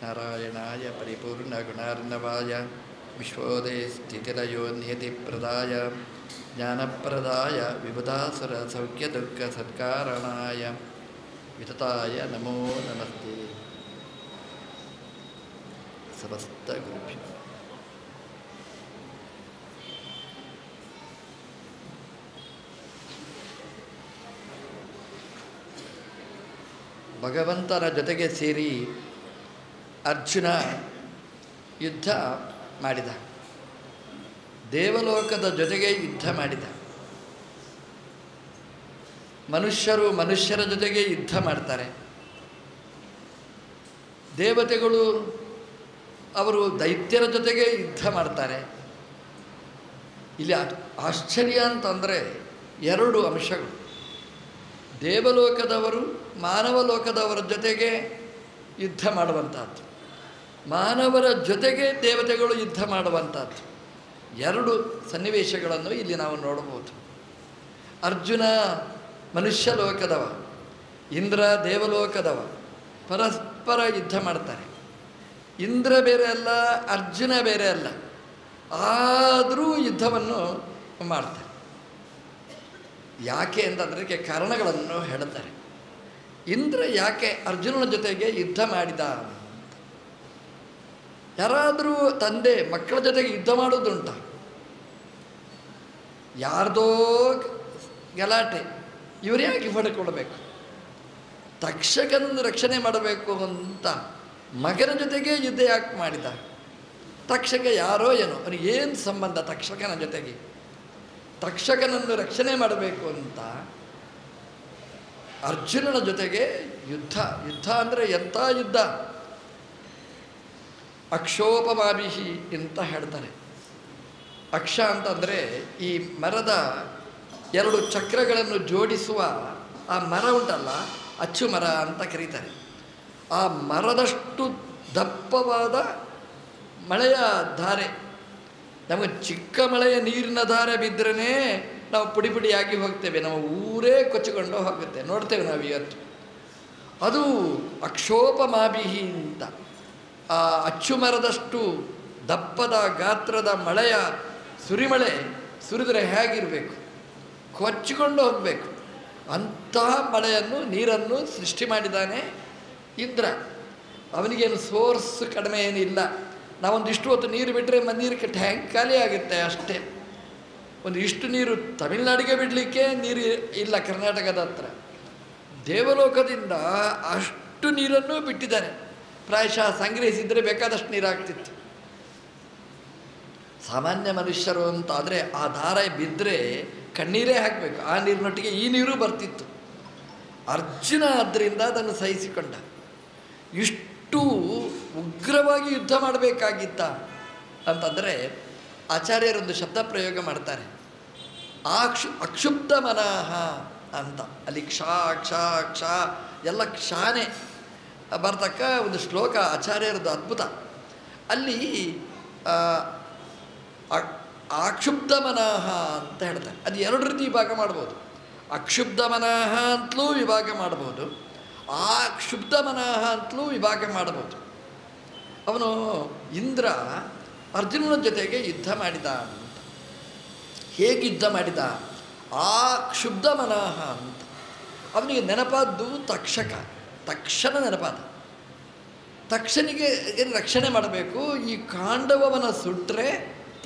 ನಾರಾಯಣಾಯ ಪರಿಪೂರ್ಣಗುಣಾರ್ಣವಾಯ ವಿಶ್ವೋದಯಸ್ಥಿತಿಲಯೋನ್ಯತಿಪ್ರದಾಯ ಜ್ಞಾನಪ್ರದಾಯ ವಿಬುಧಾಸುರಸೌಖ್ಯದುಃಖಸತ್ಕಾರಣಾಯ ವಿತತಾಯ ನಮೋ ನಮಸ್ತೆ. ಸಮಸ್ತ ಗುರುಭ್ಯೋ ಭಗವಂತನ ಜೊತೆಗೆ ಸೇರಿ ಅರ್ಜುನ ಯುದ್ಧ ಮಾಡಿದ. ದೇವಲೋಕದ ಜೊತೆಗೆ ಯುದ್ಧ ಮಾಡಿದ. ಮನುಷ್ಯರು ಮನುಷ್ಯರ ಜೊತೆಗೆ ಯುದ್ಧ ಮಾಡ್ತಾರೆ. ದೇವತೆಗಳು ಅವರು ದೈತ್ಯರ ಜೊತೆಗೆ ಯುದ್ಧ ಮಾಡ್ತಾರೆ. ಇಲ್ಲಿ ಆಶ್ಚರ್ಯ ಅಂತಂದರೆ ಎರಡು ಅಂಶಗಳು. ದೇವಲೋಕದವರು ಮಾನವ ಲೋಕದವರ ಜೊತೆಗೆ ಯುದ್ಧ ಮಾಡುವಂಥದ್ದು, ಮಾನವರ ಜೊತೆಗೆ ದೇವತೆಗಳು ಯುದ್ಧ ಮಾಡುವಂಥದ್ದು. ಎರಡು ಸನ್ನಿವೇಶಗಳನ್ನು ಇಲ್ಲಿ ನಾವು ನೋಡಬಹುದು. ಅರ್ಜುನ ಮನುಷ್ಯ ಲೋಕದವ, ಇಂದ್ರ ದೇವಲೋಕದವ, ಪರಸ್ಪರ ಯುದ್ಧ ಮಾಡ್ತಾರೆ. ಇಂದ್ರ ಬೇರೆ ಅಲ್ಲ, ಅರ್ಜುನ ಬೇರೆ ಅಲ್ಲ, ಆದರೂ ಯುದ್ಧವನ್ನು ಮಾಡ್ತಾರೆ. ಯಾಕೆ ಅಂತಂದರೆ ಕಾರಣಗಳನ್ನು ಹೇಳ್ತಾರೆ. ಇಂದ್ರ ಯಾಕೆ ಅರ್ಜುನನ ಜೊತೆಗೆ ಯುದ್ಧ ಮಾಡಿದ ಅಂತ. ಯಾರಾದರೂ ತಂದೆ ಮಕ್ಕಳ ಜೊತೆಗೆ ಯುದ್ಧ ಮಾಡೋದುಂಟ? ಯಾರ್ದೋ ಗಲಾಟೆ, ಇವರು ಯಾಕೆ ಹೊಡೆಕೊಳ್ಬೇಕು? ತಕ್ಷಕನನ್ನು ರಕ್ಷಣೆ ಮಾಡಬೇಕು ಅಂತ ಮಗನ ಜೊತೆಗೆ ಯುದ್ಧ ಯಾಕೆ ಮಾಡಿದ? ತಕ್ಷಕ ಯಾರೋ ಏನೋ, ಅವನಿಗೆ ಏನು ಸಂಬಂಧ ತಕ್ಷಕನ ಜೊತೆಗೆ? ತಕ್ಷಕನನ್ನು ರಕ್ಷಣೆ ಮಾಡಬೇಕು ಅಂತ ಅರ್ಜುನನ ಜೊತೆಗೆ ಯುದ್ಧ. ಯುದ್ಧ ಅಂದರೆ ಎಂಥ ಯುದ್ಧ! ಅಕ್ಷೋಪಮಾಭಿಹಿ ಅಂತ ಹೇಳ್ತಾರೆ. ಅಕ್ಷ ಅಂತಂದರೆ ಈ ಮರದ ಎರಡು ಚಕ್ರಗಳನ್ನು ಜೋಡಿಸುವ ಆ ಮರ ಉಂಟಲ್ಲ, ಅಚ್ಚು ಮರ ಅಂತ ಕರೀತಾರೆ. ಆ ಮರದಷ್ಟು ದಪ್ಪವಾದ ಮಳೆಯ ಧಾರೆ, ನಮಗೆ ಚಿಕ್ಕ ಮಳೆಯ ನೀರಿನ ಧಾರೆ ಬಿದ್ದರೇ ನಾವು ಪುಡಿ ಪುಡಿಯಾಗಿ ಹೋಗ್ತೇವೆ, ನಮ್ಮ ಊರೇ ಕೊಚ್ಚಿಕೊಂಡು ಹೋಗುತ್ತೆ, ನೋಡ್ತೇವೆ ನಾವು ಇವತ್ತು. ಅದು ಅಕ್ಷೋಪಮಾಭಿಹಿ ಅಂತ. ಆ ಅಚ್ಚು ಮರದಷ್ಟು ದಪ್ಪದ ಗಾತ್ರದ ಮಳೆಯ ಸುರಿಮಳೆ ಸುರಿದರೆ ಹೇಗಿರಬೇಕು? ಕೊಚ್ಚಿಕೊಂಡು ಹೋಗಬೇಕು. ಅಂತಹ ಮಳೆಯನ್ನು, ನೀರನ್ನು ಸೃಷ್ಟಿ ಮಾಡಿದ್ದಾನೆ ಇಂದ್ರ. ಅವನಿಗೇನು ಸೋರ್ಸ್ ಕಡಿಮೆ ಏನಿಲ್ಲ. ನಾವೊಂದಿಷ್ಟು ಹೊತ್ತು ನೀರು ಬಿಟ್ಟರೆ ನೀರಿಗೆ ಟ್ಯಾಂಕ್ ಖಾಲಿ ಆಗುತ್ತೆ ಅಷ್ಟೇ. ಒಂದು ಇಷ್ಟು ನೀರು ತಮಿಳ್ನಾಡಿಗೆ ಬಿಡಲಿಕ್ಕೆ ನೀರು ಇಲ್ಲ ಕರ್ನಾಟಕದ ಹತ್ರ. ದೇವಲೋಕದಿಂದ ಅಷ್ಟು ನೀರನ್ನು ಬಿಟ್ಟಿದ್ದಾರೆ. ಪ್ರಾಯಶಃ ಸಂಗ್ರಹಿಸಿದರೆ ಬೇಕಾದಷ್ಟು ನೀರಾಗ್ತಿತ್ತು. ಸಾಮಾನ್ಯ ಮನುಷ್ಯರು ಅಂತ ಆದರೆ ಆ ದಾರ ಬಿದ್ದರೆ ಕಣ್ಣೀರೇ ಹಾಕಬೇಕು, ಆ ನೀರಿನೊಟ್ಟಿಗೆ ಈ ನೀರು ಬರ್ತಿತ್ತು. ಅರ್ಜುನ ಆದ್ದರಿಂದ ಅದನ್ನು ಸಹಿಸಿಕೊಂಡ. ಇಷ್ಟು ಉಗ್ರವಾಗಿ ಯುದ್ಧ ಮಾಡಬೇಕಾಗಿತ್ತ ಅಂತಂದರೆ ಆಚಾರ್ಯರೊಂದು ಶಬ್ದ ಪ್ರಯೋಗ ಮಾಡ್ತಾರೆ, ಅಕ್ಷುಬ್ಧ ಮನಃ ಅಂತ. ಅಲ್ಲಿ ಕ್ಷಾ ಕ್ಷ ಕ್ಷ ಎಲ್ಲ ಕ್ಷಾನೆ ಬರ್ತಕ್ಕ ಒಂದು ಶ್ಲೋಕ ಆಚಾರ್ಯರದ್ದು ಅದ್ಭುತ. ಅಲ್ಲಿ ಅಕ್ಷುಬ್ಧ ಮನಃ ಅಂತ ಹೇಳ್ತಾರೆ. ಅದು ಎರಡು ರೀತಿ ವಿಭಾಗ ಮಾಡ್ಬೋದು. ಅಕ್ಷುಬ್ಧ ಮನಃ ಅಂತಲೂ ವಿಭಾಗ ಮಾಡ್ಬೋದು, ಕ್ಷುಬ್ಧ ಮನಃ ಅಂತಲೂ ವಿಭಾಗ ಮಾಡ್ಬೋದು. ಅವನು ಇಂದ್ರ ಅರ್ಜುನನ ಜೊತೆಗೆ ಯುದ್ಧ ಮಾಡಿದ ಅಂತ. ಹೇಗೆ ಯುದ್ಧ ಮಾಡಿದ? ಕ್ಷುಬ್ಧ ಮನಃ ಅಂತ. ಅವನಿಗೆ ನೆನಪಾದ್ದು ತಕ್ಷಕ, ತಕ್ಷಣ ನೆನಪಾದ. ತಕ್ಷನಿಗೆ ರಕ್ಷಣೆ ಮಾಡಬೇಕು. ಈ ಕಾಂಡವವನ್ನು ಸುಟ್ಟರೆ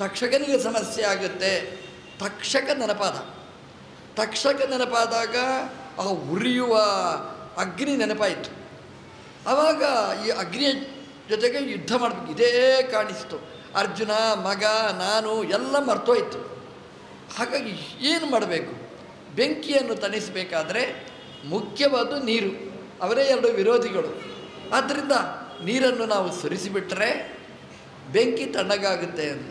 ತಕ್ಷಕನಿಗೆ ಸಮಸ್ಯೆ ಆಗುತ್ತೆ. ತಕ್ಷಕ ನೆನಪಾದ. ತಕ್ಷಕ ನೆನಪಾದಾಗ ಆ ಉರಿಯುವ ಅಗ್ನಿ ನೆನಪಾಯಿತು. ಆವಾಗ ಈ ಅಗ್ನಿಯ ಜೊತೆಗೆ ಯುದ್ಧ ಮಾಡಬೇಕು ಇದೇ ಕಾಣಿಸ್ತು. ಅರ್ಜುನ, ಮಗ, ನಾನು ಎಲ್ಲ ಮರ್ತೋಯ್ತು. ಹಾಗಾಗಿ ಏನು ಮಾಡಬೇಕು? ಬೆಂಕಿಯನ್ನು ತಣಿಸಬೇಕಾದ್ರೆ ಮುಖ್ಯವಾದ ನೀರು. ಅವರೇ ಎರಡು ವಿರೋಧಿಗಳು. ಆದ್ದರಿಂದ ನೀರನ್ನು ನಾವು ಸುರಿಸಿಬಿಟ್ರೆ ಬೆಂಕಿ ತಣ್ಣಗಾಗುತ್ತೆ ಅಂತ.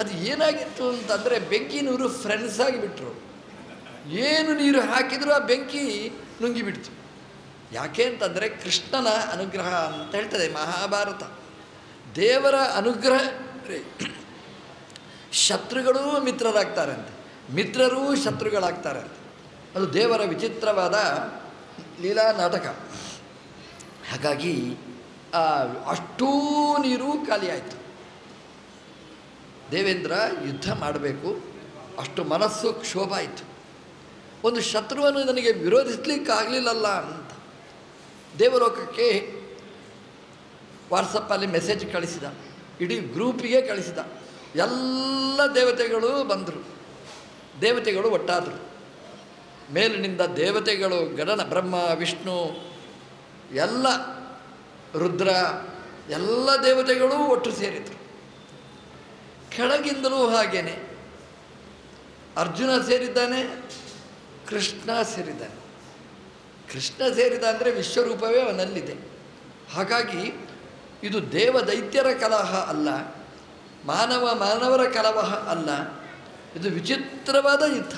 ಅದು ಏನಾಗಿತ್ತು ಅಂತಂದರೆ ಬೆಂಕಿ ನೀರು ಫ್ರೆಂಡ್ಸ್ ಆಗಿಬಿಟ್ರು. ಏನು ನೀರು ಹಾಕಿದರೂ ಆ ಬೆಂಕಿ ನುಂಗಿಬಿಡ್ತು. ಯಾಕೆ ಅಂತಂದರೆ ಕೃಷ್ಣನ ಅನುಗ್ರಹ ಅಂತ ಹೇಳ್ತದೆ ಮಹಾಭಾರತ. ದೇವರ ಅನುಗ್ರಹ ಶತ್ರುಗಳೂ ಮಿತ್ರರಾಗ್ತಾರಂತೆ, ಮಿತ್ರರೂ ಶತ್ರುಗಳಾಗ್ತಾರಂತೆ. ಅದು ದೇವರ ವಿಚಿತ್ರವಾದ ಲೀಲಾ ನಾಟಕ. ಹಾಗಾಗಿ ಅಷ್ಟೂ ನೀರು ಖಾಲಿಯಾಯಿತು. ದೇವೇಂದ್ರ ಯುದ್ಧ ಮಾಡಬೇಕು, ಅಷ್ಟು ಮನಸ್ಸು ಕ್ಷೋಭ ಆಯಿತು. ಒಂದು ಶತ್ರುವನ್ನು ನನಗೆ ವಿರೋಧಿಸ್ಲಿಕ್ಕಾಗಲಿಲ್ಲಲ್ಲ ಅಂತ ದೇವಲೋಕಕ್ಕೆ ವಾಟ್ಸಪ್ಪಲ್ಲಿ ಮೆಸೇಜ್ ಕಳಿಸಿದ, ಇಡೀ ಗ್ರೂಪಿಗೆ ಕಳಿಸಿದ. ಎಲ್ಲ ದೇವತೆಗಳು ಬಂದರು, ದೇವತೆಗಳು ಒಟ್ಟಾದರು. ಮೇಲಿನಿಂದ ದೇವತೆಗಳು ಗಣನ ಬ್ರಹ್ಮ ವಿಷ್ಣು ಎಲ್ಲ ರುದ್ರ ಎಲ್ಲ ದೇವತೆಗಳು ಒಟ್ಟು ಸೇರಿದರು. ಕೆಳಗಿಂದಲೂ ಹಾಗೇನೆ ಅರ್ಜುನ ಸೇರಿದ್ದಾನೆ, ಕೃಷ್ಣ ಸೇರಿದ್ದಾನೆ. ಕೃಷ್ಣ ಸೇರಿದ ಅಂದರೆ ವಿಶ್ವರೂಪವೇ ಅವನಲ್ಲಿದೆ. ಹಾಗಾಗಿ ಇದು ದೇವ ದೈತ್ಯರ ಕಲಹ ಅಲ್ಲ, ಮಾನವರ ಕಲಹ ಅಲ್ಲ, ಇದು ವಿಚಿತ್ರವಾದ ಯುದ್ಧ.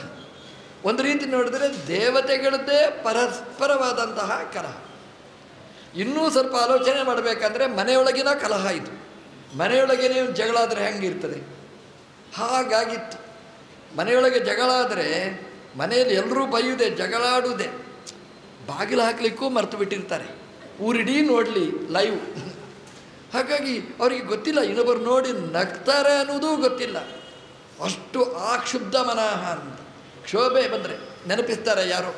ಒಂದು ರೀತಿ ನೋಡಿದರೆ ದೇವತೆಗಳದ್ದೇ ಪರಸ್ಪರವಾದಂತಹ ಕಲಹ. ಇನ್ನೂ ಸ್ವಲ್ಪ ಆಲೋಚನೆ ಮಾಡಬೇಕಂದ್ರೆ ಮನೆಯೊಳಗಿನ ಕಲಹ ಇದು. ಮನೆಯೊಳಗೇನೆ ಜಗಳ ಆದರೆ ಹೆಂಗಿರ್ತದೆ, ಹಾಗಾಗಿತ್ತು. ಮನೆಯೊಳಗೆ ಜಗಳ ಆದರೆ ಮನೆಯಲ್ಲಿ ಎಲ್ಲರೂ ಬೈಯುವುದೇ, ಜಗಳಾಡುವುದೇ. ಬಾಗಿಲು ಹಾಕಲಿಕ್ಕೂ ಮರೆತು ಬಿಟ್ಟಿರ್ತಾರೆ, ಊರಿಡೀ ನೋಡಲಿ ಲೈವ್. ಹಾಗಾಗಿ ಅವರಿಗೆ ಗೊತ್ತಿಲ್ಲ, ಇನ್ನೊಬ್ಬರು ನೋಡಿ ನಗ್ತಾರೆ ಅನ್ನೋದೂ ಗೊತ್ತಿಲ್ಲ. ಅಷ್ಟು ಆಕ್ಷುಬ್ಧ ಮನಃ ಅಂತ. ಕ್ಷೋಭೆ ಬಂದರೆ ನೆನಪಿಸ್ತಾರೆ ಯಾರೋ,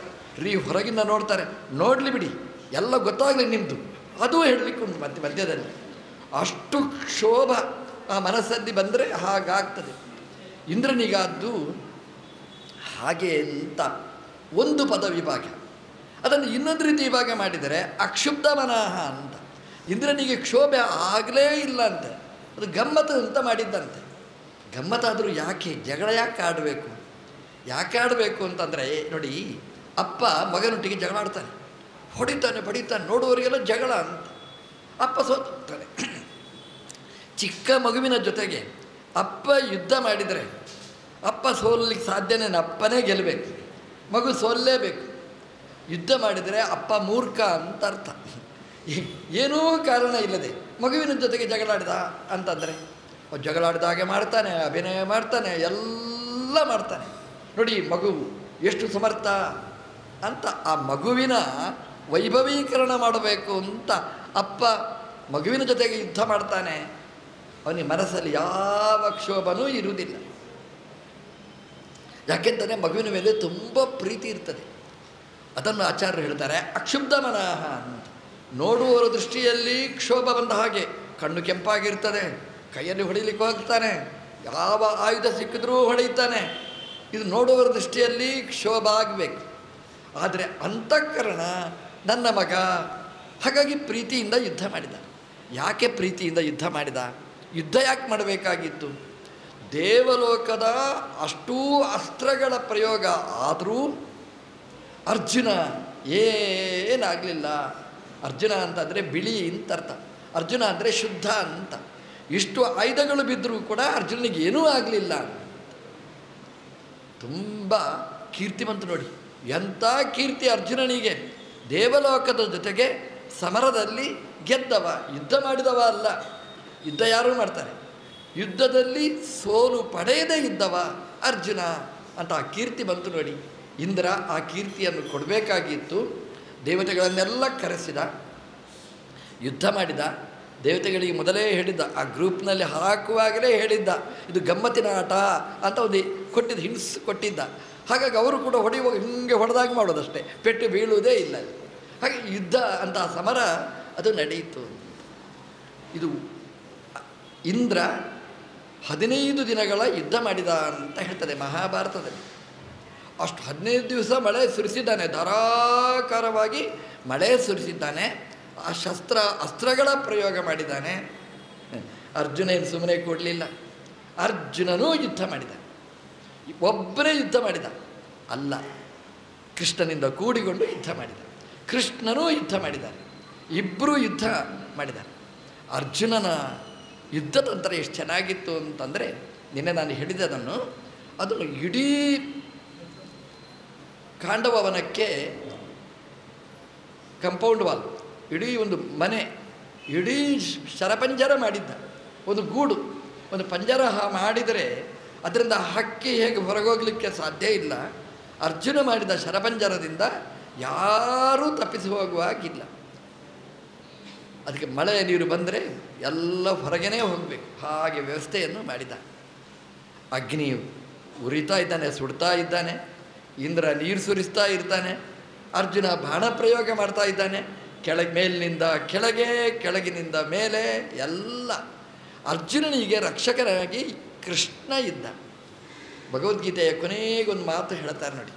ರೀ ಹೊರಗಿಂದ ನೋಡ್ತಾರೆ, ನೋಡಲಿ ಬಿಡಿ ಎಲ್ಲ ಗೊತ್ತಾಗಲಿ ನಿಮ್ಮದು, ಅದೂ ಹೇಳಲಿಕ್ಕೆ ಉಂಟು ಮಧ್ಯದಲ್ಲಿ. ಅಷ್ಟು ಕ್ಷೋಭ ಆ ಮನಸ್ಸಲ್ಲಿ ಬಂದರೆ ಹಾಗಾಗ್ತದೆ. ಇಂದ್ರನಿಗಾದ್ದು ಹಾಗೆ ಅಂತ ಒಂದು ಪದ ವಿಭಾಗ. ಅದನ್ನು ಇನ್ನೊಂದು ರೀತಿ ವಿಭಾಗ ಮಾಡಿದರೆ ಅಕ್ಷುಬ್ಧ ಮನಃ ಅಂತ. ಇಂದ್ರನಿಗೆ ಕ್ಷೋಭೆ ಆಗಲೇ ಇಲ್ಲ ಅಂತೆ, ಅದು ಗಮ್ಮತ್ತು ಅಂತ ಮಾಡಿದ್ದಂತೆ. ಗಮ್ಮತ್ತಾದರೂ ಯಾಕೆ ಜಗಳ ಯಾಕೆ ಆಡಬೇಕು? ಯಾಕೆ ಆಡಬೇಕು ಅಂತಂದರೆ ನೋಡಿ, ಅಪ್ಪ ಮಗನೊಟ್ಟಿಗೆ ಜಗಳ ಆಡ್ತಾನೆ, ಹೊಡಿತಾನೆ ಬಡಿತಾನೆ, ನೋಡುವವರಿಗೆಲ್ಲ ಜಗಳ ಅಂತ. ಅಪ್ಪ ಸೋತಾನೆ. ಚಿಕ್ಕ ಮಗುವಿನ ಜೊತೆಗೆ ಅಪ್ಪ ಯುದ್ಧ ಮಾಡಿದರೆ ಅಪ್ಪ ಸೋಲಲಿಕ್ಕೆ ಸಾಧ್ಯನೇ, ಅಪ್ಪನೇ ಗೆಲ್ಲಬೇಕು, ಮಗು ಸೋಲ್ಲೇಬೇಕು. ಯುದ್ಧ ಮಾಡಿದರೆ ಅಪ್ಪ ಮೂರ್ಖ ಅಂತ ಅರ್ಥ. ಏನೂ ಕಾರಣ ಇಲ್ಲದೆ ಮಗುವಿನ ಜೊತೆಗೆ ಜಗಳಾಡಿದ ಅಂತಂದರೆ ಜಗಳಾಡಿದಾಗೆ ಮಾಡ್ತಾನೆ, ಅಭಿನಯ ಮಾಡ್ತಾನೆ, ಎಲ್ಲ ಮಾಡ್ತಾನೆ. ನೋಡಿ ಮಗು ಎಷ್ಟು ಸಮರ್ಥ ಅಂತ. ಆ ಮಗುವಿನ ವೈಭವೀಕರಣ ಮಾಡಬೇಕು ಅಂತ ಅಪ್ಪ ಮಗುವಿನ ಜೊತೆಗೆ ಯುದ್ಧ ಮಾಡ್ತಾನೆ. ಅವನಿಗೆ ಮನಸ್ಸಲ್ಲಿ ಯಾವ ಕ್ಷೋಭನೂ ಇರುವುದಿಲ್ಲ. ಯಾಕೆಂದರೆ ಮಗುವಿನ ಮೇಲೆ ತುಂಬ ಪ್ರೀತಿ ಇರ್ತದೆ. ಅದನ್ನು ಆಚಾರ್ಯರು ಹೇಳ್ತಾರೆ ಅಕ್ಷುಬ್ಧ ಮನಃ ಅಂತ. ನೋಡುವವರ ದೃಷ್ಟಿಯಲ್ಲಿ ಕ್ಷೋಭ ಬಂದ ಹಾಗೆ, ಕಣ್ಣು ಕೆಂಪಾಗಿರ್ತದೆ, ಕೈಯಲ್ಲಿ ಹೊಡಿಲಿಕ್ಕೆ ಹೋಗ್ತಾನೆ, ಯಾವ ಆಯುಧ ಸಿಕ್ಕಿದ್ರೂ ಹೊಡೆಯುತ್ತಾನೆ. ಇದು ನೋಡುವವರ ದೃಷ್ಟಿಯಲ್ಲಿ ಕ್ಷೋಭ ಆಗಬೇಕು. ಆದರೆ ಅಂತಃಕರಣ ನನ್ನ ಮಗ, ಹಾಗಾಗಿ ಪ್ರೀತಿಯಿಂದ ಯುದ್ಧ ಮಾಡಿದ. ಯಾಕೆ ಪ್ರೀತಿಯಿಂದ ಯುದ್ಧ ಮಾಡಿದ? ಯುದ್ಧ ಯಾಕೆ ಮಾಡಬೇಕಾಗಿತ್ತು? ದೇವಲೋಕದ ಅಷ್ಟೂ ಅಸ್ತ್ರಗಳ ಪ್ರಯೋಗ ಆದರೂ ಅರ್ಜುನ ಏನಾಗಲಿಲ್ಲ. ಅರ್ಜುನ ಅಂತಂದರೆ ಬಿಳಿ ಅಂತ ಅರ್ಥ, ಅರ್ಜುನ ಅಂದರೆ ಶುದ್ಧ ಅಂತ. ಇಷ್ಟು ಆಯುಧಗಳು ಬಿದ್ದರೂ ಕೂಡ ಅರ್ಜುನಿಗೆ ಏನೂ ಆಗಲಿಲ್ಲ. ತುಂಬ ಕೀರ್ತಿವಂತ ನೋಡಿ, ಎಂಥ ಕೀರ್ತಿ ಅರ್ಜುನನಿಗೆ. ದೇವಲೋಕದ ಜೊತೆಗೆ ಸಮರದಲ್ಲಿ ಗೆದ್ದವ, ಯುದ್ಧ ಮಾಡಿದವ ಅಲ್ಲ. ಯುದ್ಧ ಯಾರೂ ಮಾಡ್ತಾರೆ, ಯುದ್ಧದಲ್ಲಿ ಸೋಲು ಪಡೆಯದೇ ಇದ್ದವ ಅರ್ಜುನ ಅಂತ ಆ ಕೀರ್ತಿ ಬಂತು ನೋಡಿ. ಇಂದ್ರ ಆ ಕೀರ್ತಿಯನ್ನು ಕೊಡಬೇಕಾಗಿತ್ತು. ದೇವತೆಗಳನ್ನೆಲ್ಲ ಕರೆಸಿದ, ಯುದ್ಧ ಮಾಡಿದ. ದೇವತೆಗಳಿಗೆ ಮೊದಲೇ ಹೇಳಿದ್ದ, ಆ ಗ್ರೂಪ್ನಲ್ಲಿ ಹಾಕುವಾಗಲೇ ಹೇಳಿದ್ದ, ಇದು ಗಮ್ಮತ್ತಿನ ಆಟ ಅಂತ ಒಂದು ಕೊಟ್ಟಿದ್ದ, ಹಿಂಡ್ಸ್ ಕೊಟ್ಟಿದ್ದ. ಹಾಗಾಗಿ ಅವರು ಕೂಡ ಹೊಡೆಯುವಾಗ ಹಿಂಗೆ ಹೊಡೆದಾಗ ಮಾಡೋದಷ್ಟೇ, ಪೆಟ್ಟು ಬೀಳುವುದೇ ಇಲ್ಲ. ಹಾಗೆ ಯುದ್ಧ ಅಂತ ಸಮರ ಅದು ನಡೆಯಿತು. ಇದು ಇಂದ್ರ 15 ದಿನಗಳ ಯುದ್ಧ ಮಾಡಿದ ಅಂತ ಹೇಳ್ತದೆ ಮಹಾಭಾರತದಲ್ಲಿ. ಅಷ್ಟು 15 ದಿವಸ ಮಳೆ ಸುರಿಸಿದ್ದಾನೆ, ಧಾರಾಕಾರವಾಗಿ ಮಳೆ ಸುರಿಸಿದ್ದಾನೆ. ಆ ಅಸ್ತ್ರಗಳ ಪ್ರಯೋಗ ಮಾಡಿದ್ದಾನೆ. ಅರ್ಜುನ ಏನು ಸುಮ್ಮನೆ ಕೊಡಲಿಲ್ಲ, ಅರ್ಜುನನೂ ಯುದ್ಧ ಮಾಡಿದ. ಒಬ್ಬರೇ ಯುದ್ಧ ಮಾಡಿದ ಅಲ್ಲ, ಕೃಷ್ಣನಿಂದ ಕೂಡಿಕೊಂಡು ಯುದ್ಧ ಮಾಡಿದ. ಕೃಷ್ಣನೂ ಯುದ್ಧ ಮಾಡಿದ್ದಾರೆ, ಇಬ್ಬರೂ ಯುದ್ಧ ಮಾಡಿದ್ದಾರೆ. ಅರ್ಜುನನ ಯುದ್ಧ ತಂತ್ರ ಎಷ್ಟು ಚೆನ್ನಾಗಿತ್ತು ಅಂತಂದರೆ, ನಿನ್ನೆ ನಾನು ಹೇಳಿದದನ್ನು, ಅದನ್ನು ಇಡೀ ಕಾಂಡವವನಕ್ಕೆ ಕಂಪೌಂಡ್ ವಾಲ್, ಇಡೀ ಒಂದು ಮನೆ, ಇಡೀ ಶರಪಂಜರ ಮಾಡಿದ್ದ. ಒಂದು ಗೂಡು, ಒಂದು ಪಂಜರ ಮಾಡಿದರೆ ಅದರಿಂದ ಹಕ್ಕಿ ಹೇಗೆ ಹೊರಗೋಗಲಿಕ್ಕೆ ಸಾಧ್ಯ ಇಲ್ಲ. ಅರ್ಜುನ ಮಾಡಿದ ಶರಪಂಜರದಿಂದ ಯಾರೂ ತಪ್ಪಿಸಿ ಹೋಗುವಾಗಿಲ್ಲ. ಅದಕ್ಕೆ ಮಳೆ ನೀರು ಬಂದರೆ ಎಲ್ಲ ಹೊರಗೇ ಹೋಗಬೇಕು, ಹಾಗೆ ವ್ಯವಸ್ಥೆಯನ್ನು ಮಾಡಿದ. ಅಗ್ನಿ ಉರಿತಾ ಇದ್ದಾನೆ, ಸುಡ್ತಾ ಇದ್ದಾನೆ, ಇಂದ್ರ ನೀರು ಸುರಿಸ್ತಾ ಇರ್ತಾನೆ, ಅರ್ಜುನ ಬಾಣ ಪ್ರಯೋಗ ಮಾಡ್ತಾ ಇದ್ದಾನೆ, ಮೇಲಿನಿಂದ ಕೆಳಗೆ, ಕೆಳಗಿನಿಂದ ಮೇಲೆ ಎಲ್ಲ. ಅರ್ಜುನನಿಗೆ ರಕ್ಷಕನಾಗಿ ಕೃಷ್ಣ ಇದ್ದ. ಭಗವದ್ಗೀತೆಯ ಕೊನೆಗೊಂದು ಮಾತು ಹೇಳ್ತಾರೆ ನೋಡಿ,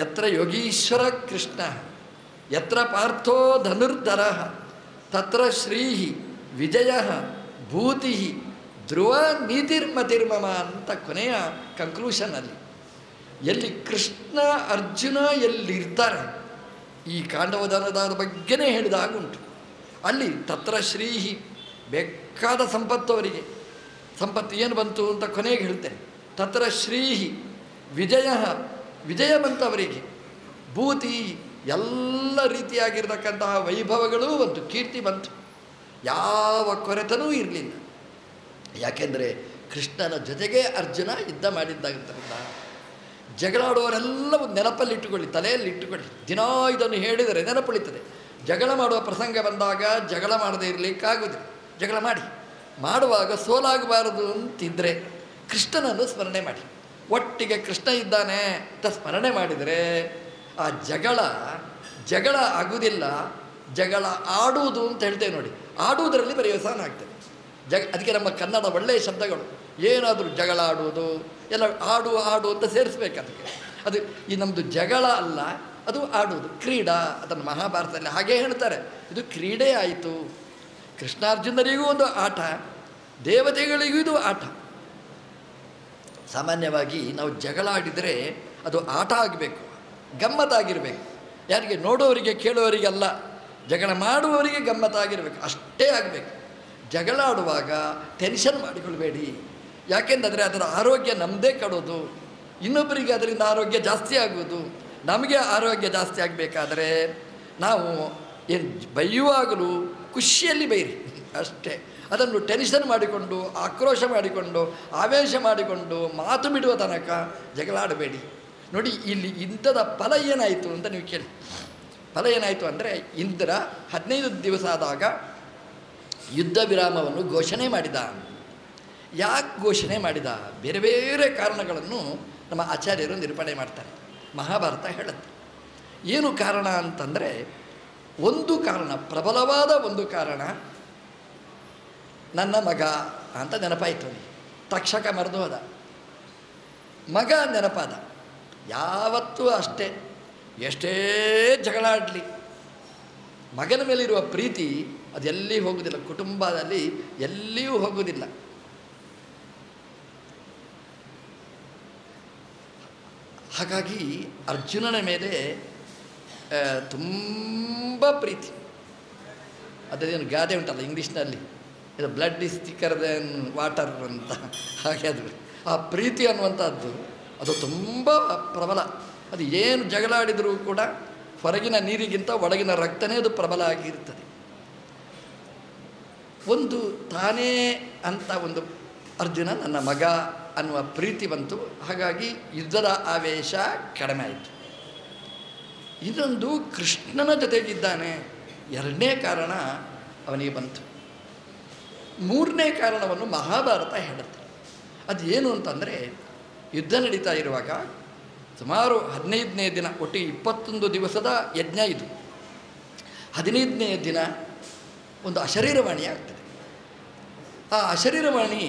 ಯತ್ರ ಯೋಗೀಶ್ವರ ಕೃಷ್ಣ ಯತ್ರ ಪಾರ್ಥೋ ಧನುರ್ಧರ ತತ್ರ ಶ್ರೀ ವಿಜಯ ಭೂತಿ ಧ್ರುವ ನೀತಿರ್ಮತಿರ್ಮಮ ಅಂತ ಕೊನೆಯ ಕನ್ಕ್ಲೂಷನಲ್ಲಿ ಎಲ್ಲಿ ಕೃಷ್ಣ ಅರ್ಜುನ ಎಲ್ಲಿರ್ತಾರೆ, ಈ ಕಾಂಡವದಾನದ ಬಗ್ಗೆನೇ ಹೇಳಿದಾಗುಂಟು. ಅಲ್ಲಿ ತತ್ರ ಶ್ರೀಹಿ, ಬೇಕಾದ ಸಂಪತ್ತು ಅವರಿಗೆ, ಸಂಪತ್ತು ಏನು ಬಂತು ಅಂತ ಕೊನೆಗೆ ಹೇಳ್ತೇನೆ. ತತ್ರ ಶ್ರೀಹಿ ವಿಜಯ, ವಿಜಯ ಬಂತು ಅವರಿಗೆ, ಭೂತಿ ಎಲ್ಲ ರೀತಿಯಾಗಿರ್ತಕ್ಕಂತಹ ವೈಭವಗಳೂ ಬಂತು, ಕೀರ್ತಿ ಬಂತು, ಯಾವ ಕೊರೆತನೂ ಇರಲಿಲ್ಲ. ಯಾಕೆಂದರೆ ಕೃಷ್ಣನ ಜೊತೆಗೆ ಅರ್ಜುನ ಯುದ್ಧ ಮಾಡಿದ್ದಾಗಿದ್ದರಿಂದ. ಜಗಳಾಡುವವರೆಲ್ಲ ಒಂದು ನೆನಪಲ್ಲಿಟ್ಟುಕೊಳ್ಳಿ, ತಲೆಯಲ್ಲಿ ಇಟ್ಟುಕೊಳ್ಳಿ, ದಿನಾ ಇದನ್ನು ಹೇಳಿದರೆ ನೆನಪುಳಿತದೆ. ಜಗಳ ಮಾಡುವ ಪ್ರಸಂಗ ಬಂದಾಗ ಜಗಳ ಮಾಡದೇ ಇರಲಿಕ್ಕಾಗೋದಿಲ್ಲ. ಜಗಳ ಮಾಡುವಾಗ ಸೋಲಾಗಬಾರದು ಅಂತಿದ್ದರೆ ಕೃಷ್ಣನನ್ನು ಸ್ಮರಣೆ ಮಾಡಿ, ಒಟ್ಟಿಗೆ ಕೃಷ್ಣ ಇದ್ದಾನೆ ಅಂತ ಸ್ಮರಣೆ ಮಾಡಿದರೆ ಆ ಜಗಳ ಆಗುವುದಿಲ್ಲ. ಜಗಳ ಆಡುವುದು ಅಂತ ಹೇಳ್ತೇವೆ ನೋಡಿ, ಆಡುವುದರಲ್ಲಿ ಪರ್ಯವಸಾನ ಆಗ್ತದೆ. ಅದಕ್ಕೆ ನಮ್ಮ ಕನ್ನಡ ಒಳ್ಳೆಯ ಶಬ್ದಗಳು, ಏನಾದರೂ ಜಗಳ ಆಡುವುದು ಎಲ್ಲ ಆಡು ಅಂತ ಸೇರಿಸ್ಬೇಕು. ಅದು ಈ ನಮ್ಮದು ಜಗಳ ಅಲ್ಲ, ಅದು ಆಡುವುದು, ಕ್ರೀಡಾ. ಅದನ್ನು ಮಹಾಭಾರತದಲ್ಲಿ ಹಾಗೇ ಹೇಳ್ತಾರೆ, ಇದು ಕ್ರೀಡೆ ಆಯಿತು. ಕೃಷ್ಣಾರ್ಜುನರಿಗೂ ಒಂದು ಆಟ, ದೇವತೆಗಳಿಗೂ ಇದು ಆಟ. ಸಾಮಾನ್ಯವಾಗಿ ನಾವು ಜಗಳ ಆಡಿದರೆ ಅದು ಆಟ ಆಗಬೇಕು, ಗಮ್ಮತ್ತಾಗಿರಬೇಕು. ಯಾರಿಗೆ? ನೋಡೋರಿಗೆ, ಕೇಳೋರಿಗೆಲ್ಲ, ಜಗಳ ಮಾಡುವವರಿಗೆ ಗಮ್ಮತ್ತಾಗಿರಬೇಕು, ಅಷ್ಟೇ ಆಗಬೇಕು. ಜಗಳ ಆಡುವಾಗ ಟೆನ್ಷನ್ ಮಾಡಿಕೊಳ್ಬೇಡಿ. ಯಾಕೆಂದರೆ ಅದರ ಆರೋಗ್ಯ ನಮ್ಮದೇ ಕಡೋದು, ಇನ್ನೊಬ್ಬರಿಗೆ ಅದರಿಂದ ಆರೋಗ್ಯ ಜಾಸ್ತಿ ಆಗುವುದು. ನಮಗೆ ಆರೋಗ್ಯ ಜಾಸ್ತಿ ಆಗಬೇಕಾದ್ರೆ ನಾವು ಏನು ಬೈಯುವಾಗಲೂ ಖುಷಿಯಲ್ಲಿ ಬೈರಿ ಅಷ್ಟೇ. ಅದನ್ನು ಟೆನ್ಷನ್ ಮಾಡಿಕೊಂಡು, ಆಕ್ರೋಶ ಮಾಡಿಕೊಂಡು, ಆವೇಶ ಮಾಡಿಕೊಂಡು ಮಾತು ಬಿಡುವ ತನಕ ಜಗಳಾಡಬೇಡಿ. ನೋಡಿ, ಇಲ್ಲಿ ಇಂಥದ ಫಲ ಏನಾಯಿತು ಅಂತ ನೀವು ಕೇಳಿ. ಫಲ ಏನಾಯಿತು ಅಂದರೆ, ಇಂದ್ರ 15 ದಿವಸ ಆದಾಗ ಯುದ್ಧ ವಿರಾಮವನ್ನು ಘೋಷಣೆ ಮಾಡಿದ. ಯಾಕೆ ಘೋಷಣೆ ಮಾಡಿದ? ಬೇರೆ ಬೇರೆ ಕಾರಣಗಳನ್ನು ನಮ್ಮ ಆಚಾರ್ಯರು ನಿರೂಪಣೆ ಮಾಡ್ತಾರೆ, ಮಹಾಭಾರತ ಹೇಳುತ್ತೆ. ಏನು ಕಾರಣ ಅಂತಂದರೆ, ಒಂದು ಕಾರಣ, ಪ್ರಬಲವಾದ ಒಂದು ಕಾರಣ, ನನ್ನ ಮಗ ಅಂತ ನೆನಪಾಯಿತು. ತಕ್ಷಕ ಮರೆದು ಹೋದ, ಮಗ ನೆನಪಾದ. ಯಾವತ್ತೂ ಅಷ್ಟೇ, ಎಷ್ಟೇ ಜಗಳ ಆಡಲಿ, ಮಗನ ಮೇಲಿರುವ ಪ್ರೀತಿ ಅದು ಎಲ್ಲಿ ಹೋಗುವುದಿಲ್ಲ, ಕುಟುಂಬದಲ್ಲಿ ಎಲ್ಲಿಯೂ ಹೋಗುವುದಿಲ್ಲ. ಹಾಗಾಗಿ ಅರ್ಜುನನ ಮೇಲೆ ತುಂಬ ಪ್ರೀತಿ. ಅದೇನು ಗಾದೆ ಉಂಟಲ್ಲ ಇಂಗ್ಲೀಷ್ನಲ್ಲಿ, ಇದು blood is thicker than water ಅಂತ. ಹಾಗೆ ಅದು ಆ ಪ್ರೀತಿ ಅನ್ನುವಂಥದ್ದು ಅದು ತುಂಬ ಪ್ರಬಲ. ಅದು ಏನು ಜಗಳಾಡಿದರೂ ಕೂಡ ಹೊರಗಿನ ನೀರಿಗಿಂತ ಒಳಗಿನ ರಕ್ತನೇ ಅದು ಪ್ರಬಲ ಆಗಿರ್ತದೆ. ಒಂದು ತಾನೇ ಅಂತ ಒಂದು ಅರ್ಜುನ ನನ್ನ ಮಗ ಅನ್ನುವ ಪ್ರೀತಿ ಬಂತು. ಹಾಗಾಗಿ ಯುದ್ಧದ ಆವೇಶ ಕಡಿಮೆ ಆಯಿತು. ಇದೊಂದು ಕೃಷ್ಣನ ಜೊತೆಗಿದ್ದಾನೆ, ಎರಡನೇ ಕಾರಣ ಅವನಿಗೆ ಬಂತು. ಮೂರನೇ ಕಾರಣವನ್ನು ಮಹಾಭಾರತ ಹೇಳುತ್ತೆ. ಅದು ಏನು ಅಂತಂದರೆ, ಯುದ್ಧ ನಡೀತಾ ಇರುವಾಗ ಸುಮಾರು 15ನೇ ದಿನ, ಒಟ್ಟಿಗೆ 21 ದಿವಸದ ಯಜ್ಞ ಇದು. 15ನೇ ದಿನ ಒಂದು ಅಶರೀರವಾಣಿ ಆಗ್ತದೆ. ಆ ಅಶರೀರವಾಣಿ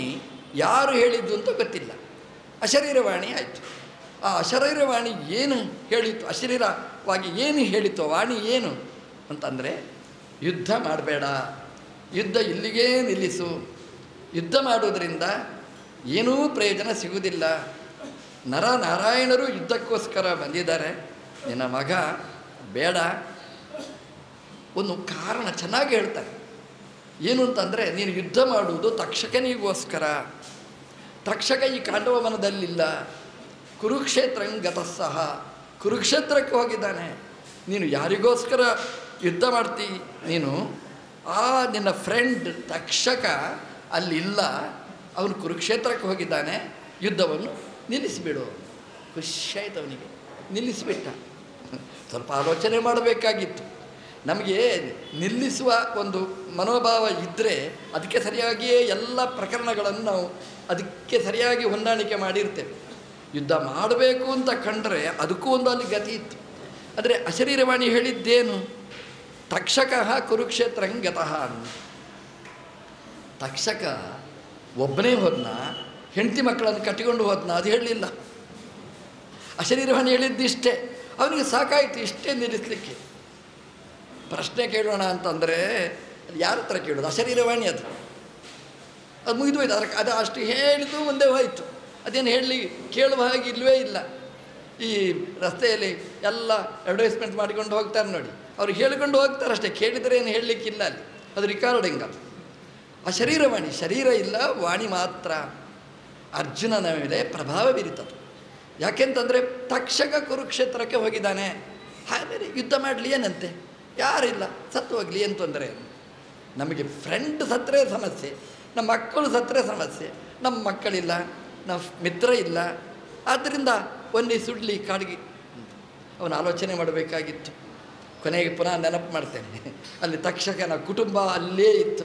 ಯಾರು ಹೇಳಿದ್ದು ಅಂತ ಗೊತ್ತಿಲ್ಲ, ಅಶರೀರವಾಣಿ ಆಯಿತು. ಆ ಅಶರೀರವಾಣಿ ಏನು ಹೇಳಿತು, ಅಶರೀರವಾಗಿ ಏನು ಹೇಳಿತು, ವಾಣಿ ಏನು ಅಂತಂದರೆ, ಯುದ್ಧ ಮಾಡಬೇಡ, ಯುದ್ಧ ಇಲ್ಲಿಗೇ ನಿಲ್ಲಿಸು, ಯುದ್ಧ ಮಾಡೋದರಿಂದ ಏನೂ ಪ್ರಯೋಜನ ಸಿಗುವುದಿಲ್ಲ, ನರನಾರಾಯಣರು ಯುದ್ಧಕ್ಕೋಸ್ಕರ ಬಂದಿದ್ದಾರೆ, ನಿನ್ನ ಮಗ ಬೇಡ. ಒಂದು ಕಾರಣ ಚೆನ್ನಾಗಿ ಹೇಳ್ತಾರೆ, ಏನು ಅಂತಂದರೆ, ನೀನು ಯುದ್ಧ ಮಾಡುವುದು ತಕ್ಷಕನಿಗೋಸ್ಕರ. ತಕ್ಷಕ ಈ ಕಾಂಡವ ವನದಲ್ಲಿಲ್ಲ, ಕುರುಕ್ಷೇತ್ರಂಗತಸ್ಸಹ, ಕುರುಕ್ಷೇತ್ರಕ್ಕೆ ಹೋಗಿದ್ದಾನೆ. ನೀನು ಯಾರಿಗೋಸ್ಕರ ಯುದ್ಧ ಮಾಡ್ತಿ? ನೀನು ನಿನ್ನ ಫ್ರೆಂಡ್ ತಕ್ಷಕ ಅಲ್ಲಿಲ್ಲ, ಅವನು ಕುರುಕ್ಷೇತ್ರಕ್ಕೆ ಹೋಗಿದ್ದಾನೆ, ಯುದ್ಧವನ್ನು ನಿಲ್ಲಿಸಿಬಿಡು. ಖುಷಿಯಾಯ್ತು ಅವನಿಗೆ, ನಿಲ್ಲಿಸಿಬಿಟ್ಟ. ಸ್ವಲ್ಪ ಆಲೋಚನೆ ಮಾಡಬೇಕಾಗಿತ್ತು. ನಮಗೆ ನಿಲ್ಲಿಸುವ ಒಂದು ಮನೋಭಾವ ಇದ್ದರೆ ಅದಕ್ಕೆ ಸರಿಯಾಗಿಯೇ ಎಲ್ಲ ಪ್ರಕರಣಗಳನ್ನು ನಾವು ಅದಕ್ಕೆ ಸರಿಯಾಗಿ ಹೊಂದಾಣಿಕೆ ಮಾಡಿರ್ತೇವೆ. ಯುದ್ಧ ಮಾಡಬೇಕು ಅಂತ ಕಂಡ್ರೆ ಅದಕ್ಕೂ ಒಂದು ಅಲ್ಲಿ ಗತಿ ಇತ್ತು. ಆದರೆ ಅಶರೀರವಾಣಿ ಹೇಳಿದ್ದೇನು? ತಕ್ಷಕ ಕುರುಕ್ಷೇತ್ರಂಗತಃ ಅಂತ. ತಕ್ಷಕ ಒಬ್ಬನೇ ಹೋದ್ನ, ಹೆಂಡತಿ ಮಕ್ಕಳನ್ನು ಕಟ್ಟಿಕೊಂಡು ಹೋದ್ನ, ಅದು ಹೇಳಲಿಲ್ಲ. ಅಶರೀರವಾಣಿ ಹೇಳಿದ್ದಿಷ್ಟೇ, ಅವನಿಗೆ ಸಾಕಾಯಿತು ಇಷ್ಟೇ ನಿಲ್ಲಿಸಲಿಕ್ಕೆ. ಪ್ರಶ್ನೆ ಕೇಳೋಣ ಅಂತಂದರೆ ಯಾರ ಹತ್ರ ಕೇಳೋದು? ಅಶರೀರವಾಣಿ ಅದು ಮುಗಿದು ಹೋಯ್ತು. ಅದು ಅಷ್ಟು ಹೇಳಿದ್ದು ಮುಂದೆ ಹೋಯಿತು. ಅದೇನು ಹೇಳಲಿ ಕೇಳುವ ಹಾಗೆ ಇಲ್ಲವೇ ಇಲ್ಲ. ಈ ರಸ್ತೆಯಲ್ಲಿ ಎಲ್ಲ ಅಡ್ವರ್ಟೈಸ್ಮೆಂಟ್ ಮಾಡಿಕೊಂಡು ಹೋಗ್ತಾರೆ ನೋಡಿ, ಅವ್ರು ಹೇಳಿಕೊಂಡು ಹೋಗ್ತಾರೆ ಅಷ್ಟೇ, ಕೇಳಿದರೆ ಏನು ಹೇಳಲಿಕ್ಕಿಲ್ಲ ಅಲ್ಲಿ. ಅದು ರಿಕಾರ್ಡಿಂಗ್. ಅದು ಅಶರೀರವಾಣಿ, ಶರೀರ ಇಲ್ಲ, ವಾಣಿ ಮಾತ್ರ ಅರ್ಜುನನ ಮೇಲೆ ಪ್ರಭಾವ ಬೀರಿತದು. ಯಾಕೆಂತಂದರೆ ತಕ್ಷಕ ಕುರುಕ್ಷೇತ್ರಕ್ಕೆ ಹೋಗಿದ್ದಾನೆ. ಹಾಗೆ ಯುದ್ಧ ಮಾಡಲಿ ಏನಂತೆ, ಯಾರಿಲ್ಲ, ಸತ್ತು ಹೋಗಲಿ ಏನು ತೊಂದರೆ. ನಮಗೆ ಫ್ರೆಂಡ್ ಸತ್ತರೆ ಸಮಸ್ಯೆ, ನಮ್ಮ ಮಕ್ಕಳು ಸತ್ತರೆ ಸಮಸ್ಯೆ. ನಮ್ಮ ಮಕ್ಕಳಿಲ್ಲ, ನಮ್ಮ ಮಿತ್ರ ಇಲ್ಲ, ಆದ್ದರಿಂದ ಒಂದೇ ಸುಡ್ಲಿ ಕಾಡಿಗೆ ಅವನು ಆಲೋಚನೆ ಮಾಡಬೇಕಾಗಿತ್ತು. ಕೊನೆಗೆ ಪುನಃ ನೆನಪು ಮಾಡ್ತೇನೆ, ಅಲ್ಲಿ ತಕ್ಷಕನ ಕುಟುಂಬ ಅಲ್ಲೇ ಇತ್ತು,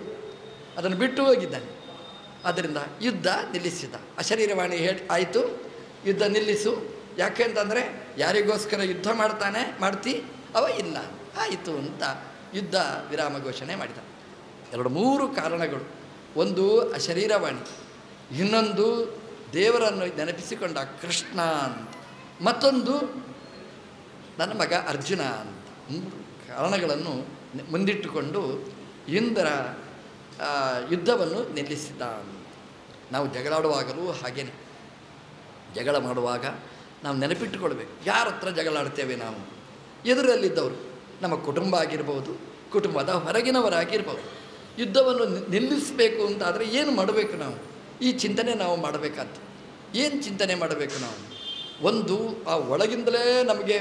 ಅದನ್ನು ಬಿಟ್ಟು ಹೋಗಿದ್ದಾನೆ. ಆದ್ದರಿಂದ ಯುದ್ಧ ನಿಲ್ಲಿಸಿದ. ಅಶರೀರವಾಣಿ ಹೇಳಿ ಆಯಿತು, ಯುದ್ಧ ನಿಲ್ಲಿಸು. ಯಾಕೆ ಅಂತಂದರೆ ಯಾರಿಗೋಸ್ಕರ ಯುದ್ಧ ಮಾಡ್ತಿ ಅವ ಇಲ್ಲ, ಆಯಿತು ಅಂತ ಯುದ್ಧ ವಿರಾಮ ಘೋಷಣೆ ಮಾಡಿದ. 2-3 ಕಾರಣಗಳು. ಒಂದು ಅಶರೀರವಾಣಿ, ಇನ್ನೊಂದು ದೇವರನ್ನು ನೆನಪಿಸಿಕೊಂಡ ಕೃಷ್ಣ ಅಂತ, ಮತ್ತೊಂದು ನನ್ನ ಮಗ ಅರ್ಜುನ ಅಂತ. 3 ಕಾರಣಗಳನ್ನು ಮುಂದಿಟ್ಟುಕೊಂಡು ಇಂದ್ರ ಯುದ್ಧವನ್ನು ನಿಲ್ಲಿಸಿದ. ನಾವು ಜಗಳಾಡುವಾಗಲೂ ಹಾಗೇನೆ, ಜಗಳ ಮಾಡುವಾಗ ನಾವು ನೆನಪಿಟ್ಟುಕೊಳ್ಬೇಕು, ಯಾರ ಹತ್ರ ಜಗಳಾಡ್ತೇವೆ ನಾವು? ಎದುರಲ್ಲಿದ್ದವರು, ನಮ್ಮ ಕುಟುಂಬ ಆಗಿರ್ಬೋದು, ಕುಟುಂಬದ ಹೊರಗಿನವರಾಗಿರ್ಬೋದು. ಯುದ್ಧವನ್ನು ನಿಲ್ಲಿಸಬೇಕು ಅಂತಾದರೆ ಏನು ಮಾಡಬೇಕು ನಾವು? ಈ ಚಿಂತನೆ ನಾವು ಮಾಡಬೇಕಾದ್ದು. ಏನು ಚಿಂತನೆ ಮಾಡಬೇಕು ನಾವು? ಒಂದು, ಆ ಒಳಗಿಂದಲೇ ನಮಗೆ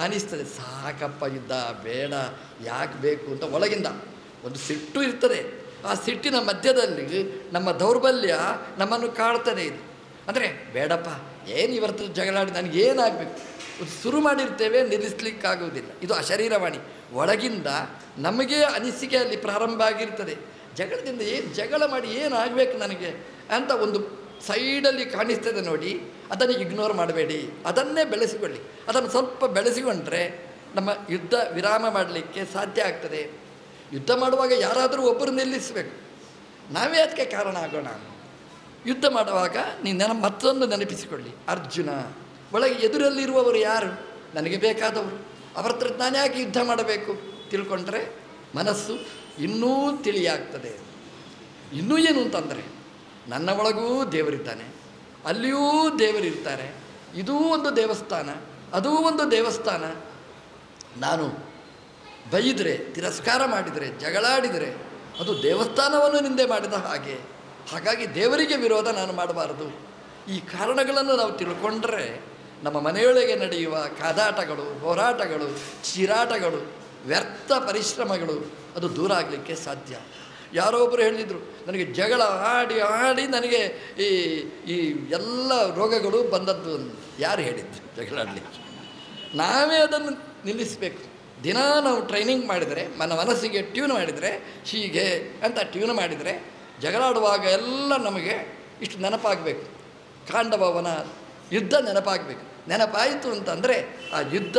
ಅನಿಸ್ತದೆ, ಸಾಕಪ್ಪ ಯುದ್ಧ ಬೇಡ, ಯಾಕೆ ಬೇಕು ಅಂತ ಒಳಗಿಂದ ಒಂದು ಸಿಟ್ಟು ಇರ್ತದೆ. ಆ ಸಿಟ್ಟಿನ ಮಧ್ಯದಲ್ಲಿ ನಮ್ಮ ದೌರ್ಬಲ್ಯ ನಮ್ಮನ್ನು ಕಾಡ್ತದೆ. ಇದು ಅಂದರೆ ಬೇಡಪ್ಪ, ಏನು ಇವತ್ತು ಜಗಳಾಡಿ ನನಗೇನಾಗಬೇಕು, ಶುರು ಮಾಡಿರ್ತೇವೆ, ನಿಲ್ಲಿಸ್ಲಿಕ್ಕಾಗುವುದಿಲ್ಲ. ಇದು ಅಶರೀರವಾಣಿ. ಒಳಗಿಂದ ನಮಗೆ ಅನಿಸಿಕೆ ಅಲ್ಲಿ ಪ್ರಾರಂಭ ಆಗಿರ್ತದೆ. ಜಗಳದಿಂದ ಜಗಳ ಮಾಡಿ ಏನಾಗಬೇಕು ನನಗೆ ಅಂತ ಒಂದು ಸೈಡಲ್ಲಿ ಕಾಣಿಸ್ತದೆ ನೋಡಿ, ಅದನ್ನು ಇಗ್ನೋರ್ ಮಾಡಬೇಡಿ, ಅದನ್ನೇ ಬೆಳೆಸಿಕೊಳ್ಳಿ. ಅದನ್ನು ಸ್ವಲ್ಪ ಬೆಳೆಸಿಕೊಂಡ್ರೆ ನಮ್ಮ ಯುದ್ಧ ವಿರಾಮ ಮಾಡಲಿಕ್ಕೆ ಸಾಧ್ಯ ಆಗ್ತದೆ. ಯುದ್ಧ ಮಾಡುವಾಗ ಯಾರಾದರೂ ಒಬ್ಬರು ನಿಲ್ಲಿಸಬೇಕು, ನಾವೇ ಅದಕ್ಕೆ ಕಾರಣ ಆಗೋಣ. ಯುದ್ಧ ಮಾಡುವಾಗ ನೀನು ಮತ್ತೊಂದು ನೆನಪಿಸಿಕೊಳ್ಳಿ, ಅರ್ಜುನ ಒಳಗೆ ಎದುರಲ್ಲಿರುವವರು ಯಾರು? ನನಗೆ ಬೇಕಾದವರು. ಅವರ ಹತ್ರ ನಾನು ಯಾಕೆ ಯುದ್ಧ ಮಾಡಬೇಕು ತಿಳ್ಕೊಂಡ್ರೆ ಮನಸ್ಸು ಇನ್ನೂ ತಿಳಿಯಾಗ್ತದೆ. ಇನ್ನೂ ಏನು ಅಂತಂದರೆ, ನನ್ನ ಒಳಗೂ ದೇವರಿದ್ದಾನೆ, ಅಲ್ಲಿಯೂ ದೇವರಿರ್ತಾರೆ, ಇದೂ ಒಂದು ದೇವಸ್ಥಾನ, ಅದೂ ಒಂದು ದೇವಸ್ಥಾನ. ನಾನು ಬೈದರೆ, ತಿರಸ್ಕಾರ ಮಾಡಿದರೆ, ಜಗಳಾಡಿದರೆ ಅದು ದೇವಸ್ಥಾನವನ್ನು ನಿಂದೆ ಮಾಡಿದ ಹಾಗೆ. ಹಾಗಾಗಿ ದೇವರಿಗೆ ವಿರೋಧ ನಾನು ಮಾಡಬಾರದು. ಈ ಕಾರಣಗಳನ್ನು ನಾವು ತಿಳ್ಕೊಂಡ್ರೆ ನಮ್ಮ ಮನೆಯೊಳಗೆ ನಡೆಯುವ ಕಾದಾಟಗಳು, ಹೋರಾಟಗಳು, ಚೀರಾಟಗಳು, ವ್ಯರ್ಥ ಪರಿಶ್ರಮಗಳು ಅದು ದೂರ ಆಗಲಿಕ್ಕೆ ಸಾಧ್ಯ. ಯಾರೋ ಒಬ್ಬರು ಹೇಳಿದರು, ನನಗೆ ಜಗಳ ಆಡಿ ಆಡಿ ನನಗೆ ಈ ಎಲ್ಲ ರೋಗಗಳು ಬಂದದ್ದು. ಯಾರು ಹೇಳಿದ್ರು ಜಗಳಾಡಲಿಕ್ಕೆ? ನಾವೇ ಅದನ್ನು ನಿಲ್ಲಿಸಬೇಕು. ದಿನ ನಾವು ಟ್ರೈನಿಂಗ್ ಮಾಡಿದರೆ, ಮನಸ್ಸಿಗೆ ಟ್ಯೂನ್ ಮಾಡಿದರೆ, ಹೀಗೆ ಅಂತ ಟ್ಯೂನ್ ಮಾಡಿದರೆ ಜಗಳಾಡುವಾಗ ಎಲ್ಲ ನಮಗೆ ಇಷ್ಟು ನೆನಪಾಗಬೇಕು. ಕಾಂಡವನ ಯುದ್ಧ ನೆನಪಾಗಬೇಕು. ನೆನಪಾಯಿತು ಅಂತಂದರೆ ಆ ಯುದ್ಧ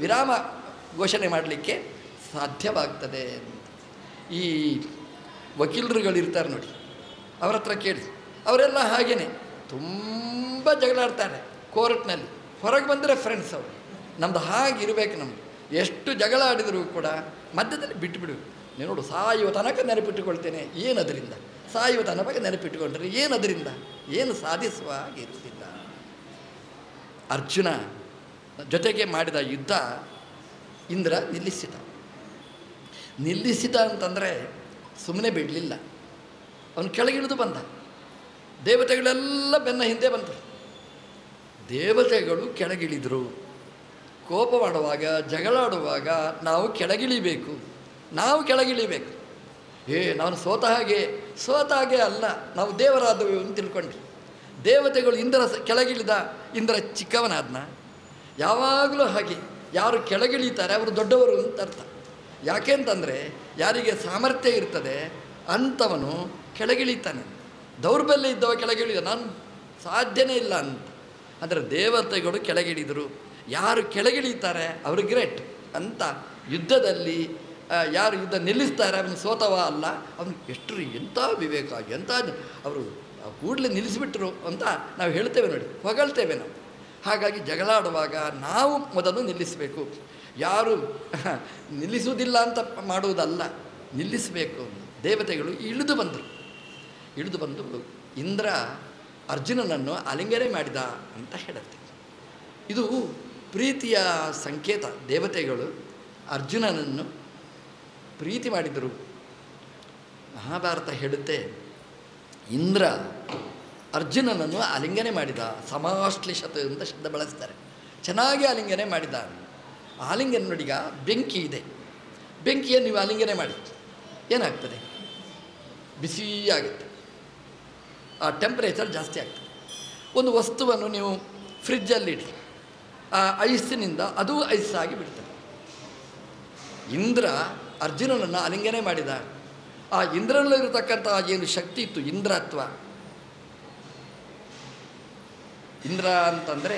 ವಿರಾಮ ಘೋಷಣೆ ಮಾಡಲಿಕ್ಕೆ ಸಾಧ್ಯವಾಗ್ತದೆ. ಈ ವಕೀಲರುಗಳಿರ್ತಾರೆ ನೋಡಿ, ಅವರ ಹತ್ರ ಕೇಳಿ, ಅವರೆಲ್ಲ ಹಾಗೇ ತುಂಬ ಜಗಳಾಡ್ತಾರೆ ಕೋರ್ಟ್ನಲ್ಲಿ. ಹೊರಗೆ ಬಂದರೆ ಫ್ರೆಂಡ್ಸ್ ಅವರು. ನಮ್ಮದು ಹಾಗಿರಬೇಕು. ನಮ್ಮದು ಎಷ್ಟು ಜಗಳ ಆಡಿದರೂ ಕೂಡ ಮಧ್ಯದಲ್ಲಿ ಬಿಟ್ಟುಬಿಡಬೇಕು. ನೀವು ನೋಡು, ಸಾಯುವ ತನಕ ನೆನಪಿಟ್ಟುಕೊಳ್ತೇನೆ, ಏನದರಿಂದ? ಸಾಯುವ ತನಕ ನೆನಪಿಟ್ಟುಕೊಂಡ್ರೆ ಏನದರಿಂದ? ಏನು ಸಾಧಿಸುವ ಹಾಗಿರುವುದಿಲ್ಲ. ಅರ್ಜುನ ಜೊತೆಗೆ ಮಾಡಿದ ಯುದ್ಧ ಇಂದ್ರ ನಿಲ್ಲಿಸಿದ ಅಂತಂದರೆ ಸುಮ್ಮನೆ ಬಿಡಲಿಲ್ಲ. ಅವನು ಕೆಳಗಿಳಿದು ಬಂದ. ದೇವತೆಗಳೆಲ್ಲ ಬೆನ್ನ ಹಿಂದೆ ಬಂದರು. ದೇವತೆಗಳು ಕೆಳಗಿಳಿದರು. ಕೋಪ ಮಾಡುವಾಗ, ಜಗಳಾಡುವಾಗ ನಾವು ಕೆಳಗಿಳಿಬೇಕು. ನಾನು ಸೋತ ಹಾಗೆ ಅಲ್ಲ, ನಾವು ದೇವರಾದವು ಅಂತ ತಿಳ್ಕೊಂಡ್ವಿ. ದೇವತೆಗಳು ಇಂದ್ರ ಕೆಳಗಿಳಿದ, ಇಂದ್ರ ಚಿಕ್ಕವನಾದ್ನ. ಯಾವಾಗಲೂ ಹಾಗೆ ಯಾರು ಕೆಳಗಿಳಿತಾರೆ ಅವರು ದೊಡ್ಡವರು ಅಂತ ಅರ್ಥ. ಯಾಕೆ ಅಂತಂದರೆ ಯಾರಿಗೆ ಸಾಮರ್ಥ್ಯ ಇರ್ತದೆ ಅಂಥವನು ಕೆಳಗಿಳಿತಾನೆ. ದೌರ್ಬಲ್ಯ ಇದ್ದವ ಕೆಳಗಿಳಿದ ನಾನು ಸಾಧ್ಯನೇ ಇಲ್ಲ ಅಂತ. ಅಂದರೆ ದೇವತೆಗಳು ಕೆಳಗಿಳಿದರು. ಯಾರು ಕೆಳಗಿಳಿತಾರೆ ಅವರು ಗ್ರೇಟ್ ಅಂತ. ಯುದ್ಧದಲ್ಲಿ ಯಾರು ಯುದ್ಧ ನಿಲ್ಲಿಸ್ತಾರೆ ಅವನು ಸೋತವ ಅಲ್ಲ, ಅವನು ಎಷ್ಟು ಎಂಥ ವಿವೇಕ, ಎಂಥ ಅವರು ಕೂಡಲೇ ನಿಲ್ಲಿಸಿಬಿಟ್ರು ಅಂತ ನಾವು ಹೇಳ್ತೇವೆ ನೋಡಿ, ಹೊಗಳ್ತೇವೆ ನಾವು. ಹಾಗಾಗಿ ಜಗಳಾಡುವಾಗ ನಾವು ಮೊದಲು ನಿಲ್ಲಿಸಬೇಕು. ಯಾರು ನಿಲ್ಲಿಸುವುದಿಲ್ಲ ಅಂತ ಮಾಡುವುದಲ್ಲ, ನಿಲ್ಲಿಸಬೇಕು. ದೇವತೆಗಳು ಇಳಿದು ಬಂದು ಇಂದ್ರ ಅರ್ಜುನನನ್ನು ಆಲಿಂಗನೆ ಮಾಡಿದ ಅಂತ ಹೇಳುತ್ತೆ. ಇದು ಪ್ರೀತಿಯ ಸಂಕೇತ. ದೇವತೆಗಳು ಅರ್ಜುನನನ್ನು ಪ್ರೀತಿ ಮಾಡಿದರು. ಮಹಾಭಾರತ ಹೇಳುತ್ತೆ, ಇಂದ್ರ ಅರ್ಜುನನನ್ನು ಆಲಿಂಗನೆ ಮಾಡಿದ. ಸಮಾಶ್ಲಿಷತ್ ಅಂತ ಶಬ್ದ ಬಳಸ್ತಾರೆ. ಚೆನ್ನಾಗಿ ಆಲಿಂಗನೆ ಮಾಡಿದ. ಆಲಿಂಗನೆ ನೋಡಿಗ ಬೆಂಕಿ ಇದೆ, ಬೆಂಕಿಯನ್ನು ನೀವು ಆಲಿಂಗನೆ ಮಾಡಿ ಏನಾಗ್ತದೆ? ಬಿಸಿಯಾಗುತ್ತೆ, ಆ ಟೆಂಪ್ರೇಚರ್ ಜಾಸ್ತಿ ಆಗ್ತದೆ. ಒಂದು ವಸ್ತುವನ್ನು ನೀವು ಫ್ರಿಜ್ಜಲ್ಲಿಡಿ, ಆ ಐಸಿನಿಂದ ಅದು ಐಸ್ ಆಗಿ ಬಿಡ್ತದೆ. ಇಂದ್ರ ಅರ್ಜುನನನ್ನು ಆಲಿಂಗನೆ ಮಾಡಿದ. ಆ ಇಂದ್ರನಲ್ಲಿರತಕ್ಕಂಥ ಏನು ಶಕ್ತಿ ಇತ್ತು, ಇಂದ್ರತ್ವ. ಇಂದ್ರ ಅಂತಂದರೆ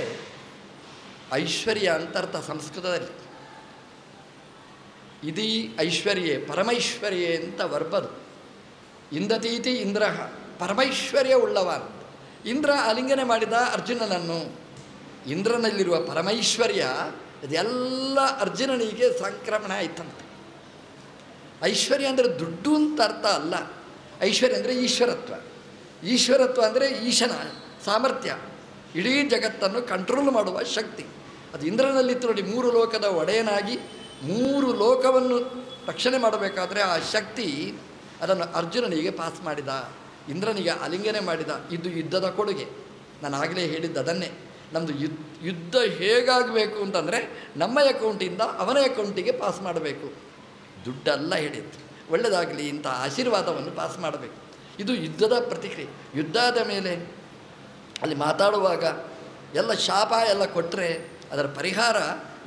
ಐಶ್ವರ್ಯ ಅಂತ ಅರ್ಥ ಸಂಸ್ಕೃತದಲ್ಲಿ. ಇದೀ ಐಶ್ವರ್ಯೇ ಪರಮೈಶ್ವರ್ಯೇ ಅಂತ ವರ್ಬದು. ಇಂದತೀತಿ ಇಂದ್ರ ಪರಮೈಶ್ವರ್ಯ ಉಳ್ಳವ. ಇಂದ್ರ ಆಲಿಂಗನೆ ಮಾಡಿದ ಅರ್ಜುನನನ್ನು. ಇಂದ್ರನಲ್ಲಿರುವ ಪರಮೈಶ್ವರ್ಯ ಇದೆಲ್ಲ ಅರ್ಜುನನಿಗೆ ಸಂಕ್ರಮಣ ಆಯ್ತಂತೆ. ಐಶ್ವರ್ಯ ಅಂದರೆ ದುಡ್ಡು ಅಂತ ಅರ್ಥ ಅಲ್ಲ. ಐಶ್ವರ್ಯ ಅಂದರೆ ಈಶ್ವರತ್ವ. ಈಶ್ವರತ್ವ ಅಂದರೆ ಈಶನ ಸಾಮರ್ಥ್ಯ, ಇಡೀ ಜಗತ್ತನ್ನು ಕಂಟ್ರೋಲ್ ಮಾಡುವ ಶಕ್ತಿ. ಅದು ಇಂದ್ರನಲ್ಲಿತ್ತು ನೋಡಿ. 3 ಲೋಕದ ಒಡೆಯನಾಗಿ 3 ಲೋಕವನ್ನು ರಕ್ಷಣೆ ಮಾಡಬೇಕಾದ್ರೆ ಆ ಶಕ್ತಿ ಅದನ್ನು ಅರ್ಜುನನಿಗೆ ಪಾಸ್ ಮಾಡಿದ, ಇಂದ್ರನಿಗೆ ಆಲಿಂಗನೆ ಮಾಡಿದ. ಇದು ಯುದ್ಧದ ಕೊಡುಗೆ. ನಾನು ಆಗಲೇ ಹೇಳಿದ್ದು ಅದನ್ನೇ. ನಮ್ಮದು ಯುದ್ಧ ಹೇಗಾಗಬೇಕು ಅಂತಂದರೆ ನಮ್ಮ ಅಕೌಂಟಿಂದ ಅವನ ಅಕೌಂಟಿಗೆ ಪಾಸ್ ಮಾಡಬೇಕು. ದುಡ್ಡಲ್ಲ ಹೇಳಿದ್ದು, ಒಳ್ಳೆಯದಾಗಲಿ ಇಂಥ ಆಶೀರ್ವಾದವನ್ನು ಪಾಸ್ ಮಾಡಬೇಕು. ಇದು ಯುದ್ಧದ ಪ್ರತಿಕ್ರಿಯೆ. ಯುದ್ಧದ ಮೇಲೆ ಅಲ್ಲಿ ಮಾತಾಡುವಾಗ ಎಲ್ಲ ಶಾಪ ಎಲ್ಲ ಕೊಟ್ಟರೆ ಅದರ ಪರಿಹಾರ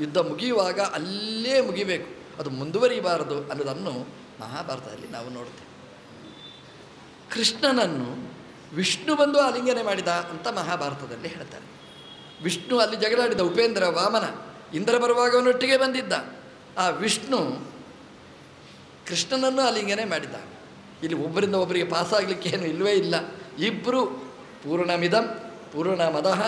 ಯುದ್ಧ ಮುಗಿಯುವಾಗ ಅಲ್ಲೇ ಮುಗಿಬೇಕು, ಅದು ಮುಂದುವರಿಬಾರದು ಅನ್ನೋದನ್ನು ಮಹಾಭಾರತದಲ್ಲಿ ನಾವು ನೋಡ್ತೇವೆ. ಕೃಷ್ಣನನ್ನು ವಿಷ್ಣು ಬಂದು ಆಲಿಂಗನೆ ಮಾಡಿದ ಅಂತ ಮಹಾಭಾರತದಲ್ಲಿ ಹೇಳ್ತಾರೆ. ವಿಷ್ಣು ಅಲ್ಲಿ ಜಗಳಾಡಿದ. ಉಪೇಂದ್ರ ವಾಮನ ಇಂದ್ರ ಬರುವಾಗ ಅವನೊಟ್ಟಿಗೆ ಬಂದಿದ್ದ. ಆ ವಿಷ್ಣು ಕೃಷ್ಣನನ್ನು ಆಲಿಂಗನೆ ಮಾಡಿದ. ಇಲ್ಲಿ ಒಬ್ಬರಿಂದ ಒಬ್ಬರಿಗೆ ಪಾಸಾಗಲಿಕ್ಕೆ ಏನು ಇಲ್ಲವೇ ಇಲ್ಲ. ಇಬ್ಬರು ಪೂರ್ಣಮಿದಂ ಪೂರ್ಣಮದಃ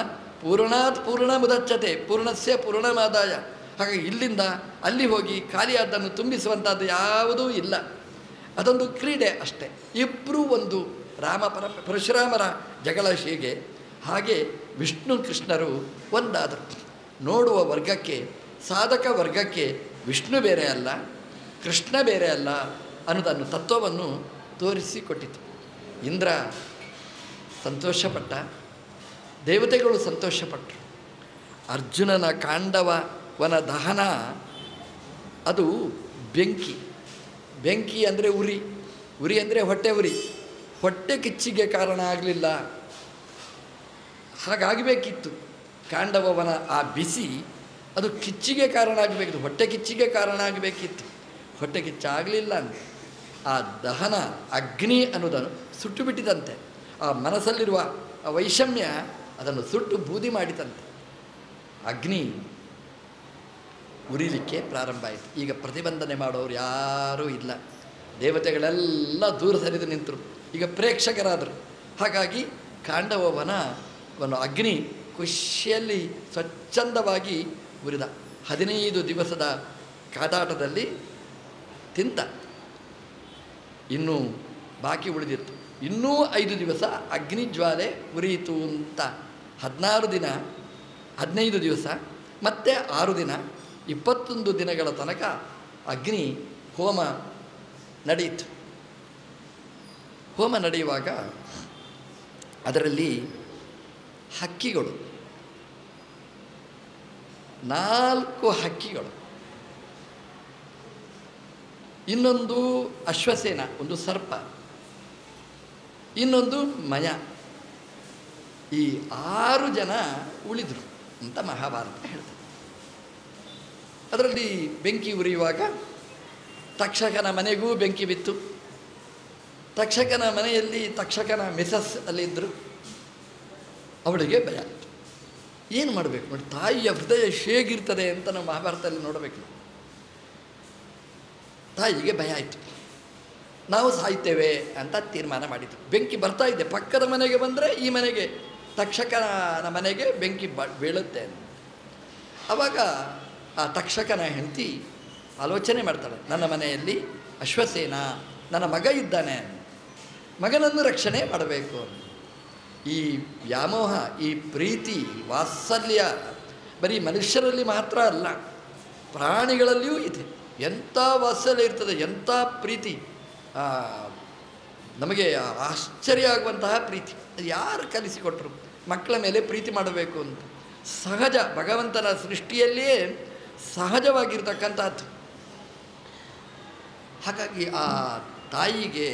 ಪೂರ್ಣಾತ್ ಪೂರ್ಣಮುದಚ್ಯತೆ ಪೂರ್ಣಸ್ಯ ಪೂರ್ಣಮಾದಾಯ. ಹಾಗಾಗಿ ಇಲ್ಲಿಂದ ಅಲ್ಲಿ ಹೋಗಿ ಖಾಲಿಯಾದ್ದನ್ನು ತುಂಬಿಸುವಂಥದ್ದು ಯಾವುದೂ ಇಲ್ಲ. ಅದೊಂದು ಕ್ರೀಡೆ ಅಷ್ಟೇ. ಇಬ್ಬರೂ ಒಂದು. ಪರಶುರಾಮರ ಜಗಳ ಹೀಗೆ, ಹಾಗೆ ವಿಷ್ಣು ಕೃಷ್ಣರು ಒಂದಾದರು. ನೋಡುವ ವರ್ಗಕ್ಕೆ, ಸಾಧಕ ವರ್ಗಕ್ಕೆ ವಿಷ್ಣು ಬೇರೆ ಅಲ್ಲ, ಕೃಷ್ಣ ಬೇರೆ ಅಲ್ಲ ಅನ್ನೋದನ್ನು ತತ್ವವನ್ನು ತೋರಿಸಿಕೊಟ್ಟಿತು. ಇಂದ್ರ ಸಂತೋಷಪಟ್ಟ, ದೇವತೆಗಳು ಸಂತೋಷಪಟ್ಟರು. ಅರ್ಜುನನ ಕಾಂಡವನ ದಹನ ಅದು ಬೆಂಕಿ. ಬೆಂಕಿ ಅಂದರೆ ಉರಿ, ಉರಿ ಅಂದರೆ ಹೊಟ್ಟೆ ಉರಿ. ಹೊಟ್ಟೆ ಕಿಚ್ಚಿಗೆ ಕಾರಣ ಆಗಲಿಲ್ಲ, ಹಾಗಾಗಬೇಕಿತ್ತು. ಕಾಂಡವನ ಆ ಬಿಸಿ ಅದು ಕಿಚ್ಚಿಗೆ ಕಾರಣ ಆಗಬೇಕಿತ್ತು, ಹೊಟ್ಟೆ ಕಿಚ್ಚಿಗೆ ಕಾರಣ ಆಗಬೇಕಿತ್ತು. ಹೊಟ್ಟೆ ಕಿಚ್ಚಾಗಲಿಲ್ಲ ಅಂತ ಆ ದಹನ ಅಗ್ನಿ ಅನ್ನೋದನ್ನು ಸುಟ್ಟು ಬಿಟ್ಟಿದಂತೆ. ಆ ಮನಸ್ಸಲ್ಲಿರುವ ಆ ವೈಷಮ್ಯ ಅದನ್ನು ಸುಟ್ಟು ಬೂದಿ ಮಾಡಿದಂತೆ. ಅಗ್ನಿ ಉರಿಲಿಕ್ಕೆ ಪ್ರಾರಂಭ ಆಯಿತು. ಈಗ ಪ್ರತಿಬಂಧನೆ ಮಾಡೋರು ಯಾರೂ ಇಲ್ಲ. ದೇವತೆಗಳೆಲ್ಲ ದೂರ ಸರಿದು ನಿಂತರು, ಈಗ ಪ್ರೇಕ್ಷಕರಾದರು. ಹಾಗಾಗಿ ಕಾಂಡವನ ಅಗ್ನಿ ಖುಷಿಯಲ್ಲಿ ಸ್ವಚ್ಛಂದವಾಗಿ ಉರಿದ. 15 ದಿವಸದ ಕಾದಾಟದಲ್ಲಿ ತಿಂತ. ಇನ್ನೂ ಬಾಕಿ ಉಳಿದಿತ್ತು. ಇನ್ನೂ 5 ದಿವಸ ಅಗ್ನಿ ಜ್ವಾಲೆ ಉರಿಯಿತು ಅಂತ 15 ದಿವಸ ಮತ್ತು 6 ದಿನ 21 ದಿನಗಳ ತನಕ ಅಗ್ನಿ ಹೋಮ ನಡೆಯಿತು. ಹೋಮ ನಡೆಯುವಾಗ ಅದರಲ್ಲಿ ಹಕ್ಕಿಗಳು, 4 ಹಕ್ಕಿಗಳು, ಇನ್ನೊಂದು ಅಶ್ವಸೇನ, ಒಂದು ಸರ್ಪ, ಇನ್ನೊಂದು ಮಯ, ಈ 6 ಜನ ಉಳಿದರು ಅಂತ ಮಹಾಭಾರತ ಹೇಳ್ತದೆ. ಅದರಲ್ಲಿ ಬೆಂಕಿ ಉರಿಯುವಾಗ ತಕ್ಷಕನ ಮನೆಗೂ ಬೆಂಕಿ ಬಿತ್ತು. ತಕ್ಷಕನ ಮನೆಯಲ್ಲಿ ತಕ್ಷಕನ ಮಿಸಸ್ ಅಲ್ಲಿದ್ದರು. ಅವಳಿಗೆ ಭಯ ಆಯಿತು. ಏನು ಮಾಡಬೇಕು ನೋಡಿ, ತಾಯಿಯ ಹೃದಯ ಹೇಗಿರ್ತದೆ ಅಂತ ನಾವು ಮಹಾಭಾರತದಲ್ಲಿ ನೋಡಬೇಕು. ತಾಯಿಗೆ ಭಯ ಆಯಿತು. ನಾವು ಸಾಯ್ತೇವೆ ಅಂತ ತೀರ್ಮಾನ ಮಾಡಿದ್ರು. ಬೆಂಕಿ ಬರ್ತಾ ಇದೆ, ಪಕ್ಕದ ಮನೆಗೆ ಬಂದರೆ ಈ ಮನೆಗೆ ತಕ್ಷಕನ ಮನೆಗೆ ಬೆಂಕಿ ಬೀಳುತ್ತೆ ಅಂತ. ಆವಾಗ ಆ ತಕ್ಷಕನ ಹೆಂಡತಿ ಆಲೋಚನೆ ಮಾಡ್ತಾಳೆ, ನನ್ನ ಮನೆಯಲ್ಲಿ ಅಶ್ವಸೇನ ನನ್ನ ಮಗ ಇದ್ದಾನೆ, ಮಗನನ್ನು ರಕ್ಷಣೆ ಮಾಡಬೇಕು. ಈ ವ್ಯಾಮೋಹ, ಈ ಪ್ರೀತಿ, ವಾತ್ಸಲ್ಯ ಬರೀ ಮನುಷ್ಯರಲ್ಲಿ ಮಾತ್ರ ಅಲ್ಲ, ಪ್ರಾಣಿಗಳಲ್ಲಿಯೂ ಇದೆ. ಎಂಥ ವಾತ್ಸಲ್ಯ ಇರ್ತದೆ, ಎಂಥ ಪ್ರೀತಿ, ನಮಗೆ ಆಶ್ಚರ್ಯ ಆಗುವಂತಹ ಪ್ರೀತಿ. ಅದು ಯಾರು ಕಲಿಸಿಕೊಟ್ರು ಮಕ್ಕಳ ಮೇಲೆ ಪ್ರೀತಿ ಮಾಡಬೇಕು ಅಂತ? ಸಹಜ, ಭಗವಂತನ ಸೃಷ್ಟಿಯಲ್ಲಿಯೇ ಸಹಜವಾಗಿರ್ತಕ್ಕಂಥದ್ದು. ಹಾಗಾಗಿ ಆ ತಾಯಿಗೆ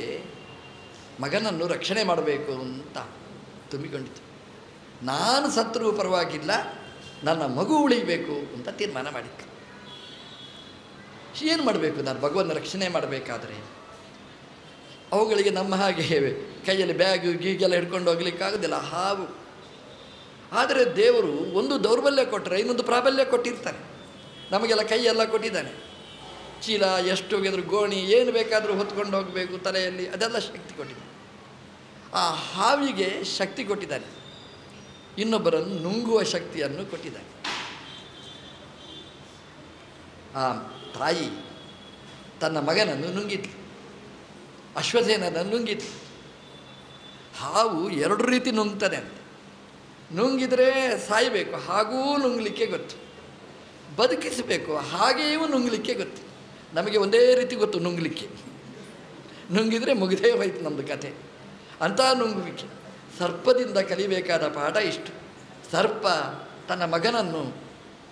ಮಗನನ್ನು ರಕ್ಷಣೆ ಮಾಡಬೇಕು ಅಂತ ತುಂಬಿಕೊಂಡಿತು. ನಾನು ಸತ್ರೂ ಪರವಾಗಿಲ್ಲ, ನನ್ನ ಮಗು ಉಳಿಬೇಕು ಅಂತ ತೀರ್ಮಾನ ಮಾಡಿತ್ತು. ಏನು ಮಾಡಬೇಕು ನಾನು ಭಗವಂತನ ರಕ್ಷಣೆ ಮಾಡಬೇಕಾದ್ರೆ? ಅವುಗಳಿಗೆ ನಮ್ಮ ಹಾಗೆ ಕೈಯಲ್ಲಿ ಬ್ಯಾಗು ಗೀಗೆಲ್ಲ ಹಿಡ್ಕೊಂಡು ಹೋಗ್ಲಿಕ್ಕಾಗೋದಿಲ್ಲ, ಹಾವು. ಆದರೆ ದೇವರು ಒಂದು ದೌರ್ಬಲ್ಯ ಕೊಟ್ಟರೆ ಇನ್ನೊಂದು ಪ್ರಾಬಲ್ಯ ಕೊಟ್ಟಿರ್ತಾನೆ. ನಮಗೆಲ್ಲ ಕೈಯೆಲ್ಲ ಕೊಟ್ಟಿದ್ದಾನೆ, ಚೀಲ ಎಷ್ಟು ಹೋಗಿದ್ರು, ಗೋಣಿ ಏನು ಬೇಕಾದರೂ ಹೊತ್ಕೊಂಡು ಹೋಗಬೇಕು ತಲೆಯಲ್ಲಿ, ಅದೆಲ್ಲ ಶಕ್ತಿ ಕೊಟ್ಟಿದ್ದಾನೆ. ಆ ಹಾವಿಗೆ ಶಕ್ತಿ ಕೊಟ್ಟಿದ್ದಾನೆ, ಇನ್ನೊಬ್ಬರನ್ನು ನುಂಗುವ ಶಕ್ತಿಯನ್ನು ಕೊಟ್ಟಿದ್ದಾನೆ. ಆ ತಾಯಿ ತನ್ನ ಮಗನನ್ನು ನುಂಗಿದ್ಲು, ಅಶ್ವಸೇನನ್ನು ನುಂಗಿದ್ಲು. ಹಾವು ಎರಡು ರೀತಿ ನುಂಗ್ತದೆ ಅಂತ. ನುಂಗಿದರೆ ಸಾಯಬೇಕು, ಹಾಗೂ ನುಂಗಲಿಕ್ಕೆ ಗೊತ್ತು. ಬದುಕಿಸಬೇಕು, ಹಾಗೆಯೂ ನುಂಗಲಿಕ್ಕೆ ಗೊತ್ತು. ನಮಗೆ ಒಂದೇ ರೀತಿ ಗೊತ್ತು ನುಂಗಲಿಕ್ಕೆ. ನುಂಗಿದರೆ ಮುಗಿದೇ ಹೋಯ್ತು ನಮ್ಮದು ಕತೆ. ಅಂಥ ನುಂಗುವಿಕೆ. ಸರ್ಪದಿಂದ ಕಲಿಬೇಕಾದ ಪಾಠ ಇಷ್ಟು. ಸರ್ಪ ತನ್ನ ಮಗನನ್ನು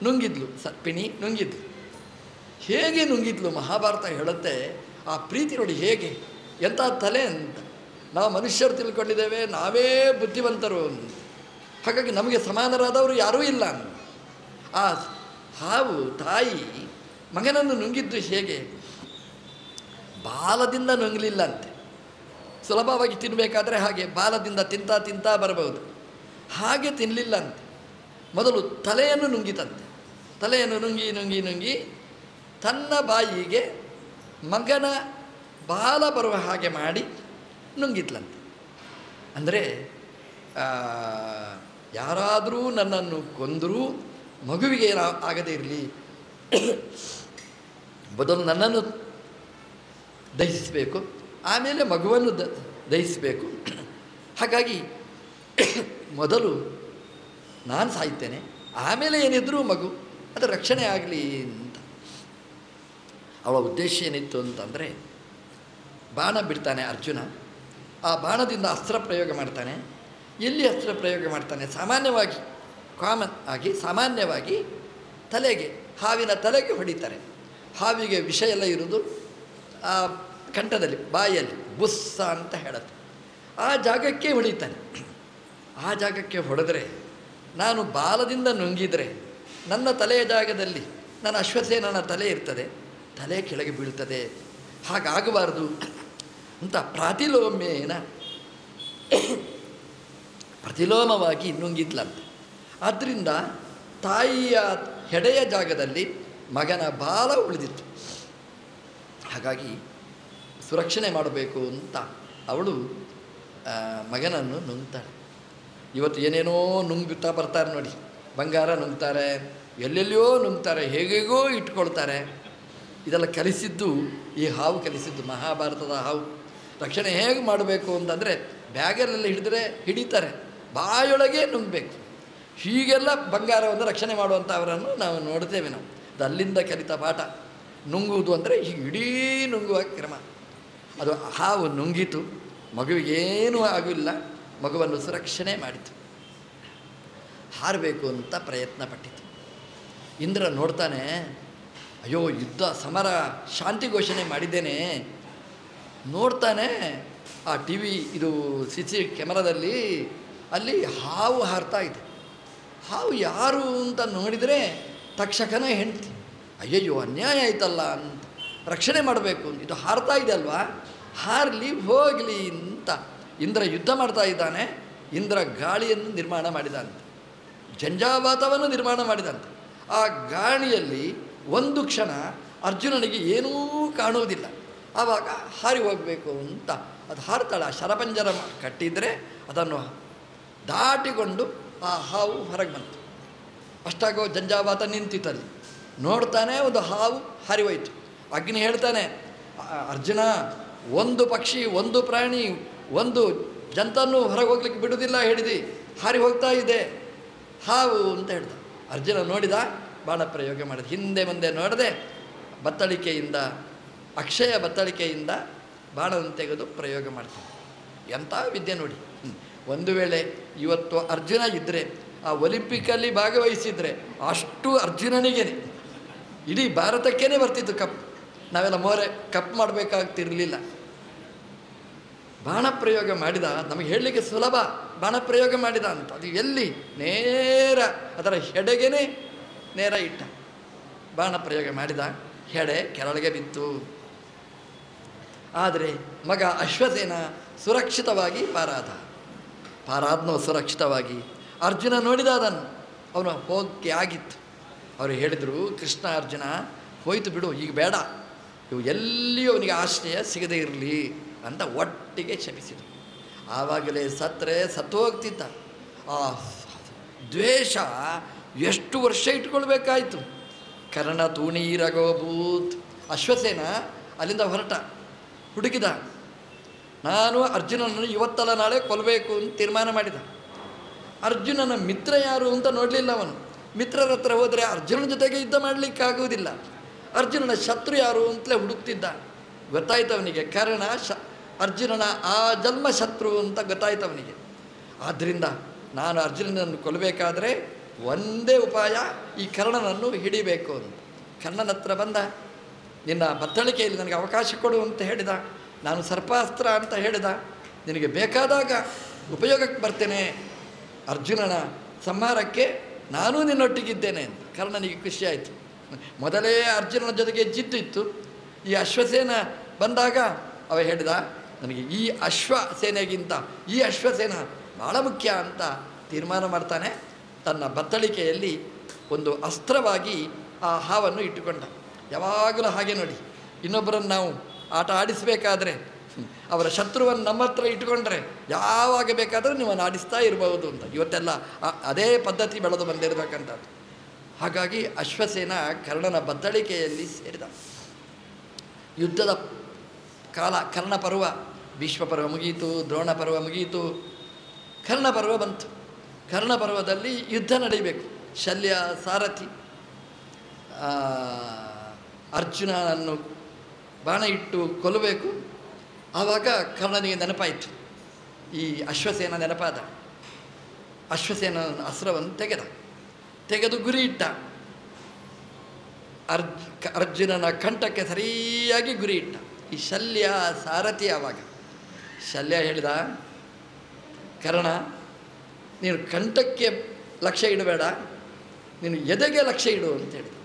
ನುಂಗಿದ್ಲು, ಸರ್ಪಿಣಿ ನುಂಗಿದ್ಲು. ಹೇಗೆ ನುಂಗಿದ್ಲು ಮಹಾಭಾರತ ಹೇಳುತ್ತೆ. ಆ ಪ್ರೀತಿ ನೋಡಿ ಹೇಗೆ, ಎಂಥ ತಲೆ ಅಂತ. ನಾವು ಮನುಷ್ಯರು ತಿಳ್ಕೊಂಡಿದ್ದೇವೆ ನಾವೇ ಬುದ್ಧಿವಂತರು ಅಂತ. ಹಾಗಾಗಿ ನಮಗೆ ಸಮಾನರಾದವರು ಯಾರೂ ಇಲ್ಲ. ಆ ಹಾವು ತಾಯಿ ಮಗನನ್ನು ನುಂಗಿದ್ದು ಹೇಗೆ? ಬಾಲದಿಂದ ನುಂಗಲಿಲ್ಲ ಅಂತೆ. ಸುಲಭವಾಗಿ ತಿನ್ನಬೇಕಾದ್ರೆ ಹಾಗೆ ಬಾಲದಿಂದ ತಿಂತಾ ಬರಬಹುದು, ಹಾಗೆ ತಿನ್ನಲಿಲ್ಲ ಅಂತೆ. ಮೊದಲು ತಲೆಯನ್ನು ನುಂಗಿತಂತೆ. ತಲೆಯನ್ನು ನುಂಗಿ ತನ್ನ ಬಾಯಿಗೆ ಮಗನ ಬಾಲ ಬರುವ ಹಾಗೆ ಮಾಡಿ ನುಂಗಿದ್ಲಂತೆ. ಅಂದರೆ ಯಾರಾದರೂ ನನ್ನನ್ನು ಕೊಂದರೂ ಮಗುವಿಗೆ ಆಗದೇ ಇರಲಿ, ಮೊದಲು ನನ್ನನ್ನು ದಹಿಸಬೇಕು, ಆಮೇಲೆ ಮಗುವನ್ನು ದಹಿಸಬೇಕು. ಹಾಗಾಗಿ ಮೊದಲು ನಾನು ಸಾಯ್ತೇನೆ, ಆಮೇಲೆ ಏನಿದ್ರೂ ಮಗು ಅದು ರಕ್ಷಣೆ ಆಗಲಿ ಅಂತ. ಅವಳ ಉದ್ದೇಶ ಏನಿತ್ತು ಅಂತಂದರೆ, ಬಾಣ ಬಿಡ್ತಾನೆ ಅರ್ಜುನ. ಆ ಬಾಣದಿಂದ ಅಸ್ತ್ರ ಪ್ರಯೋಗ ಮಾಡ್ತಾನೆ. ಎಲ್ಲಿ ಅಸ್ತ್ರ ಪ್ರಯೋಗ ಮಾಡ್ತಾನೆ? ಸಾಮಾನ್ಯವಾಗಿ ತಲೆಗೆ, ಹಾವಿನ ತಲೆಗೆ ಹೊಡಿತಾರೆ. ಹಾವಿಗೆ ವಿಷ ಎಲ್ಲ ಇರೋದು ಆ ಕಂಠದಲ್ಲಿ, ಬಾಯಲ್ಲಿ ಬುಸ್ಸ ಅಂತ ಹೇಳುತ್ತೆ. ಆ ಜಾಗಕ್ಕೆ ಹೊಡಿತಾನೆ. ಆ ಜಾಗಕ್ಕೆ ಹೊಡೆದ್ರೆ, ನಾನು ಬಾಲದಿಂದ ನುಂಗಿದರೆ ನನ್ನ ತಲೆಯ ಜಾಗದಲ್ಲಿ ನನ್ನ ಅಶ್ವಸೇನನ ತಲೆ ಇರ್ತದೆ, ತಲೆ ಕೆಳಗೆ ಬೀಳ್ತದೆ. ಹಾಗಾಗಬಾರ್ದು ಅಂತ ಪ್ರತಿಲೋಮವಾಗಿ ನುಂಗಿದ್ಲಂತೆ. ಆದ್ದರಿಂದ ತಾಯಿಯ ಹೆಡೆಯ ಜಾಗದಲ್ಲಿ ಮಗನ ಬಾಲ ಉಳಿದಿತ್ತು. ಹಾಗಾಗಿ ಸುರಕ್ಷಣೆ ಮಾಡಬೇಕು ಅಂತ ಅವಳು ಮಗನನ್ನು ನುಂಗ್ತಾಳೆ. ಇವತ್ತು ಏನೇನೋ ನುಂಗುತ್ತಾ ಬರ್ತಾರೆ ನೋಡಿ. ಬಂಗಾರ ನುಂಗ್ತಾರೆ, ಎಲ್ಲೆಲ್ಲಿಯೋ ನುಂಗ್ತಾರೆ, ಹೇಗೇಗೋ ಇಟ್ಕೊಳ್ತಾರೆ. ಇದೆಲ್ಲ ಕಲಿಸಿದ್ದು ಈ ಹಾವು ಕಲಿಸಿದ್ದು, ಮಹಾಭಾರತದ ಹಾವು. ರಕ್ಷಣೆ ಹೇಗೆ ಮಾಡಬೇಕು ಅಂತಂದರೆ, ಬ್ಯಾಗಲ್ಲೆಲ್ಲ ಹಿಡಿದ್ರೆ ಹಿಡಿತಾರೆ, ಬಾಯೊಳಗೆ ನುಂಗಬೇಕು. ಹೀಗೆಲ್ಲ ಬಂಗಾರವನ್ನು ರಕ್ಷಣೆ ಮಾಡುವಂಥವರನ್ನು ನಾವು ನೋಡ್ತೇವೆ. ನಾವು ಅದು ಅಲ್ಲಿಂದ ಕಲಿತ ಪಾಠ. ನುಂಗುವುದು ಅಂದರೆ ಹೀಗೆ ಇಡೀ ನುಂಗುವ ಕ್ರಮ. ಅದು ಹಾವು ನುಂಗಿತು, ಮಗುವಿಗೇನೂ ಆಗಿಲ್ಲ, ಮಗುವನ್ನು ಸುರಕ್ಷಣೆ ಮಾಡಿತು. ಹಾರಬೇಕು ಅಂತ ಪ್ರಯತ್ನ ಪಟ್ಟಿತು. ಇಂದ್ರ ನೋಡ್ತಾನೆ, ಅಯ್ಯೋ ಯುದ್ಧ ಸಮರ ಶಾಂತಿ ಘೋಷಣೆ ಮಾಡಿದ್ದೇನೆ. ನೋಡ್ತಾನೆ ಆ ಟಿ ವಿ ಇದು CC ಕ್ಯಾಮರಾದಲ್ಲಿ ಅಲ್ಲಿ ಹಾವು ಹಾರ್ತಾ ಇದೆ. ಹಾವು ಯಾರು ಅಂತ ನೋಡಿದರೆ ತಕ್ಷಕನ ಹೆಂಡತಿ. ಅಯ್ಯಯ್ಯೋ ಅನ್ಯಾಯ ಆಯ್ತಲ್ಲ ಅಂತ ರಕ್ಷಣೆ ಮಾಡಬೇಕು. ಇದು ಹಾರ್ತಾ ಇದೆ ಅಲ್ವಾ, ಹಾರಲಿ ಹೋಗಲಿ ಅಂತ ಇಂದ್ರ ಯುದ್ಧ ಮಾಡ್ತಾ ಇದ್ದಾನೆ. ಇಂದ್ರ ಗಾಳಿಯನ್ನು ನಿರ್ಮಾಣ ಮಾಡಿದಂತೆ, ಜಂಜಾವಾತವನ್ನು ನಿರ್ಮಾಣ ಮಾಡಿದಂತೆ. ಆ ಗಾಳಿಯಲ್ಲಿ ಒಂದು ಕ್ಷಣ ಅರ್ಜುನನಿಗೆ ಏನೂ ಕಾಣುವುದಿಲ್ಲ. ಆವಾಗ ಹಾರಿ ಹೋಗಬೇಕು ಅಂತ ಅದು ಹಾರ್ತಾಳೆ. ಆ ಶರಪಂಜರ ಕಟ್ಟಿದರೆ ಅದನ್ನು ದಾಟಿಕೊಂಡು ಆ ಹಾವು ಹೊರಗೆ ಬಂತು. ಅಷ್ಟಾಗೋ ಜಂಜಾವಾತ ನಿಂತಿತ್ತಲ್ಲಿ. ನೋಡ್ತಾನೆ, ಒಂದು ಹಾವು ಹಾರಿ ಹೋಯಿತು. ಅಗ್ನಿ ಹೇಳ್ತಾನೆ, ಅರ್ಜುನ, ಒಂದು ಪಕ್ಷಿ, ಒಂದು ಪ್ರಾಣಿ, ಒಂದು ಜಂತನ್ನು ಹೊರಗೆ ಹೋಗ್ಲಿಕ್ಕೆ ಬಿಡುವುದಿಲ್ಲ ಹೇಳಿದಿ, ಹಾರಿ ಹೋಗ್ತಾ ಇದೆ ಹಾವು ಅಂತ ಹೇಳ್ದ. ಅರ್ಜುನ ನೋಡಿದ, ಬಾಣ ಪ್ರಯೋಗ ಮಾಡಿದ. ಹಿಂದೆ ಮುಂದೆ ನೋಡದೆ ಬತ್ತಳಿಕೆಯಿಂದ, ಅಕ್ಷಯ ಬತ್ತಳಿಕೆಯಿಂದ ಬಾಣವನ್ನು ತೆಗೆದು ಪ್ರಯೋಗ ಮಾಡ್ತಾನೆ. ಎಂಥ ವಿದ್ಯೆ ನೋಡಿ. ಒಂದು ವೇಳೆ ಇವತ್ತು ಅರ್ಜುನ ಇದ್ದರೆ, ಆ ಒಲಿಂಪಿಕ್ಕಲ್ಲಿ ಭಾಗವಹಿಸಿದರೆ ಅಷ್ಟು ಅರ್ಜುನನಿಗೇನೆ, ಇಡೀ ಭಾರತಕ್ಕೇ ಬರ್ತಿತ್ತು ಕಪ್. ನಾವೆಲ್ಲ ಮೋರೆ ಕಪ್ ಮಾಡಬೇಕಾಗ್ತಿರಲಿಲ್ಲ. ಬಾಣ ಪ್ರಯೋಗ ಮಾಡಿದ. ನಮಗೆ ಹೇಳಲಿಕ್ಕೆ ಸುಲಭ, ಬಾಣ ಪ್ರಯೋಗ ಮಾಡಿದ ಅಂತ. ಅದು ಎಲ್ಲಿ? ನೇರ ಅದರ ಹೆಡೆಗೇನೆ ನೇರ ಇಟ್ಟ. ಬಾಣ ಪ್ರಯೋಗ ಮಾಡಿದ, ಹೆಡೆ ಕೆಳಗೆ ಬಿತ್ತು. ಆದರೆ ಮಗ ಅಶ್ವಸೇನ ಸುರಕ್ಷಿತವಾಗಿ ಪಾರಾದ್ನೋ ಸುರಕ್ಷಿತವಾಗಿ. ಅರ್ಜುನ ನೋಡಿದ ಅದನ್ನು, ಅವನು ಹೋಗಿ ಆಗಿತ್ತು. ಅವರು ಹೇಳಿದರು, ಕೃಷ್ಣ ಅರ್ಜುನ ಹೋಯ್ತು ಬಿಡು, ಈಗ ಬೇಡ, ಇವು ಎಲ್ಲಿಯೂ ಅವನಿಗೆ ಆಶ್ರಯ ಸಿಗದೇ ಇರಲಿ ಅಂತ ಒಟ್ಟಿಗೆ ಶಪಿಸಿದರು. ಆವಾಗಲೇ ಸತ್ತು ಹೋಗ್ತಿದ್ದ. ಆ ದ್ವೇಷ ಎಷ್ಟು ವರ್ಷ ಇಟ್ಕೊಳ್ಬೇಕಾಯಿತು. ಕರ್ಣ ತೂಣೀರಗೋಭೂತ್. ಅಶ್ವಸೇನ ಅಲ್ಲಿಂದ ಹೊರಟ, ಹುಡುಕಿದ. ನಾನು ಅರ್ಜುನನನ್ನು ಇವತ್ತಲ್ಲ ನಾಳೆ ಕೊಲ್ಲಬೇಕು ಅಂತ ತೀರ್ಮಾನ ಮಾಡಿದ. ಅರ್ಜುನನ ಮಿತ್ರ ಯಾರು ಅಂತ ನೋಡಲಿಲ್ಲ ಅವನು. ಮಿತ್ರರ ಹತ್ರ ಹೋದರೆ ಅರ್ಜುನನ ಜೊತೆಗೆ ಯುದ್ಧ ಮಾಡಲಿಕ್ಕಾಗುವುದಿಲ್ಲ. ಅರ್ಜುನನ ಶತ್ರು ಯಾರು ಅಂತಲೇ ಹುಡುಕ್ತಿದ್ದ. ಗೊತ್ತಾಯ್ತು ಅವನಿಗೆ, ಕರ್ಣ ಅರ್ಜುನನ ಆ ಜನ್ಮ ಶತ್ರು ಅಂತ ಗೊತ್ತಾಯ್ತು ಅವನಿಗೆ. ಆದ್ದರಿಂದ ನಾನು ಅರ್ಜುನನನ್ನು ಕೊಲ್ಲಬೇಕಾದ್ರೆ ಒಂದೇ ಉಪಾಯ, ಈ ಕರ್ಣನನ್ನು ಹಿಡಿಬೇಕು ಅಂತ. ಕರ್ಣನ ಹತ್ರ ಬಂದ, ನಿನ್ನ ಬತ್ತಳಿಕೆಯಲ್ಲಿ ನನಗೆ ಅವಕಾಶ ಕೊಡು ಅಂತ ಹೇಳಿದ. ನಾನು ಸರ್ಪಾಸ್ತ್ರ ಅಂತ ಹೇಳಿದ, ನಿನಗೆ ಬೇಕಾದಾಗ ಉಪಯೋಗಕ್ಕೆ ಬರ್ತೇನೆ, ಅರ್ಜುನನ ಸಂಹಾರಕ್ಕೆ ನಾನೂ ನಿನ್ನೊಟ್ಟಿಗಿದ್ದೇನೆ ಅಂತ. ಕರ್ಣನಿಗೆ ಖುಷಿಯಾಯಿತು. ಮೊದಲೇ ಅರ್ಜುನನ ಜೊತೆಗೆ ಜಿದ್ದಿತ್ತು. ಈ ಅಶ್ವಸೇನ ಬಂದಾಗ ಅವ ಹೇಳಿದ, ನನಗೆ ಈ ಅಶ್ವಸೇನೆಗಿಂತ ಈ ಅಶ್ವಸೇನ ಭಾಳ ಮುಖ್ಯ ಅಂತ ತೀರ್ಮಾನ ಮಾಡ್ತಾನೆ. ತನ್ನ ಬತ್ತಳಿಕೆಯಲ್ಲಿ ಒಂದು ಅಸ್ತ್ರವಾಗಿ ಆ ಹಾವನ್ನು ಇಟ್ಟುಕೊಂಡ. ಯಾವಾಗಲೂ ಹಾಗೆ ನೋಡಿ, ಇನ್ನೊಬ್ಬರನ್ನು ನಾವು ಆಟ ಆಡಿಸಬೇಕಾದ್ರೆ ಅವರ ಶತ್ರುವನ್ನು ನಮ್ಮ ಹತ್ರ ಇಟ್ಕೊಂಡ್ರೆ ಯಾವಾಗ ಬೇಕಾದರೂ ನಿಮ್ಮನ್ನು ಆಡಿಸ್ತಾ ಇರಬಹುದು ಅಂತ. ಇವತ್ತೆಲ್ಲ ಅದೇ ಪದ್ಧತಿ ಬೆಳೆದು ಬಂದಿರಬೇಕಂಥದ್ದು. ಹಾಗಾಗಿ ಅಶ್ವಸೇನ ಕರ್ಣನ ಬತ್ತಳಿಕೆಯಲ್ಲಿ ಸೇರಿದ. ಯುದ್ಧದ ಕಾಲ, ಕರ್ಣ ಪರ್ವ, ಭೀಷ್ಮ ಪರ್ವ ಮುಗಿಯಿತು, ದ್ರೋಣ ಪರ್ವ ಮುಗಿಯಿತು, ಕರ್ಣ ಪರ್ವ ಬಂತು. ಕರ್ಣ ಪರ್ವದಲ್ಲಿ ಯುದ್ಧ ನಡೀಬೇಕು. ಶಲ್ಯ ಸಾರಥಿ ಅರ್ಜುನನನ್ನು ಬಾಣ ಇಟ್ಟು ಕೊಲ್ಲಬೇಕು. ಆವಾಗ ಕರ್ಣನಿಗೆ ನೆನಪಾಯಿತು, ಈ ಅಶ್ವಸೇನ ನೆನಪಾದ. ಅಶ್ವಸೇನ ಅಸ್ತ್ರವನ್ನು ತೆಗೆದು ಗುರಿ ಇಟ್ಟ. ಅರ್ಜುನನ ಕಂಠಕ್ಕೆ ಸರಿಯಾಗಿ ಗುರಿ ಇಟ್ಟ. ಈ ಶಲ್ಯ ಸಾರಥಿ. ಆವಾಗ ಶಲ್ಯ ಹೇಳಿದ, ಕರ್ಣ, ನೀನು ಕಂಠಕ್ಕೆ ಲಕ್ಷ್ಯ ಇಡಬೇಡ, ನೀನು ಎದೆಗೆ ಲಕ್ಷ್ಯ ಇಡು ಅಂತ ಹೇಳಿದ.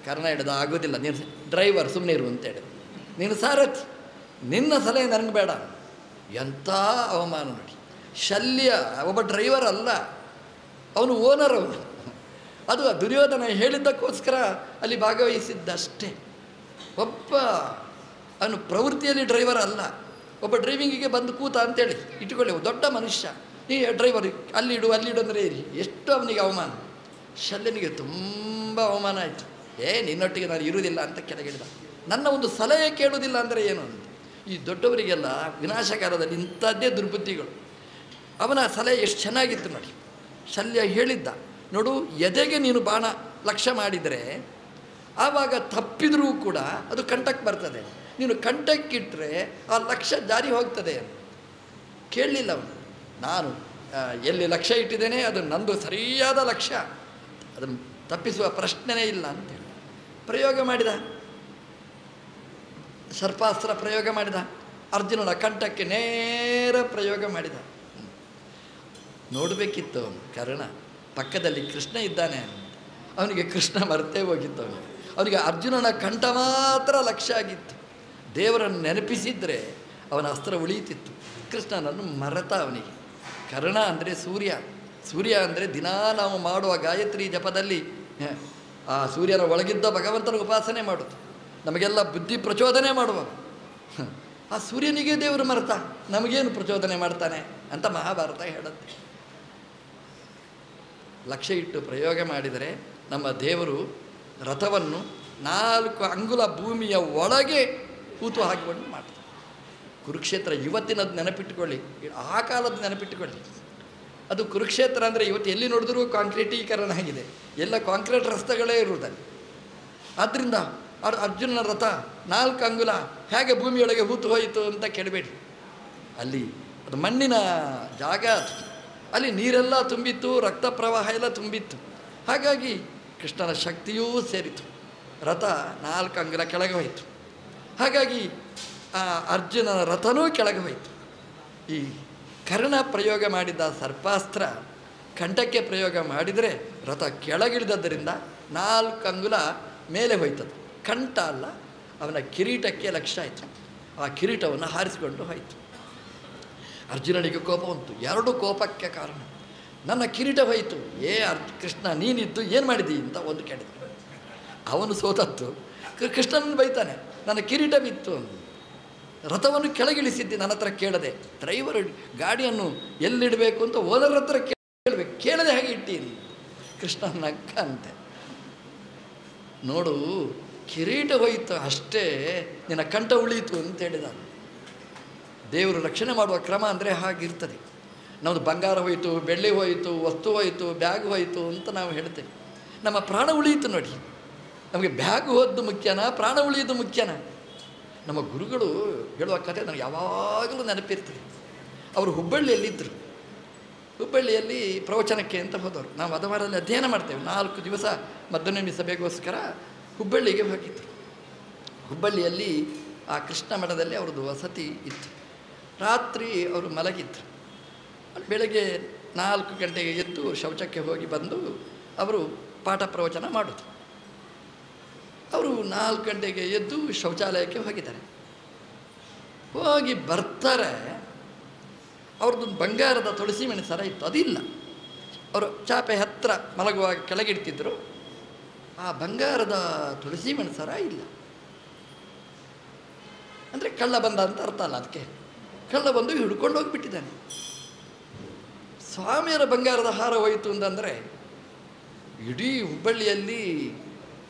ಕರ್ಣ ಹೇಳಿದ, ಆಗೋದಿಲ್ಲ, ನೀನು ಡ್ರೈವರ್, ಸುಮ್ಮನೆ ಇರು ಅಂತ ಹೇಳಿದ. ನೀನು ಸಾರಥಿ, ನಿನ್ನ ಸಲಹೆ ನನಗೆ ಬೇಡ. ಎಂಥ ಅವಮಾನ ನೋಡಿ. ಶಲ್ಯ ಒಬ್ಬ ಡ್ರೈವರ್ ಅಲ್ಲ, ಅವನು ಓನರ್. ಅವನು ಅದು ದುರ್ಯೋಧನ ಹೇಳಿದ್ದಕ್ಕೋಸ್ಕರ ಅಲ್ಲಿ ಭಾಗವಹಿಸಿದ್ದಷ್ಟೇ. ಒಬ್ಬ ಅವನು ಪ್ರವೃತ್ತಿಯಲ್ಲಿ ಡ್ರೈವರ್ ಅಲ್ಲ. ಒಬ್ಬ ಡ್ರೈವಿಂಗಿಗೆ ಬಂದು ಕೂತ ಅಂತೇಳಿ ಇಟ್ಟುಕೊಳ್ಳಿ, ದೊಡ್ಡ ಮನುಷ್ಯ, ಈ ಡ್ರೈವರ್ ಅಲ್ಲಿಡು ಅಂದರೆ ಎಷ್ಟು ಅವನಿಗೆ ಅವಮಾನ. ಶಲ್ಯನಿಗೆ ತುಂಬ ಅವಮಾನ ಆಯಿತು. ನಿನ್ನೊಟ್ಟಿಗೆ ನಾನು ಇರುವುದಿಲ್ಲ ಅಂತ ಕೆಳಗಿಳಿದ. ನನ್ನ ಒಂದು ಸಲಹೆ ಕೇಳುವುದಿಲ್ಲ ಅಂದರೆ ಏನು ಅಂತ. ಈ ದೊಡ್ಡವರಿಗೆಲ್ಲ ವಿನಾಶಕಾಲದಲ್ಲಿ ಇಂಥದ್ದೇ ದುರ್ಬುದ್ಧಿಗಳು. ಅವನ ಸಲಹೆ ಎಷ್ಟು ಚೆನ್ನಾಗಿತ್ತು ನೋಡಿ. ಶಲ್ಯ ಹೇಳಿದ್ದ, ನೋಡು, ಎದೆಗೆ ನೀನು ಬಾಣ ಲಕ್ಷ್ಯ ಮಾಡಿದರೆ ಆವಾಗ ತಪ್ಪಿದರೂ ಕೂಡ ಅದು ಕಂಠಕ್ಕೆ ಬರ್ತದೆ. ನೀನು ಕಂಠಕ್ಕಿಟ್ಟರೆ ಆ ಲಕ್ಷ್ಯ ಜಾರಿ ಹೋಗ್ತದೆ. ಕೇಳಲಿಲ್ಲ ಅವನು. ನಾನು ಎಲ್ಲಿ ಲಕ್ಷ್ಯ ಇಟ್ಟಿದ್ದೇನೆ ಅದು ನಂದು ಸರಿಯಾದ ಲಕ್ಷ್ಯ, ಅದನ್ನು ತಪ್ಪಿಸುವ ಪ್ರಶ್ನೆನೇ ಇಲ್ಲ ಅಂತೇಳಿ ಪ್ರಯೋಗ ಮಾಡಿದ. ಸರ್ಪಾಸ್ತ್ರ ಪ್ರಯೋಗ ಮಾಡಿದ. ಅರ್ಜುನನ ಕಂಠಕ್ಕೆ ನೇರ ಪ್ರಯೋಗ ಮಾಡಿದ. ನೋಡಬೇಕಿತ್ತು ಅವನು ಕರ್ಣ, ಪಕ್ಕದಲ್ಲಿ ಕೃಷ್ಣ ಇದ್ದಾನೆ. ಅವನಿಗೆ ಕೃಷ್ಣ ಮರೆತೇ ಹೋಗಿತ್ತು. ಅವನಿಗೆ ಅವನಿಗೆ ಅರ್ಜುನನ ಕಂಠ ಮಾತ್ರ ಲಕ್ಷ್ಯ ಆಗಿತ್ತು. ದೇವರನ್ನು ನೆನಪಿಸಿದರೆ ಅವನ ಅಸ್ತ್ರ ಉಳಿಯುತ್ತಿತ್ತು. ಕೃಷ್ಣನನ್ನು ಮರೆತ ಅವನಿಗೆ. ಕರ್ಣ ಅಂದರೆ ಸೂರ್ಯ. ಸೂರ್ಯ ಅಂದರೆ ದಿನಾ ನಾವು ಮಾಡುವ ಗಾಯತ್ರಿ ಜಪದಲ್ಲಿ ಆ ಸೂರ್ಯನ ಒಳಗಿದ್ದ ಭಗವಂತನ ಉಪಾಸನೆ ಮಾಡೋದು, ನಮಗೆಲ್ಲ ಬುದ್ಧಿ ಪ್ರಚೋದನೆ ಮಾಡುವ ಆ ಸೂರ್ಯನಿಗೆ ದೇವರು ಮರೆತ, ನಮಗೇನು ಪ್ರಚೋದನೆ ಮಾಡ್ತಾನೆ ಅಂತ ಮಹಾಭಾರತ ಹೇಳುತ್ತೆ. ಲಕ್ಷ್ಯ ಇಟ್ಟು ಪ್ರಯೋಗ ಮಾಡಿದರೆ ನಮ್ಮ ದೇವರು ರಥವನ್ನು 4 ಅಂಗುಲ ಭೂಮಿಯ ಒಳಗೆ ಕೂತು ಹಾಕಿಕೊಂಡು ಮಾಡ್ತಾರೆ. ಕುರುಕ್ಷೇತ್ರ ಇವತ್ತಿನದ್ದು ನೆನಪಿಟ್ಟುಕೊಳ್ಳಿ, ಆ ಕಾಲದ್ದು ನೆನಪಿಟ್ಟುಕೊಳ್ಳಿ. ಅದು ಕುರುಕ್ಷೇತ್ರ ಅಂದರೆ ಇವತ್ತು ಎಲ್ಲಿ ನೋಡಿದ್ರೂ ಕಾಂಕ್ರೀಟೀಕರಣ ಆಗಿದೆ, ಎಲ್ಲ ಕಾಂಕ್ರೀಟ್ ರಸ್ತೆಗಳೇ ಇರುವುದಲ್ಲಿ. ಆದ್ದರಿಂದ ಅರ್ಜುನನ ರಥ 4 ಅಂಗುಲ ಹೇಗೆ ಭೂಮಿಯೊಳಗೆ ಹೂತು ಹೋಯಿತು ಅಂತ ಕೇಳಬೇಡಿ. ಅಲ್ಲಿ ಅದು ಮಣ್ಣಿನ ಜಾಗ, ಅದು ಅಲ್ಲಿ ನೀರೆಲ್ಲ ತುಂಬಿತ್ತು, ರಕ್ತ ಪ್ರವಾಹ ಎಲ್ಲ ತುಂಬಿತ್ತು. ಹಾಗಾಗಿ ಕೃಷ್ಣನ ಶಕ್ತಿಯೂ ಸೇರಿತು, ರಥ 4 ಅಂಗುಲ ಕೆಳಗೆ ಹೋಯಿತು. ಹಾಗಾಗಿ ಆ ಅರ್ಜುನನ ರಥನೂ ಕೆಳಗೆ ಹೋಯಿತು. ಈ ಕರ್ಣ ಪ್ರಯೋಗ ಮಾಡಿದ ಸರ್ಪಾಸ್ತ್ರ ಕಂಠಕ್ಕೆ ಪ್ರಯೋಗ ಮಾಡಿದರೆ ರಥ ಕೆಳಗಿಳಿದದ್ದರಿಂದ 4 ಅಂಗುಲ ಮೇಲೆ ಹೋಯ್ತದು. ಕಂಠ ಅಲ್ಲ, ಅವನ ಕಿರೀಟಕ್ಕೆ ಲಕ್ಷ್ಯ ಆಯಿತು. ಆ ಕಿರೀಟವನ್ನು ಹಾರಿಸಿಕೊಂಡು ಹೋಯಿತು. ಅರ್ಜುನನಿಗೆ ಕೋಪ ಉಂಟು. 2 ಕೋಪಕ್ಕೆ ಕಾರಣ. ನನ್ನ ಕಿರೀಟ ಹೋಯಿತು, ಕೃಷ್ಣ ನೀನಿದ್ದು ಏನು ಮಾಡಿದಿ ಅಂತ ಒಂದು ಕೇಳಿದ. ಅವನು ಸೋತತ್ತು, ಕೃಷ್ಣನನ್ನು ಬೈತಾನೆ, ನನ್ನ ಕಿರೀಟ ಬಿತ್ತು, ರಥವನ್ನು ಕೆಳಗಿಳಿಸಿದ್ದೆ ನನ್ನ ಹತ್ರ ಕೇಳದೆ. ಡ್ರೈವರ್ ಗಾಡಿಯನ್ನು ಎಲ್ಲಿಡಬೇಕು ಅಂತ ಓನರ್ ಹತ್ರ ಕೇಳಬೇಕು, ಕೇಳದೆ ಹಾಗೆ ಇಟ್ಟೀನಿ. ಕೃಷ್ಣ ನಕ್ಕ ಅಂತೆ. ನೋಡು, ಕಿರೀಟ ಹೋಯಿತು ಅಷ್ಟೇ, ನಿನ್ನ ಕಂಠ ಉಳಿಯಿತು ಅಂತ ಹೇಳಿದ. ದೇವರು ರಕ್ಷಣೆ ಮಾಡುವ ಕ್ರಮ ಅಂದರೆ ಹಾಗಿರ್ತದೆ. ನಮ್ಮದು ಬಂಗಾರ ಹೋಯಿತು, ಬೆಳ್ಳಿ ಹೋಯಿತು, ವಸ್ತು ಹೋಯಿತು, ಬ್ಯಾಗ್ ಹೋಯಿತು ಅಂತ ನಾವು ಹೇಳ್ತೇವೆ. ನಮ್ಮ ಪ್ರಾಣ ಉಳಿಯಿತು ನೋಡಿ. ನಮಗೆ ಬ್ಯಾಗ್ ಹೋದ್ದು ಮುಖ್ಯನಾ, ಪ್ರಾಣ ಉಳಿಯೋದು ಮುಖ್ಯನಾ? ನಮ್ಮ ಗುರುಗಳು ಹೇಳುವ ಕಥೆ ನನಗೆ ಯಾವಾಗಲೂ ನೆನಪಿರ್ತದೆ. ಅವರು ಹುಬ್ಬಳ್ಳಿಯಲ್ಲಿದ್ದರು. ಹುಬ್ಬಳ್ಳಿಯಲ್ಲಿ ಪ್ರವಚನಕ್ಕೆ ಅಂತ ಹೋದವರು. ನಾವು ಅದವಾರಲ್ಲಿ ಅಧ್ಯಯನ ಮಾಡ್ತೇವೆ. 4 ದಿವಸ ಮಧ್ಯನೇಮಿ ಸಭೆಗೋಸ್ಕರ ಹುಬ್ಬಳ್ಳಿಗೆ ಹೋಗಿದ್ದರು. ಹುಬ್ಬಳ್ಳಿಯಲ್ಲಿ ಆ ಕೃಷ್ಣ ಮಠದಲ್ಲಿ ಅವ್ರದ್ದು ವಸತಿ ಇತ್ತು. ರಾತ್ರಿ ಅವರು ಮಲಗಿದ್ರು. ಬೆಳಗ್ಗೆ 4 ಗಂಟೆಗೆ ಎದ್ದು ಶೌಚಕ್ಕೆ ಹೋಗಿ ಬಂದು ಅವರು ಪಾಠ ಪ್ರವಚನ ಮಾಡೋದು. ಅವರು 4 ಗಂಟೆಗೆ ಎದ್ದು ಶೌಚಾಲಯಕ್ಕೆ ಹೋಗಿದ್ದಾರೆ. ಹೋಗಿ ಬರ್ತಾರೆ, ಅವ್ರದ್ದು ಬಂಗಾರದ ತುಳಸಿ ಮಣಿ ಸರ ಇತ್ತು, ಅದಿಲ್ಲ. ಅವರು ಚಾಪೆ ಹತ್ತಿರ ಮಲಗುವಾಗ ಕೆಳಗಿಡ್ತಿದ್ರು. ಆ ಬಂಗಾರದ ತುಳಸಿ ಮಣಿ ಸರ ಇಲ್ಲ. ಅಂದರೆ ಕಳ್ಳ ಬಂದ ಅಂತ ಅರ್ಥ ಅಲ್ಲ ಅದಕ್ಕೆ. ಕಳ್ಳ ಬಂದು ಹಿಡ್ಕೊಂಡು ಹೋಗಿಬಿಟ್ಟಿದ್ದಾನೆ. ಸ್ವಾಮಿಯರ ಬಂಗಾರದ ಹಾರ ಹೋಯಿತು ಅಂತಂದರೆ ಇಡೀ ಹುಬ್ಬಳ್ಳಿಯಲ್ಲಿ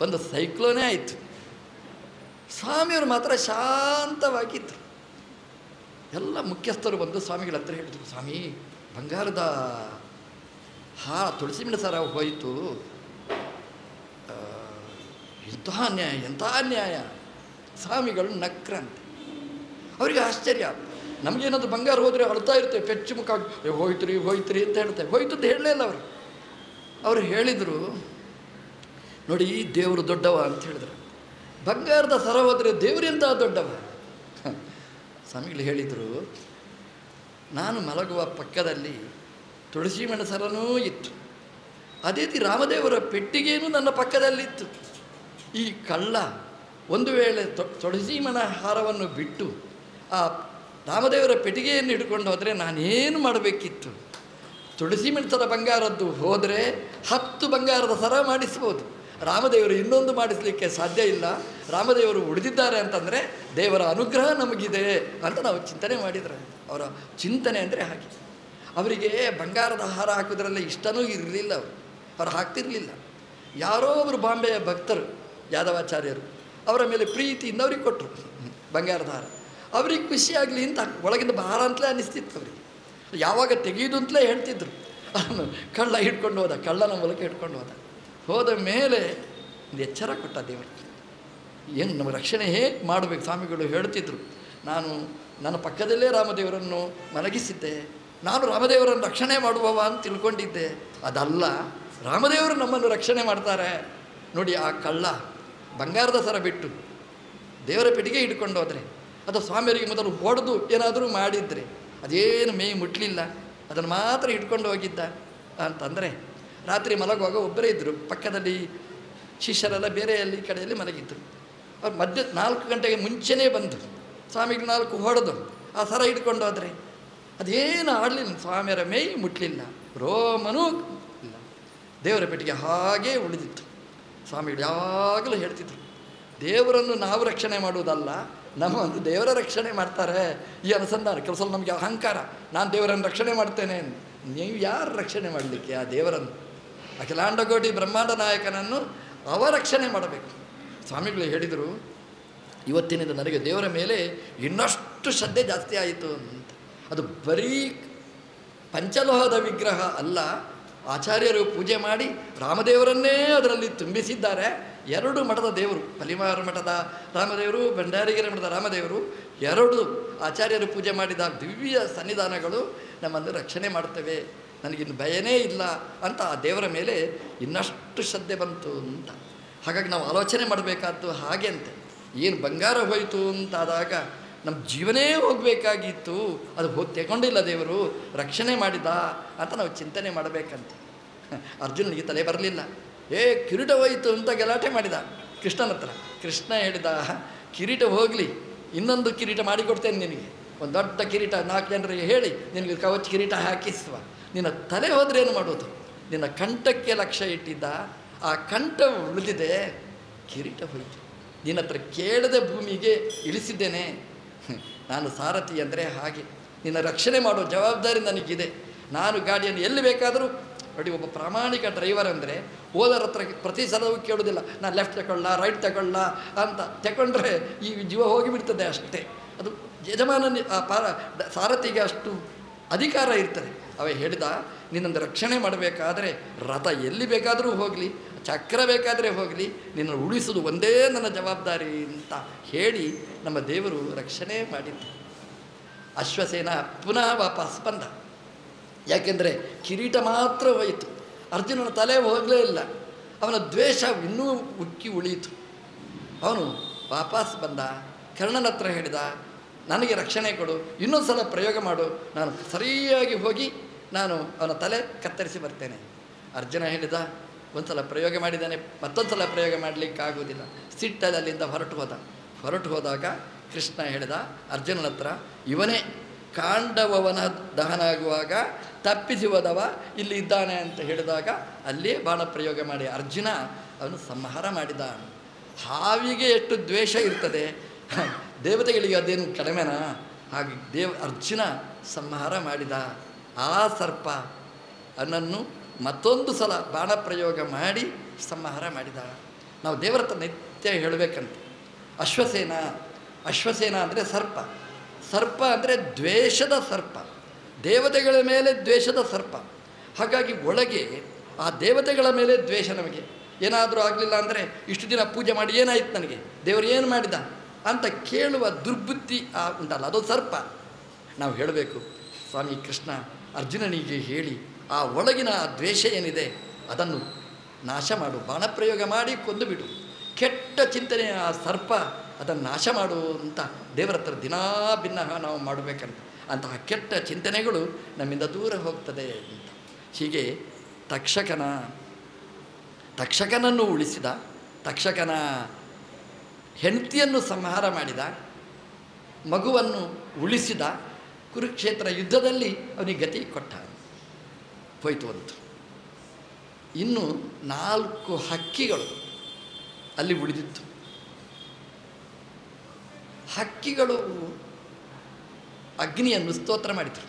ಒಂದು ಸೈಕ್ಲೋನೇ ಆಯಿತು. ಸ್ವಾಮಿಯವರು ಮಾತ್ರ ಶಾಂತವಾಗಿದ್ದರು. ಎಲ್ಲ ಮುಖ್ಯಸ್ಥರು ಬಂದು ಸ್ವಾಮಿಗಳ ಹತ್ರ ಹೇಳಿದರು, ಸ್ವಾಮಿ ಬಂಗಾರದ ತುಳಸಿ ಮಿಣ ಸರ ಹೋಯಿತು, ಎಂತಹ ಅನ್ಯಾಯ, ಎಂಥ ಅನ್ಯಾಯ. ಸ್ವಾಮಿಗಳು ನಕ್ರಂತೆ. ಅವರಿಗೆ ಆಶ್ಚರ್ಯ. ನಮಗೇನಾದ್ರು ಬಂಗಾರ ಹೋದರೆ ಅಳ್ತಾ ಇರ್ತೇವೆ, ಪೆಚ್ಚು ಮುಖ ಹೋಯ್ತು ಹೋಯ್ತು ಅಂತ ಹೇಳ್ತೇವೆ. ಹೋಯ್ತು ಅಂತ ಹೇಳಲೇ ಇಲ್ಲ ಅವರು. ಅವರು ಹೇಳಿದರು, ನೋಡಿ ದೇವರು ದೊಡ್ಡವ ಅಂತ ಹೇಳಿದರು. ಬಂಗಾರದ ಸರ ಹೋದರೆ ದೇವರೆಂತ ದೊಡ್ಡವ. ಸ್ವಾಮಿಗಳು ಹೇಳಿದರು, ನಾನು ಮಲಗುವ ಪಕ್ಕದಲ್ಲಿ ತುಳಸಿ ಮಣ ಸರನೂ ಇತ್ತು, ಅದೇ ರೀತಿ ರಾಮದೇವರ ಪೆಟ್ಟಿಗೆಯೂ ನನ್ನ ಪಕ್ಕದಲ್ಲಿತ್ತು. ಈ ಕಳ್ಳ ಒಂದು ವೇಳೆ ತುಳಸಿ ಮಣ ಹಾರವನ್ನು ಬಿಟ್ಟು ಆ ರಾಮದೇವರ ಪೆಟ್ಟಿಗೆಯನ್ನು ಹಿಡ್ಕೊಂಡು ಹೋದರೆ ನಾನೇನು ಮಾಡಬೇಕಿತ್ತು? ತುಳಸಿ ಮೆಣಸರ ಬಂಗಾರದ್ದು ಹೋದರೆ 10 ಬಂಗಾರದ ಸರ ಮಾಡಿಸ್ಬೋದು. ರಾಮದೇವರು ಇನ್ನೊಂದು ಮಾಡಿಸಲಿಕ್ಕೆ ಸಾಧ್ಯ ಇಲ್ಲ. ರಾಮದೇವರು ಉಳಿದಿದ್ದಾರೆ ಅಂತಂದರೆ ದೇವರ ಅನುಗ್ರಹ ನಮಗಿದೆ ಅಂತ ನಾವು ಚಿಂತನೆ ಮಾಡಿದರೆ, ಅವರ ಚಿಂತನೆ ಅಂದರೆ ಹಾಗೆ. ಅವರಿಗೆ ಬಂಗಾರದ ಹಾರ ಹಾಕೋದ್ರಲ್ಲೇ ಇಷ್ಟನೂ ಇರಲಿಲ್ಲ. ಅವರು ಹಾಕ್ತಿರಲಿಲ್ಲ. ಯಾರೋ ಒಬ್ಬರು ಬಾಂಬೆಯ ಭಕ್ತರು ಯಾದವಾಚಾರ್ಯರು ಅವರ ಮೇಲೆ ಪ್ರೀತಿಯಿಂದ ಅವ್ರಿಗೆ ಕೊಟ್ಟರು ಬಂಗಾರದ ಹಾರ. ಅವ್ರಿಗೆ ಖುಷಿಯಾಗಲಿ ಅಂತ ಒಳಗಿಂದ ಭಾರ ಅಂತಲೇ ಅನ್ನಿಸ್ತಿತ್ತು ಅವರಿಗೆ. ಯಾವಾಗ ತೆಗೆಯೋದು ಅಂತಲೇ ಹೇಳ್ತಿದ್ರು. ಕಳ್ಳ ಹಿಡ್ಕೊಂಡು ಹೋದ, ಕಳ್ಳನ ಮೂಲಕ ಹಿಡ್ಕೊಂಡು ಹೋದ ಮೇಲೆ ಒಂದು ಎಚ್ಚರ ಕೊಟ್ಟ ದೇವರು. ಏನು ನಮ್ಮ ರಕ್ಷಣೆ ಹೇಗೆ ಮಾಡಬೇಕು ಸ್ವಾಮಿಗಳು ಹೇಳ್ತಿದ್ರು. ನಾನು ನನ್ನ ಪಕ್ಕದಲ್ಲೇ ರಾಮದೇವರನ್ನು ಮಲಗಿಸಿದ್ದೆ, ನಾನು ರಾಮದೇವರನ್ನು ರಕ್ಷಣೆ ಮಾಡುವವ ಅಂತ ತಿಳ್ಕೊಂಡಿದ್ದೆ. ಅದಲ್ಲ, ರಾಮದೇವರು ನಮ್ಮನ್ನು ರಕ್ಷಣೆ ಮಾಡ್ತಾರೆ. ನೋಡಿ, ಆ ಕಳ್ಳ ಬಂಗಾರದ ಸರ ಬಿಟ್ಟು ದೇವರ ಪೆಟ್ಟಿಗೆ ಹಿಡ್ಕೊಂಡು ಹೋದರೆ, ಅದು ಸ್ವಾಮಿಯವರಿಗೆ ಮೊದಲು ಹೊಡೆದು ಏನಾದರೂ ಮಾಡಿದರೆ ಅದೇನು ಮೈ ಮುಟ್ಟಲಿಲ್ಲ, ಅದನ್ನು ಮಾತ್ರ ಹಿಡ್ಕೊಂಡು ಹೋಗಿದ್ದ ಅಂತಂದರೆ, ರಾತ್ರಿ ಮಲಗುವಾಗ ಒಬ್ಬರೇ ಇದ್ದರು. ಪಕ್ಕದಲ್ಲಿ ಶಿಷ್ಯರೆಲ್ಲ ಬೇರೆ ಅಲ್ಲಿ ಈ ಕಡೆಯಲ್ಲಿ ಮಲಗಿದ್ದರು. ಅವ್ರು ಮಧ್ಯ 4 ಗಂಟೆಗೆ ಮುಂಚೆನೇ ಬಂದು ಸ್ವಾಮಿಗೆ 4 ಹೊಡೆದು ಆ ಸರ ಹಿಡ್ಕೊಂಡು ಹೋದರೆ ಅದೇನು ಆಡಲಿಲ್ಲ. ಸ್ವಾಮಿಯರ ಮೈ ಮುಟ್ಟಲಿಲ್ಲ, ರೋಮನೂ ಇಲ್ಲ. ದೇವರ ಪೆಟ್ಟಿಗೆ ಹಾಗೇ ಉಳಿದಿತ್ತು. ಸ್ವಾಮಿಗಳು ಯಾವಾಗಲೂ ಹೇಳ್ತಿದ್ರು, ದೇವರನ್ನು ನಾವು ರಕ್ಷಣೆ ಮಾಡುವುದಲ್ಲ, ನಮ್ಮ ಒಂದು ದೇವರ ರಕ್ಷಣೆ ಮಾಡ್ತಾರೆ. ಈ ಅನುಸಂಧಾನ ಕೆಲಸ ನಮಗೆ ಅಹಂಕಾರ, ನಾನು ದೇವರನ್ನು ರಕ್ಷಣೆ ಮಾಡ್ತೇನೆ. ನೀವು ಯಾರು ರಕ್ಷಣೆ ಮಾಡಲಿಕ್ಕೆ ಆ ದೇವರನ್ನು? ಅಖಿಲಾಂಡಕೋಟಿ ಬ್ರಹ್ಮಾಂಡ ನಾಯಕನನ್ನು ಅವ ರಕ್ಷಣೆ ಮಾಡಬೇಕು. ಸ್ವಾಮಿಗಳು ಹೇಳಿದರು, ಇವತ್ತಿನಿಂದ ನನಗೆ ದೇವರ ಮೇಲೆ ಇನ್ನಷ್ಟು ಶ್ರದ್ಧೆ ಜಾಸ್ತಿ ಆಯಿತು ಅಂತ. ಅದು ಬರೀ ಪಂಚಲೋಹದ ವಿಗ್ರಹ ಅಲ್ಲ, ಆಚಾರ್ಯರು ಪೂಜೆ ಮಾಡಿ ರಾಮದೇವರನ್ನೇ ಅದರಲ್ಲಿ ತುಂಬಿಸಿದ್ದಾರೆ. 2 ಮಠದ ದೇವರು, ಪಲಿಮಾರ ಮಠದ ರಾಮದೇವರು, ಭಂಡಾರಿಗೆರೆ ಮಠದ ರಾಮದೇವರು, 2 ಆಚಾರ್ಯರು ಪೂಜೆ ಮಾಡಿದ ದಿವ್ಯ ಸನ್ನಿಧಾನಗಳು ನಮ್ಮನ್ನು ರಕ್ಷಣೆ ಮಾಡ್ತವೆ. ನನಗಿನ್ನು ಭಯನೇ ಇಲ್ಲ ಅಂತ ಆ ದೇವರ ಮೇಲೆ ಇನ್ನಷ್ಟು ಶ್ರದ್ಧೆ ಬಂತು ಅಂತ. ಹಾಗಾಗಿ ನಾವು ಆಲೋಚನೆ ಮಾಡಬೇಕಾದ್ದು ಹಾಗೆ ಅಂತೆ. ಏನು ಬಂಗಾರ ಹೋಯಿತು ಅಂತಾದಾಗ ನಮ್ಮ ಜೀವನೇ ಹೋಗಬೇಕಾಗಿತ್ತು, ಅದು ತಗೊಂಡಿಲ್ಲ, ದೇವರು ರಕ್ಷಣೆ ಮಾಡಿದ ಅಂತ ನಾವು ಚಿಂತನೆ ಮಾಡಬೇಕಂತೆ. ಅರ್ಜುನನಿಗೆ ತಲೆ ಬರಲಿಲ್ಲ. ಕಿರೀಟ ಹೋಯಿತು ಅಂತ ಗಲಾಟೆ ಮಾಡಿದ ಕೃಷ್ಣನ ಹತ್ರ. ಕೃಷ್ಣ ಹೇಳಿದ, ಕಿರೀಟ ಹೋಗಲಿ, ಇನ್ನೊಂದು ಕಿರೀಟ ಮಾಡಿಕೊಡ್ತೇನೆ ನಿನಗೆ, ಒಂದು ದೊಡ್ಡ ಕಿರೀಟ 4 ಜನರಿಗೆ ಹೇಳಿ ನಿನಗೆ ಕವಚ ಕಿರೀಟ ಹಾಕಿಸುವ. ನಿನ್ನ ತಲೆ ಹೋದರೆ ಏನು ಮಾಡೋದು? ನಿನ್ನ ಕಂಠಕ್ಕೆ ಲಕ್ಷ್ಯ ಇಟ್ಟಿದ್ದ, ಆ ಕಂಠ ಉಳಿದಿದೆ, ಕಿರೀಟ ಹೋಯಿತು. ನಿನ್ನ ಹತ್ರ ಕೇಳದೆ ಭೂಮಿಗೆ ಇಳಿಸಿದ್ದೇನೆ. ನಾನು ಸಾರಥಿ ಅಂದರೆ ಹಾಗೆ, ನಿನ್ನ ರಕ್ಷಣೆ ಮಾಡೋ ಜವಾಬ್ದಾರಿ ನನಗಿದೆ. ನಾನು ಗಾಡಿಯನ್ನು ಎಲ್ಲಿ ಬೇಕಾದರೂ ನೋಡಿ, ಒಬ್ಬ ಪ್ರಾಮಾಣಿಕ ಡ್ರೈವರ್ ಅಂದರೆ ಓದರ ಹತ್ರ ಪ್ರತಿ ಸಲವೂ ಕೇಳೋದಿಲ್ಲ, ನಾನು ಲೆಫ್ಟ್ ತಗೊಳ್ಳ ರೈಟ್ ತಗೊಳ್ಳ ಅಂತ. ತಗೊಂಡ್ರೆ ಈ ಜೀವ ಹೋಗಿಬಿಡ್ತದೆ ಅಷ್ಟೇ. ಅದು ಯಜಮಾನ ಸಾರಥಿಗೆ ಅಷ್ಟು ಅಧಿಕಾರ ಇರ್ತದೆ. ಅವ ಹೇಳಿದ, ನಿನ್ನನ್ನು ರಕ್ಷಣೆ ಮಾಡಬೇಕಾದ್ರೆ ರಥ ಎಲ್ಲಿ ಬೇಕಾದರೂ ಹೋಗಲಿ, ಚಕ್ರ ಬೇಕಾದರೆ ಹೋಗಲಿ, ನಿನ್ನನ್ನು ಉಳಿಸೋದು ಒಂದೇ ನನ್ನ ಜವಾಬ್ದಾರಿ ಅಂತ ಹೇಳಿ ನಮ್ಮ ದೇವರು ರಕ್ಷಣೆ ಮಾಡಿದ್ದ. ಅಶ್ವಸೇನ ಪುನಃ ವಾಪಸ್ ಬಂದ. ಯಾಕೆಂದರೆ ಕಿರೀಟ ಮಾತ್ರ ಹೋಯಿತು, ಅರ್ಜುನನ ತಲೆ ಹೋಗಲೇ ಇಲ್ಲ. ಅವನ ದ್ವೇಷ ಇನ್ನೂ ಉಕ್ಕಿ ಉಳಿಯಿತು. ಅವನು ವಾಪಸ್ ಬಂದ, ಕರ್ಣನ ಹತ್ರ ಹೇಳಿದ, ನನಗೆ ರಕ್ಷಣೆ ಕೊಡು, ಇನ್ನೊಂದು ಸಲ ಪ್ರಯೋಗ ಮಾಡು, ನಾನು ಸರಿಯಾಗಿ ಹೋಗಿ ನಾನು ಅವನ ತಲೆ ಕತ್ತರಿಸಿ ಬರ್ತೇನೆ. ಅರ್ಜುನ ಹೇಳಿದ, ಒಂದು ಸಲ ಪ್ರಯೋಗ ಮಾಡಿದ್ದಾನೆ, ಮತ್ತೊಂದು ಸಲ ಪ್ರಯೋಗ ಮಾಡಲಿಕ್ಕಾಗೋದಿಲ್ಲ. ಸಿಟ್ಟಲ್ಲಿ ಅಲ್ಲಿಂದ ಹೊರಟು ಹೋದಾಗ ಕೃಷ್ಣ ಹೇಳಿದ ಅರ್ಜುನನ ಹತ್ರ, ಇವನೇ ಕಾಂಡವನ ದಹನ ಆಗುವಾಗ ತಪ್ಪಿಸಿ ಹೋದವ ಇಲ್ಲಿ ಇದ್ದಾನೆ ಅಂತ ಹೇಳಿದಾಗ ಅಲ್ಲೇ ಬಾಣ ಪ್ರಯೋಗ ಮಾಡಿ ಅರ್ಜುನ ಅವನು ಸಂಹಾರ ಮಾಡಿದ. ಹಾವಿಗೆ ಎಷ್ಟು ದ್ವೇಷ ಇರ್ತದೆ, ದೇವತೆಗಳಿಗೆ ಅದೇನು ಕಡಿಮೆನಾ? ಹಾಗೆ ಅರ್ಜುನ ಸಂಹಾರ ಮಾಡಿದ. ಆ ಸರ್ಪ ಅವನನ್ನು ಮತ್ತೊಂದು ಸಲ ಬಾಣ ಪ್ರಯೋಗ ಮಾಡಿ ಸಂಹಾರ ಮಾಡಿದ. ನಾವು ದೇವರ ಹತ್ರ ನಿತ್ಯ ಹೇಳಬೇಕಂತ. ಅಶ್ವಸೇನ ಅಂದರೆ ಸರ್ಪ ಅಂದರೆ ದ್ವೇಷದ ಸರ್ಪ, ದೇವತೆಗಳ ಮೇಲೆ ದ್ವೇಷದ ಸರ್ಪ. ಹಾಗಾಗಿ ಒಳಗೆ ಆ ದೇವತೆಗಳ ಮೇಲೆ ದ್ವೇಷ. ನಮಗೆ ಏನಾದರೂ ಆಗಲಿಲ್ಲ ಅಂದರೆ ಇಷ್ಟು ದಿನ ಪೂಜೆ ಮಾಡಿ ಏನಾಯ್ತು, ನನಗೆ ದೇವರು ಏನು ಮಾಡಿದ ಅಂತ ಕೇಳುವ ದುರ್ಬುದ್ಧಿ ಉಂಟಲ್ಲ, ಅದು ಸರ್ಪ. ನಾವು ಹೇಳಬೇಕು, ಸ್ವಾಮಿ ಕೃಷ್ಣ ಅರ್ಜುನನಿಗೆ ಹೇಳಿ ಆ ಒಳಗಿನ ಆ ದ್ವೇಷ ಏನಿದೆ ಅದನ್ನು ನಾಶ ಮಾಡು, ಬಾಣಪ್ರಯೋಗ ಮಾಡಿ ಕೊಂದು ಬಿಡು, ಕೆಟ್ಟ ಚಿಂತನೆ ಆ ಸರ್ಪ ಅದನ್ನು ನಾಶ ಮಾಡು ಅಂತ ದೇವರ ಹತ್ರ ದಿನಾ ಭಿನ್ನ ನಾವು ಮಾಡಬೇಕಂತ. ಅಂತಹ ಕೆಟ್ಟ ಚಿಂತನೆಗಳು ನಮ್ಮಿಂದ ದೂರ ಹೋಗ್ತದೆ ಅಂತ. ಹೀಗೆ ತಕ್ಷಕನನ್ನು ಉಳಿಸಿದ, ತಕ್ಷಕನ ಹೆಂಡತಿಯನ್ನು ಸಂಹಾರ ಮಾಡಿದ, ಮಗುವನ್ನು ಉಳಿಸಿದ, ಕುರುಕ್ಷೇತ್ರ ಯುದ್ಧದಲ್ಲಿ ಅವನಿಗೆ ಗತಿ ಕೊಟ್ಟ. ಹೋಯ್ತು ಒಂದು. ಇನ್ನು 4 ಹಕ್ಕಿಗಳು ಅಲ್ಲಿ ಉಳಿದಿತ್ತು. ಹಕ್ಕಿಗಳು ಅಗ್ನಿಯನ್ನು ಸ್ತೋತ್ರ ಮಾಡಿದರು.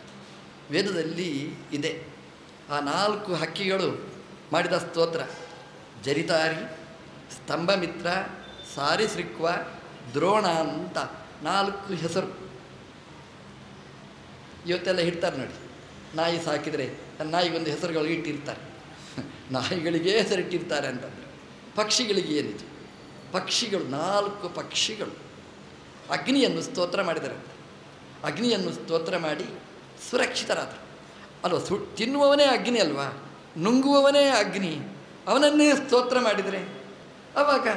ವೇದದಲ್ಲಿ ಇದೆ ಆ 4 ಹಕ್ಕಿಗಳು ಮಾಡಿದ ಸ್ತೋತ್ರ. ಜರಿತಾರಿ, ಸ್ತಂಭಮಿತ್ರ, ಸಾರಿಸೃಕ್ವ, ದ್ರೋಣ ಅಂತ 4 ಹೆಸರು. ಇವತ್ತೆಲ್ಲ ಇಡ್ತಾರೆ ನೋಡಿ, ನಾಯಿ ಸಾಕಿದರೆ ನಾಯಿಗೊಂದು ಹೆಸರುಗಳು ಇಟ್ಟಿರ್ತಾರೆ. ನಾಯಿಗಳಿಗೆ ಹೆಸರಿಟ್ಟಿರ್ತಾರೆ ಅಂತಂದರೆ ಪಕ್ಷಿಗಳಿಗೆ ಏನಿದೆ? ಪಕ್ಷಿಗಳು 4 ಪಕ್ಷಿಗಳು ಅಗ್ನಿಯನ್ನು ಸ್ತೋತ್ರ ಮಾಡಿದ್ದಾರೆ. ಅಗ್ನಿಯನ್ನು ಸ್ತೋತ್ರ ಮಾಡಿ ಸುರಕ್ಷಿತರಾದರು. ಅಲ್ವ, ತಿನ್ನುವವನೇ ಅಗ್ನಿ ಅಲ್ವಾ, ನುಂಗುವವನೇ ಅಗ್ನಿ, ಅವನನ್ನೇ ಸ್ತೋತ್ರ ಮಾಡಿದರೆ ಆವಾಗ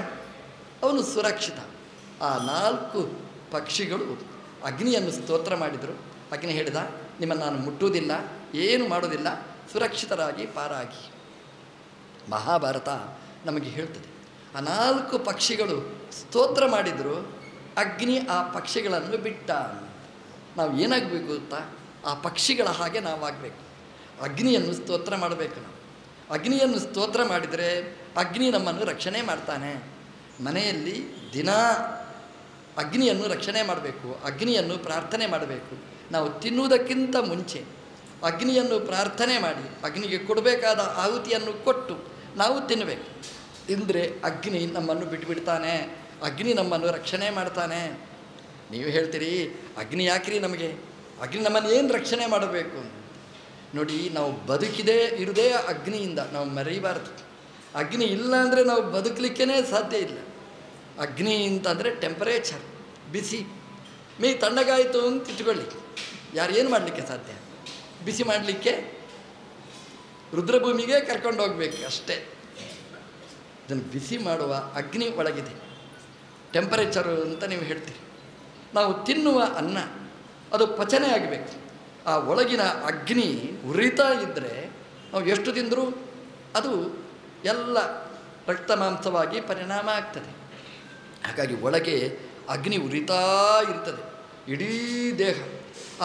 ಅವನು ಸುರಕ್ಷಿತ. ಆ 4 ಪಕ್ಷಿಗಳು ಅಗ್ನಿಯನ್ನು ಸ್ತೋತ್ರ ಮಾಡಿದರು. ಅಗ್ನಿ ಹೇಳಿದ, ನಿಮ್ಮನ್ನು ನಾನು ಮುಟ್ಟುವುದಿಲ್ಲ, ಏನು ಮಾಡೋದಿಲ್ಲ, ಸುರಕ್ಷಿತರಾಗಿ ಪಾರಾಗಿ. ಮಹಾಭಾರತ ನಮಗೆ ಹೇಳ್ತದೆ, ಆ 4 ಪಕ್ಷಿಗಳು ಸ್ತೋತ್ರ ಮಾಡಿದರು. ಅಗ್ನಿ ಆ ಪಕ್ಷಿಗಳನ್ನು ಬಿಟ್ಟ. ನಾವು ಏನಾಗಬೇಕು ಗೊತ್ತಾ? ಆ ಪಕ್ಷಿಗಳ ಹಾಗೆ ನಾವಾಗಬೇಕು. ಅಗ್ನಿಯನ್ನು ಸ್ತೋತ್ರ ಮಾಡಬೇಕು. ನಾವು ಅಗ್ನಿಯನ್ನು ಸ್ತೋತ್ರ ಮಾಡಿದರೆ ಅಗ್ನಿ ನಮ್ಮನ್ನು ರಕ್ಷಣೆ ಮಾಡ್ತಾನೆ. ಮನೆಯಲ್ಲಿ ದಿನ ಅಗ್ನಿಯನ್ನು ರಕ್ಷಣೆ ಮಾಡಬೇಕು, ಅಗ್ನಿಯನ್ನು ಪ್ರಾರ್ಥನೆ ಮಾಡಬೇಕು. ನಾವು ತಿನ್ನುವುದಕ್ಕಿಂತ ಮುಂಚೆ ಅಗ್ನಿಯನ್ನು ಪ್ರಾರ್ಥನೆ ಮಾಡಿ ಅಗ್ನಿಗೆ ಕೊಡಬೇಕಾದ ಆಹುತಿಯನ್ನು ಕೊಟ್ಟು ನಾವು ತಿನ್ನಬೇಕು. ತಿಂದರೆ ಅಗ್ನಿ ನಮ್ಮನ್ನು ಬಿಟ್ಟುಬಿಡ್ತಾನೆ, ಅಗ್ನಿ ನಮ್ಮನ್ನು ರಕ್ಷಣೆ ಮಾಡ್ತಾನೆ. ನೀವು ಹೇಳ್ತೀರಿ, ಅಗ್ನಿ ಯಾಕ್ರಿ ನಮಗೆ? ಅಗ್ನಿ ನಮ್ಮನ್ನು ಏನು ರಕ್ಷಣೆ ಮಾಡಬೇಕು? ನೋಡಿ, ನಾವು ಬದುಕಿದೇ ಇರುವುದೇ ಅಗ್ನಿಯಿಂದ. ನಾವು ಮರೆಯಬಾರ್ದು. ಅಗ್ನಿ ಇಲ್ಲ ಅಂದರೆ ನಾವು ಬದುಕಲಿಕ್ಕೇ ಸಾಧ್ಯ ಇಲ್ಲ. ಅಗ್ನಿ ಅಂತಂದರೆ ಟೆಂಪರೇಚರ್, ಬಿಸಿ. ಮೀ ತಣ್ಣಗಾಯಿತು ಅಂತ ಇಟ್ಕೊಳ್ಳಿ, ಯಾರು ಏನು ಮಾಡಲಿಕ್ಕೆ ಸಾಧ್ಯ? ಬಿಸಿ ಮಾಡಲಿಕ್ಕೆ ರುದ್ರಭೂಮಿಗೆ ಕರ್ಕೊಂಡು ಹೋಗ್ಬೇಕು ಅಷ್ಟೇ. ಇದನ್ನು ಬಿಸಿ ಮಾಡುವ ಅಗ್ನಿ ಒಳಗಿದೆ. ಟೆಂಪರೇಚರು ಅಂತ ನೀವು ಹೇಳ್ತೀರಿ. ನಾವು ತಿನ್ನುವ ಅನ್ನ ಅದು ಪಚನೆ ಆಗಬೇಕು. ಆ ಒಳಗಿನ ಅಗ್ನಿ ಉರಿತಾ ಇದ್ದರೆ ನಾವು ಎಷ್ಟು ತಿಂದರೂ ಅದು ಎಲ್ಲ ರಕ್ತ ಮಾಂಸವಾಗಿ ಪರಿಣಾಮ ಆಗ್ತದೆ. ಹಾಗಾಗಿ ಒಳಗೆ ಅಗ್ನಿ ಉರಿತಾ ಇರ್ತದೆ, ಇಡೀ ದೇಹ.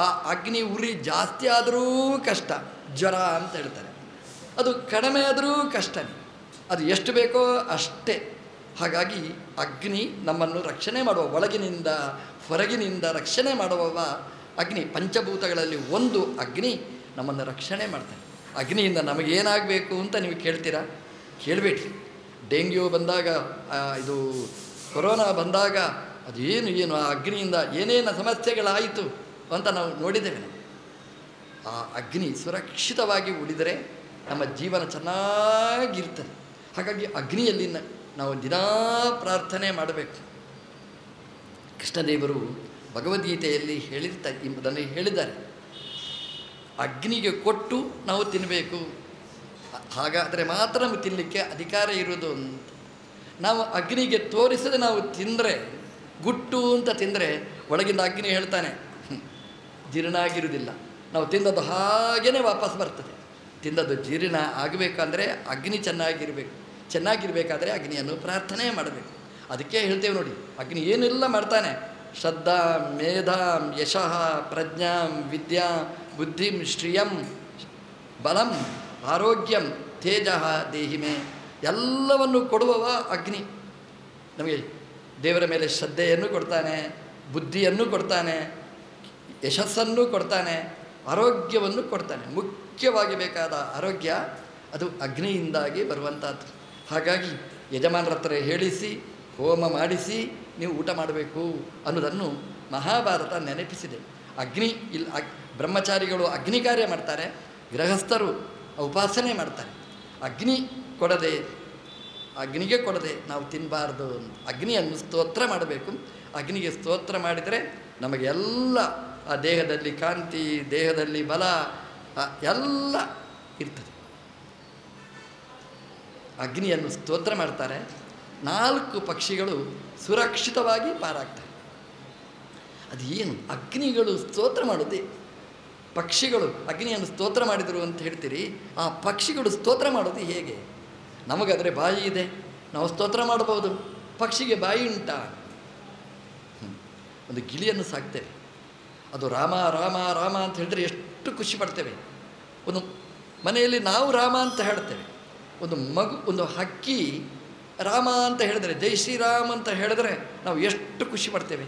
ಆ ಅಗ್ನಿ ಉರಿ ಜಾಸ್ತಿ ಆದರೂ ಕಷ್ಟ, ಜ್ವರ ಅಂತ ಹೇಳ್ತಾರೆ. ಅದು ಕಡಿಮೆ ಆದರೂ ಕಷ್ಟನೇ, ಅದು ಎಷ್ಟು ಬೇಕೋ ಅಷ್ಟೇ. ಹಾಗಾಗಿ ಅಗ್ನಿ ನಮ್ಮನ್ನು ರಕ್ಷಣೆ ಮಾಡುವ, ಒಳಗಿನಿಂದ ಹೊರಗಿನಿಂದ ರಕ್ಷಣೆ ಮಾಡುವವ ಅಗ್ನಿ. ಪಂಚಭೂತಗಳಲ್ಲಿ ಒಂದು ಅಗ್ನಿ ನಮ್ಮನ್ನು ರಕ್ಷಣೆ ಮಾಡ್ತಾನೆ. ಅಗ್ನಿಯಿಂದ ನಮಗೇನಾಗಬೇಕು ಅಂತ ನೀವು ಕೇಳ್ತೀರಾ? ಕೇಳಬೇಡಿ. ಡೆಂಗ್ಯೂ ಬಂದಾಗ, ಇದು ಕೊರೋನಾ ಬಂದಾಗ ಅದೇನು ಆ ಅಗ್ನಿಯಿಂದ ಏನೇನು ಸಮಸ್ಯೆಗಳಾಯಿತು ಅಂತ ನಾವು ನೋಡಿದ್ದೇವೆ. ನಾವು ಆ ಅಗ್ನಿ ಸುರಕ್ಷಿತವಾಗಿ ಉಳಿದರೆ ನಮ್ಮ ಜೀವನ ಚೆನ್ನಾಗಿರ್ತದೆ. ಹಾಗಾಗಿ ಅಗ್ನಿಯಲ್ಲಿ ನಾವು ದಿನಾ ಪ್ರಾರ್ಥನೆ ಮಾಡಬೇಕು. ಕೃಷ್ಣದೇವರು ಭಗವದ್ಗೀತೆಯಲ್ಲಿ ಅದನ್ನು ಹೇಳಿದ್ದಾರೆ. ಅಗ್ನಿಗೆ ಕೊಟ್ಟು ನಾವು ತಿನ್ನಬೇಕು, ಹಾಗಾದರೆ ಮಾತ್ರ ನಮಗೆ ತಿನ್ನಲಿಕ್ಕೆ ಅಧಿಕಾರ ಇರೋದು ಅಂತ. ನಾವು ಅಗ್ನಿಗೆ ತೋರಿಸದೆ ನಾವು ತಿಂದರೆ, ಗುಟ್ಟು ಅಂತ ತಿಂದರೆ ಒಳಗಿಂದ ಅಗ್ನಿ ಹೇಳ್ತಾನೆ ಜೀರ್ಣ ಆಗಿರುವುದಿಲ್ಲ. ನಾವು ತಿಂದದ್ದು ಹಾಗೇ ವಾಪಸ್ ಬರ್ತದೆ. ತಿಂದದ್ದು ಜೀರ್ಣ ಆಗಬೇಕಂದ್ರೆ ಅಗ್ನಿ ಚೆನ್ನಾಗಿರಬೇಕಾದ್ರೆ ಅಗ್ನಿಯನ್ನು ಪ್ರಾರ್ಥನೆ ಮಾಡಬೇಕು. ಅದಕ್ಕೆ ಹೇಳ್ತೇವೆ ನೋಡಿ, ಅಗ್ನಿ ಏನೆಲ್ಲ ಮಾಡ್ತಾನೆ. ಶ್ರದ್ಧಾಂ, ಮೇಧಾಂ, ಯಶಃ, ಪ್ರಜ್ಞಾಂ, ವಿದ್ಯಾಂ, ಬುದ್ಧಿಂ, ಶ್ರಿಯಂ, ಬಲಂ, ಆರೋಗ್ಯಂ, ತೇಜಃ ದೇಹಿಮೆ, ಎಲ್ಲವನ್ನು ಕೊಡುವವ ಅಗ್ನಿ. ನಮಗೆ ದೇವರ ಮೇಲೆ ಶ್ರದ್ಧೆಯನ್ನು ಕೊಡ್ತಾನೆ, ಬುದ್ಧಿಯನ್ನು ಕೊಡ್ತಾನೆ, ಯಶಸ್ಸನ್ನು ಕೊಡ್ತಾನೆ, ಆರೋಗ್ಯವನ್ನು ಕೊಡ್ತಾನೆ. ಮುಖ್ಯವಾಗಿ ಬೇಕಾದ ಆರೋಗ್ಯ ಅದು ಅಗ್ನಿಯಿಂದಾಗಿ ಬರುವಂಥದ್ದು. ಹಾಗಾಗಿ ಯಜಮಾನರ ಹತ್ರ ಹೇಳಿಸಿ, ಹೋಮ ಮಾಡಿಸಿ ನೀವು ಊಟ ಮಾಡಬೇಕು ಅನ್ನೋದನ್ನು ಮಹಾಭಾರತ ನೆನಪಿಸಿದೆ. ಅಗ್ನಿ ಬ್ರಹ್ಮಚಾರಿಗಳು ಅಗ್ನಿ ಕಾರ್ಯ ಮಾಡ್ತಾರೆ, ಗೃಹಸ್ಥರು ಉಪಾಸನೆ ಮಾಡ್ತಾರೆ. ಅಗ್ನಿಗೆ ಕೊಡದೆ ನಾವು ತಿನ್ನಬಾರ್ದು. ಅಗ್ನಿಯನ್ನು ಸ್ತೋತ್ರ ಮಾಡಬೇಕು. ಅಗ್ನಿಗೆ ಸ್ತೋತ್ರ ಮಾಡಿದರೆ ನಮಗೆಲ್ಲ ಆ ದೇಹದಲ್ಲಿ ಕಾಂತಿ, ದೇಹದಲ್ಲಿ ಬಲ ಎಲ್ಲ ಇರ್ತದೆ. ಅಗ್ನಿಯನ್ನು ಸ್ತೋತ್ರ ಮಾಡ್ತಾರೆ. 4 ಪಕ್ಷಿಗಳು ಸುರಕ್ಷಿತವಾಗಿ ಪಾರಾಗ್ತವೆ. ಅದು ಏನು? ಅಗ್ನಿಗಳು ಸ್ತೋತ್ರ ಮಾಡೋದೇ. ಪಕ್ಷಿಗಳು ಅಗ್ನಿಯನ್ನು ಸ್ತೋತ್ರ ಮಾಡಿದರು ಅಂತ ಹೇಳ್ತೀರಿ, ಆ ಪಕ್ಷಿಗಳು ಸ್ತೋತ್ರ ಮಾಡೋದು ಹೇಗೆ? ನಮಗಾದರೆ ಬಾಯಿ ಇದೆ, ನಾವು ಸ್ತೋತ್ರ ಮಾಡಬಹುದು. ಪಕ್ಷಿಗೆ ಬಾಯಿ ಉಂಟಾ? ಒಂದು ಗಿಳಿಯನ್ನು ಸಾಕ್ತೇವೆ, ಅದು ರಾಮ ರಾಮ ರಾಮ ಅಂತ ಹೇಳಿದ್ರೆ ಎಷ್ಟು ಖುಷಿ ಪಡ್ತೇವೆ. ಒಂದು ಮನೆಯಲ್ಲಿ ನಾವು ರಾಮ ಅಂತ ಹೇಳ್ತೇವೆ. ಒಂದು ಹಕ್ಕಿ ರಾಮ ಅಂತ ಹೇಳಿದ್ರೆ, ಜೈ ಶ್ರೀರಾಮ್ ಅಂತ ಹೇಳಿದ್ರೆ ನಾವು ಎಷ್ಟು ಖುಷಿ ಪಡ್ತೇವೆ.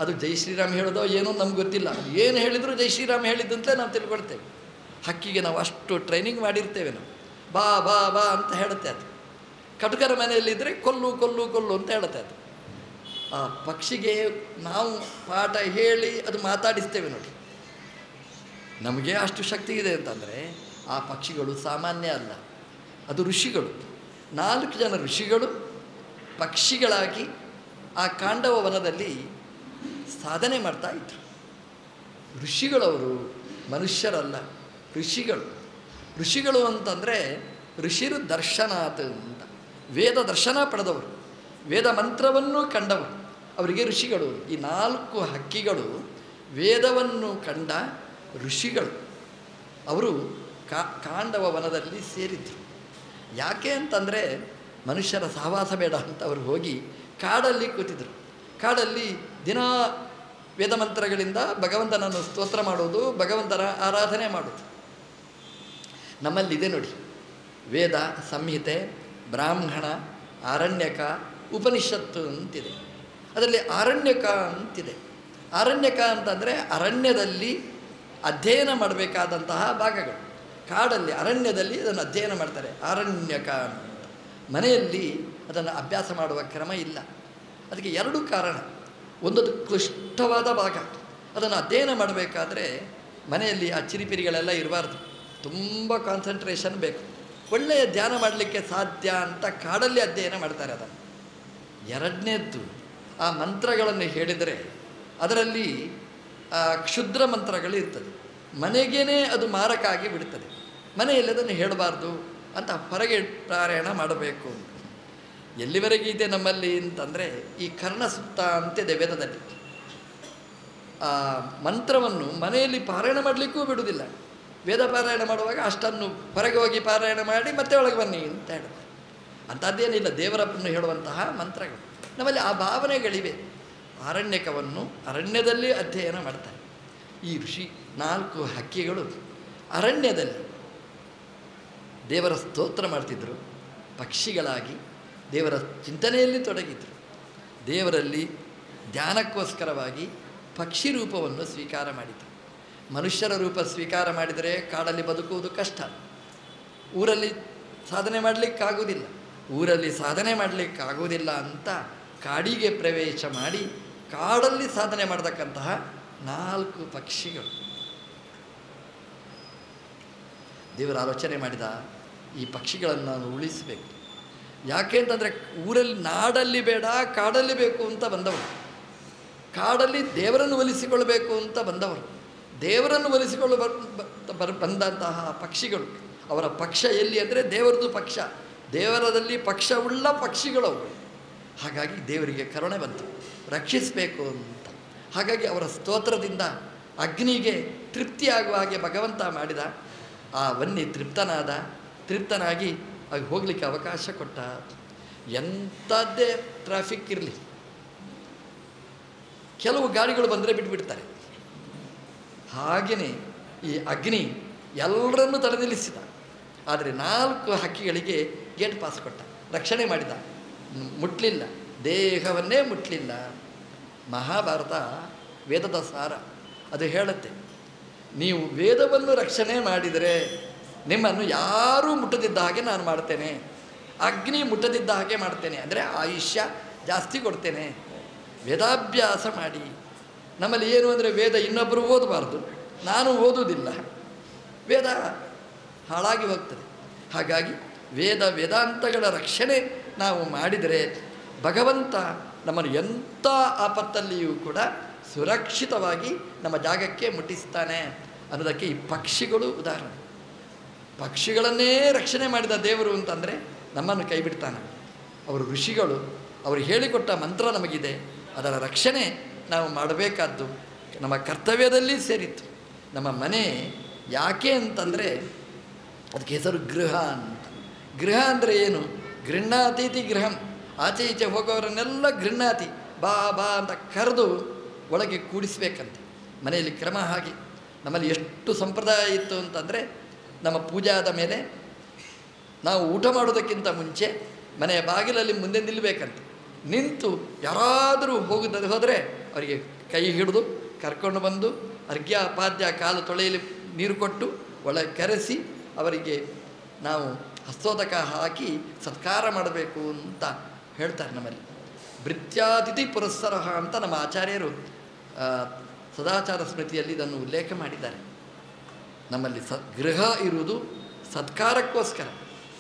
ಅದು ಜೈ ಶ್ರೀರಾಮ್ ಹೇಳೋದೋ ಏನೋ ನಮ್ಗೆ ಗೊತ್ತಿಲ್ಲ. ಅದು ಏನು ಹೇಳಿದರೂ ಜೈ ಶ್ರೀರಾಮ್ ಹೇಳಿದ್ದಂತಲೇ ನಾವು ತಿಳ್ಕೊಳ್ತೇವೆ. ಹಕ್ಕಿಗೆ ನಾವು ಅಷ್ಟು ಟ್ರೈನಿಂಗ್ ಮಾಡಿರ್ತೇವೆ. ನಾವು ಬಾ ಬಾ ಬಾ ಅಂತ ಹೇಳುತ್ತೆ. ಅದು ಕಟುಕರ ಮನೆಯಲ್ಲಿದ್ದರೆ ಕೊಲ್ಲು ಕೊಲ್ಲು ಕೊಲ್ಲು ಅಂತ ಹೇಳುತ್ತೆ. ಅದು ಆ ಪಕ್ಷಿಗೆ ನಾವು ಪಾಠ ಹೇಳಿ ಅದು ಮಾತಾಡಿಸ್ತೇವೆ ನೋಡಿ. ನಮಗೆ ಅಷ್ಟು ಶಕ್ತಿ ಇದೆ ಅಂತಂದರೆ ಆ ಪಕ್ಷಿಗಳು ಸಾಮಾನ್ಯ ಅಲ್ಲ, ಅದು ಋಷಿಗಳು. 4 ಜನ ಋಷಿಗಳು ಪಕ್ಷಿಗಳಾಗಿ ಆ ಕಾಂಡವ ವನದಲ್ಲಿ ಸಾಧನೆ ಮಾಡ್ತಾ ಇದ್ರು. ಋಷಿಗಳವರು ಮನುಷ್ಯರಲ್ಲ, ಋಷಿಗಳು ಅಂತಂದರೆ ಋಷಿರು ದರ್ಶನಾತ್ ಅಂತ, ವೇದ ದರ್ಶನ ಪಡೆದವರು, ವೇದ ಮಂತ್ರವನ್ನು ಕಂಡವರು, ಅವರಿಗೆ ಋಷಿಗಳು. ಈ 4 ಹಕ್ಕಿಗಳು ವೇದವನ್ನು ಕಂಡ ಋಷಿಗಳು. ಅವರು ಕಾಂಡವ ವನದಲ್ಲಿ ಸೇರಿದ್ರು. ಯಾಕೆ ಅಂತಂದರೆ ಮನುಷ್ಯರ ಸಹವಾಸ ಬೇಡ ಅಂತ ಅವರು ಹೋಗಿ ಕಾಡಲ್ಲಿ ಕೂತಿದ್ರು. ಕಾಡಲ್ಲಿ ದಿನಾ ವೇದ ಮಂತ್ರಗಳಿಂದ ಭಗವಂತನನ್ನು ಸ್ತೋತ್ರ ಮಾಡೋದು, ಭಗವಂತನ ಆರಾಧನೆ ಮಾಡೋದು. ನಮ್ಮಲ್ಲಿದೆ ನೋಡಿ, ವೇದ, ಸಂಹಿತೆ, ಬ್ರಾಹ್ಮಣ, ಆರಣ್ಯಕ, ಉಪನಿಷತ್ತು ಅಂತಿದೆ. ಅದರಲ್ಲಿ ಆರಣ್ಯಕ ಅಂತಿದೆ. ಆರಣ್ಯಕ ಅಂತಂದರೆ ಅರಣ್ಯದಲ್ಲಿ ಅಧ್ಯಯನ ಮಾಡಬೇಕಾದಂತಹ ಭಾಗಗಳು. ಕಾಡಲ್ಲಿ ಅರಣ್ಯದಲ್ಲಿ ಅದನ್ನು ಅಧ್ಯಯನ ಮಾಡ್ತಾರೆ, ಆರಣ್ಯಕ ಅಂತ. ಮನೆಯಲ್ಲಿ ಅದನ್ನು ಅಭ್ಯಾಸ ಮಾಡುವ ಕ್ರಮ ಇಲ್ಲ. ಅದಕ್ಕೆ ಎರಡು ಕಾರಣ. ಒಂದದು ಕ್ಲಿಷ್ಟವಾದ ಭಾಗ, ಅದನ್ನು ಅಧ್ಯಯನ ಮಾಡಬೇಕಾದ್ರೆ ಮನೆಯಲ್ಲಿ ಆ ಚಿರಿಪಿರಿಗಳೆಲ್ಲ ಇರಬಾರ್ದು, ತುಂಬ ಕಾನ್ಸಂಟ್ರೇಷನ್ ಬೇಕು. ಒಳ್ಳೆಯ ಧ್ಯಾನ ಮಾಡಲಿಕ್ಕೆ ಸಾಧ್ಯ ಅಂತ ಕಾಡಲ್ಲಿ ಅಧ್ಯಯನ ಮಾಡ್ತಾರೆ ಅದನ್ನು. ಎರಡನೇದ್ದು, ಆ ಮಂತ್ರಗಳನ್ನು ಹೇಳಿದರೆ ಅದರಲ್ಲಿ ಕ್ಷುದ್ರ ಮಂತ್ರಗಳು ಇರ್ತದೆ, ಮನೆಗೇ ಅದು ಮಾರಕ ಆಗಿ ಬಿಡ್ತದೆ. ಮನೆಯಲ್ಲಿ ಅದನ್ನು ಹೇಳಬಾರ್ದು ಅಂತ ಹೊರಗೆ ಪಾರಾಯಣ ಮಾಡಬೇಕು. ಎಲ್ಲಿವರೆಗೆ ಇದೆ ನಮ್ಮಲ್ಲಿ ಅಂತಂದರೆ, ಈ ಕರ್ಣಸೂಕ್ತ ಅಂತಿದೆ ವೇದದಲ್ಲಿ. ಆ ಮಂತ್ರವನ್ನು ಮನೆಯಲ್ಲಿ ಪಾರಾಯಣ ಮಾಡಲಿಕ್ಕೂ ಬಿಡುವುದಿಲ್ಲ. ವೇದ ಪಾರಾಯಣ ಮಾಡುವಾಗ ಅಷ್ಟನ್ನು ಹೊರಗೆ ಹೋಗಿ ಪಾರಾಯಣ ಮಾಡಿ ಮತ್ತೆ ಒಳಗೆ ಬನ್ನಿ ಅಂತ ಹೇಳ್ತಾರೆ. ಅಂಥದ್ದೇನಿಲ್ಲ, ದೇವರನ್ನು ಹೇಳುವಂತಹ ಮಂತ್ರಗಳು ನಮ್ಮಲ್ಲಿ ಆ ಭಾವನೆಗಳಿವೆ. ಆರಣ್ಯಕವನ್ನು ಅರಣ್ಯದಲ್ಲಿ ಅಧ್ಯಯನ ಮಾಡ್ತಾರೆ. ಈ ಋಷಿ 4 ಹಕ್ಕಿಗಳು ಅರಣ್ಯದಲ್ಲಿ ದೇವರ ಸ್ತೋತ್ರ ಮಾಡ್ತಿದ್ದರು, ಪಕ್ಷಿಗಳಾಗಿ ದೇವರ ಚಿಂತನೆಯಲ್ಲಿ ತೊಡಗಿದ್ರು. ದೇವರಲ್ಲಿ ಧ್ಯಾನಕ್ಕೋಸ್ಕರವಾಗಿ ಪಕ್ಷಿ ರೂಪವನ್ನು ಸ್ವೀಕಾರ ಮಾಡಿದರು. ಮನುಷ್ಯರ ರೂಪ ಸ್ವೀಕಾರ ಮಾಡಿದರೆ ಕಾಡಲ್ಲಿ ಬದುಕುವುದು ಕಷ್ಟ, ಊರಲ್ಲಿ ಸಾಧನೆ ಮಾಡಲಿಕ್ಕಾಗುವುದಿಲ್ಲ. ಊರಲ್ಲಿ ಸಾಧನೆ ಮಾಡಲಿಕ್ಕಾಗುವುದಿಲ್ಲ ಅಂತ ಕಾಡಿಗೆ ಪ್ರವೇಶ ಮಾಡಿ ಕಾಡಲ್ಲಿ ಸಾಧನೆ ಮಾಡತಕ್ಕಂತಹ 4 ಪಕ್ಷಿಗಳು. ದೇವರ ಆಲೋಚನೆ ಮಾಡಿದ, ಈ ಪಕ್ಷಿಗಳನ್ನು ನಾನು ಉಳಿಸಬೇಕು. ಯಾಕೆ ಅಂತಂದರೆ ಊರಲ್ಲಿ ನಾಡಲ್ಲಿ ಬೇಡ, ಕಾಡಲ್ಲಿ ಬೇಕು ಅಂತ ಬಂದವರು. ಕಾಡಲ್ಲಿ ದೇವರನ್ನು ಒಲಿಸಿಕೊಳ್ಳಬೇಕು ಅಂತ ಬಂದವರು. ದೇವರನ್ನು ಒಲಿಸಿಕೊಳ್ಳ ಬಂದಂತಹ ಪಕ್ಷಿಗಳು. ಅವರ ಪಕ್ಷ ಎಲ್ಲಿ ಅಂದರೆ ದೇವರದು ಪಕ್ಷ, ದೇವರದಲ್ಲಿ ಪಕ್ಷವುಳ್ಳ ಪಕ್ಷಿಗಳು ಅವು. ಹಾಗಾಗಿ ದೇವರಿಗೆ ಕರುಣೆ ಬಂತು, ರಕ್ಷಿಸಬೇಕು ಅಂತ. ಹಾಗಾಗಿ ಅವರ ಸ್ತೋತ್ರದಿಂದ ಅಗ್ನಿಗೆ ತೃಪ್ತಿಯಾಗುವ ಹಾಗೆ ಭಗವಂತ ಮಾಡಿದ. ಆ ವನ್ನಿ ತೃಪ್ತನಾಗಿ ಆಗ ಹೋಗಲಿಕ್ಕೆ ಅವಕಾಶ ಕೊಟ್ಟ. ಎಂಥದ್ದೇ ಟ್ರಾಫಿಕ್ ಇರಲಿ, ಕೆಲವು ಗಾಡಿಗಳು ಬಂದರೆ ಬಿಟ್ಬಿಡ್ತಾರೆ. ಹಾಗೆಯೇ ಈ ಅಗ್ನಿ ಎಲ್ಲರನ್ನೂ ತಡೆ ನಿಲ್ಲಿಸಿದ. ಆದರೆ 4 ಹಕ್ಕಿಗಳಿಗೆ ಗೇಟ್ ಪಾಸ್ ಕೊಟ್ಟ, ರಕ್ಷಣೆ ಮಾಡಿದ. ಮುಟ್ಟಲಿಲ್ಲ, ದೇಹವನ್ನೇ ಮುಟ್ಟಲಿಲ್ಲ. ಮಹಾಭಾರತ ವೇದದ ಸಾರ, ಅದು ಹೇಳುತ್ತೆ, ನೀವು ವೇದವನ್ನು ರಕ್ಷಣೆ ಮಾಡಿದರೆ ನಿಮ್ಮನ್ನು ಯಾರೂ ಮುಟ್ಟದಿದ್ದ ಹಾಗೆ ನಾನು ಮಾಡ್ತೇನೆ, ಅಗ್ನಿ ಮುಟ್ಟದಿದ್ದ ಹಾಗೆ ಮಾಡ್ತೇನೆ, ಅಂದರೆ ಆಯುಷ್ಯ ಜಾಸ್ತಿ ಕೊಡ್ತೇನೆ. ವೇದಾಭ್ಯಾಸ ಮಾಡಿ. ನಮ್ಮಲ್ಲಿ ಏನು ಅಂದರೆ ವೇದ ಇನ್ನೊಬ್ಬರು ಓದಬಾರ್ದು, ನಾನು ಓದುವುದಿಲ್ಲ, ವೇದ ಹಾಳಾಗಿ ಹೋಗ್ತದೆ. ಹಾಗಾಗಿ ವೇದಾಂತಗಳ ರಕ್ಷಣೆ ನಾವು ಮಾಡಿದರೆ ಭಗವಂತ ನಮ್ಮನ್ನು ಎಂಥ ಆಪತ್ತಲ್ಲಿಯೂ ಕೂಡ ಸುರಕ್ಷಿತವಾಗಿ ನಮ್ಮ ಜಾಗಕ್ಕೆ ಮುಟ್ಟಿಸ್ತಾನೆ ಅನ್ನೋದಕ್ಕೆ ಈ ಪಕ್ಷಿಗಳು ಉದಾಹರಣೆ. ಪಕ್ಷಿಗಳನ್ನೇ ರಕ್ಷಣೆ ಮಾಡಿದ ದೇವರು ಅಂತಂದರೆ ನಮ್ಮನ್ನು ಕೈ ಬಿಡ್ತಾನೆ. ಅವರು ಋಷಿಗಳು, ಅವರು ಹೇಳಿಕೊಟ್ಟ ಮಂತ್ರ ನಮಗಿದೆ, ಅದರ ರಕ್ಷಣೆ ನಾವು ಮಾಡಬೇಕಾದ್ದು ನಮ್ಮ ಕರ್ತವ್ಯದಲ್ಲಿ ಸೇರಿತ್ತು. ನಮ್ಮ ಮನೆ ಯಾಕೆ ಅಂತಂದರೆ ಅದಕ್ಕೆ ಹೆಸರು ಗೃಹ ಅಂತ. ಗೃಹ ಅಂದರೆ ಏನು? ಗೃಹಾತೀತಿ ಗೃಹಂ, ಆಚೆ ಈಚೆ ಹೋಗೋವರನ್ನೆಲ್ಲ ಗೃಹಾತಿ ಬಾ ಬಾ ಅಂತ ಕರೆದು ಒಳಗೆ ಕೂಡಿಸ್ಬೇಕಂತೆ. ಮನೆಯಲ್ಲಿ ಕ್ರಮ ಹಾಗೆ. ನಮ್ಮಲ್ಲಿ ಎಷ್ಟು ಸಂಪ್ರದಾಯ ಇತ್ತು ಅಂತಂದರೆ, ನಮ್ಮ ಪೂಜೆ ಆದ ಮೇಲೆ ನಾವು ಊಟ ಮಾಡೋದಕ್ಕಿಂತ ಮುಂಚೆ ಮನೆಯ ಬಾಗಿಲಲ್ಲಿ ಮುಂದೆ ನಿಲ್ಲಬೇಕಂತೆ. ನಿಂತು ಯಾರಾದರೂ ಹೋದರೆ ಅವರಿಗೆ ಕೈ ಹಿಡಿದು ಕರ್ಕೊಂಡು ಬಂದು ಅರ್ಘ್ಯ ಪಾದ್ಯ ಕಾಲು ತೊಳೆಯಲಿ ನೀರು ಕೊಟ್ಟು ಒಳಗೆ ಕರೆಸಿ ಅವರಿಗೆ ನಾವು ಹಸ್ತೋದಕ ಹಾಕಿ ಸತ್ಕಾರ ಮಾಡಬೇಕು ಅಂತ ಹೇಳ್ತಾರೆ. ನಮ್ಮಲ್ಲಿ ಭೃತ್ಯಾತಿಥಿ ಪುರಸ್ಸರ ಅಂತ ನಮ್ಮ ಆಚಾರ್ಯರು ಸದಾಚಾರ ಸ್ಮೃತಿಯಲ್ಲಿ ಇದನ್ನು ಉಲ್ಲೇಖ ಮಾಡಿದ್ದಾರೆ. ನಮ್ಮಲ್ಲಿ ಗೃಹ ಇರುವುದು ಸತ್ಕಾರಕ್ಕೋಸ್ಕರ.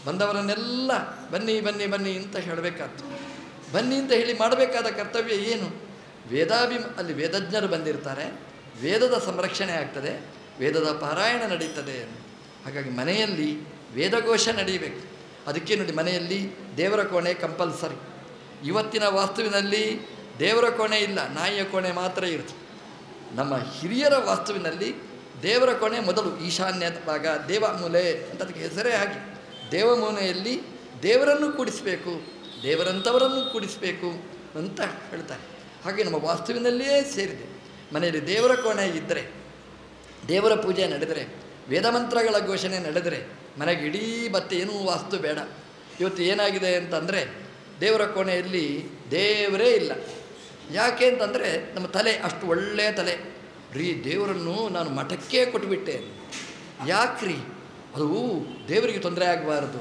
ಬಂದವರನ್ನೆಲ್ಲ ಬನ್ನಿ ಬನ್ನಿ ಬನ್ನಿ ಅಂತ ಹೇಳಬೇಕಾದ್ದು. ಬನ್ನಿ ಅಂತ ಹೇಳಿ ಮಾಡಬೇಕಾದ ಕರ್ತವ್ಯ ಏನು? ಅಲ್ಲಿ ವೇದಜ್ಞರು ಬಂದಿರ್ತಾರೆ, ವೇದದ ಸಂರಕ್ಷಣೆ ಆಗ್ತದೆ, ವೇದದ ಪಾರಾಯಣ ನಡೀತದೆ. ಹಾಗಾಗಿ ಮನೆಯಲ್ಲಿ ವೇದಘೋಷ ನಡೀಬೇಕು. ಅದಕ್ಕೆ ನೋಡಿ, ಮನೆಯಲ್ಲಿ ದೇವರ ಕೋಣೆ ಕಂಪಲ್ಸರಿ. ಇವತ್ತಿನ ವಾಸ್ತುವಿನಲ್ಲಿ ದೇವರ ಕೋಣೆ ಇಲ್ಲ, ನಾಯಿಯ ಕೋಣೆ ಮಾತ್ರ ಇರುತ್ತೆ. ನಮ್ಮ ಹಿರಿಯರ ವಾಸ್ತುವಿನಲ್ಲಿ ದೇವರ ಕೋಣೆ ಮೊದಲು, ಈಶಾನ್ಯ ಭಾಗ ದೇವಮೂಲೆ ಅಂತ ಅದಕ್ಕೆ ಹೆಸರೇ ಹಾಗೆ. ದೇವಮೂಲೆಯಲ್ಲಿ ದೇವರನ್ನು ಕೂಡಿಸಬೇಕು, ದೇವರಂಥವರನ್ನು ಕೂಡಿಸಬೇಕು ಅಂತ ಹೇಳ್ತಾರೆ. ಹಾಗೆ ನಮ್ಮ ವಾಸ್ತುವಿನಲ್ಲಿಯೇ ಸೇರಿದೆ. ಮನೆಯಲ್ಲಿ ದೇವರ ಕೋಣೆ ಇದ್ದರೆ, ದೇವರ ಪೂಜೆ ನಡೆದರೆ, ವೇದಮಂತ್ರಗಳ ಘೋಷಣೆ ನಡೆದರೆ ಮನೆಗೆ ಇಡೀ ಮತ್ತೆ ಏನೂ ವಾಸ್ತು ಬೇಡ. ಇವತ್ತು ಏನಾಗಿದೆ ಅಂತಂದರೆ ದೇವರ ಕೋಣೆಯಲ್ಲಿ ದೇವರೇ ಇಲ್ಲ. ಯಾಕೆ ಅಂತಂದರೆ ನಮ್ಮ ತಲೆ ಅಷ್ಟು ಒಳ್ಳೆಯ ತಲೆ ದೇವರನ್ನು ನಾನು ಮಠಕ್ಕೆ ಕೊಟ್ಟುಬಿಟ್ಟೆ. ಯಾಕ್ರಿ? ಅದು ದೇವರಿಗೆ ತೊಂದರೆ ಆಗಬಾರ್ದು.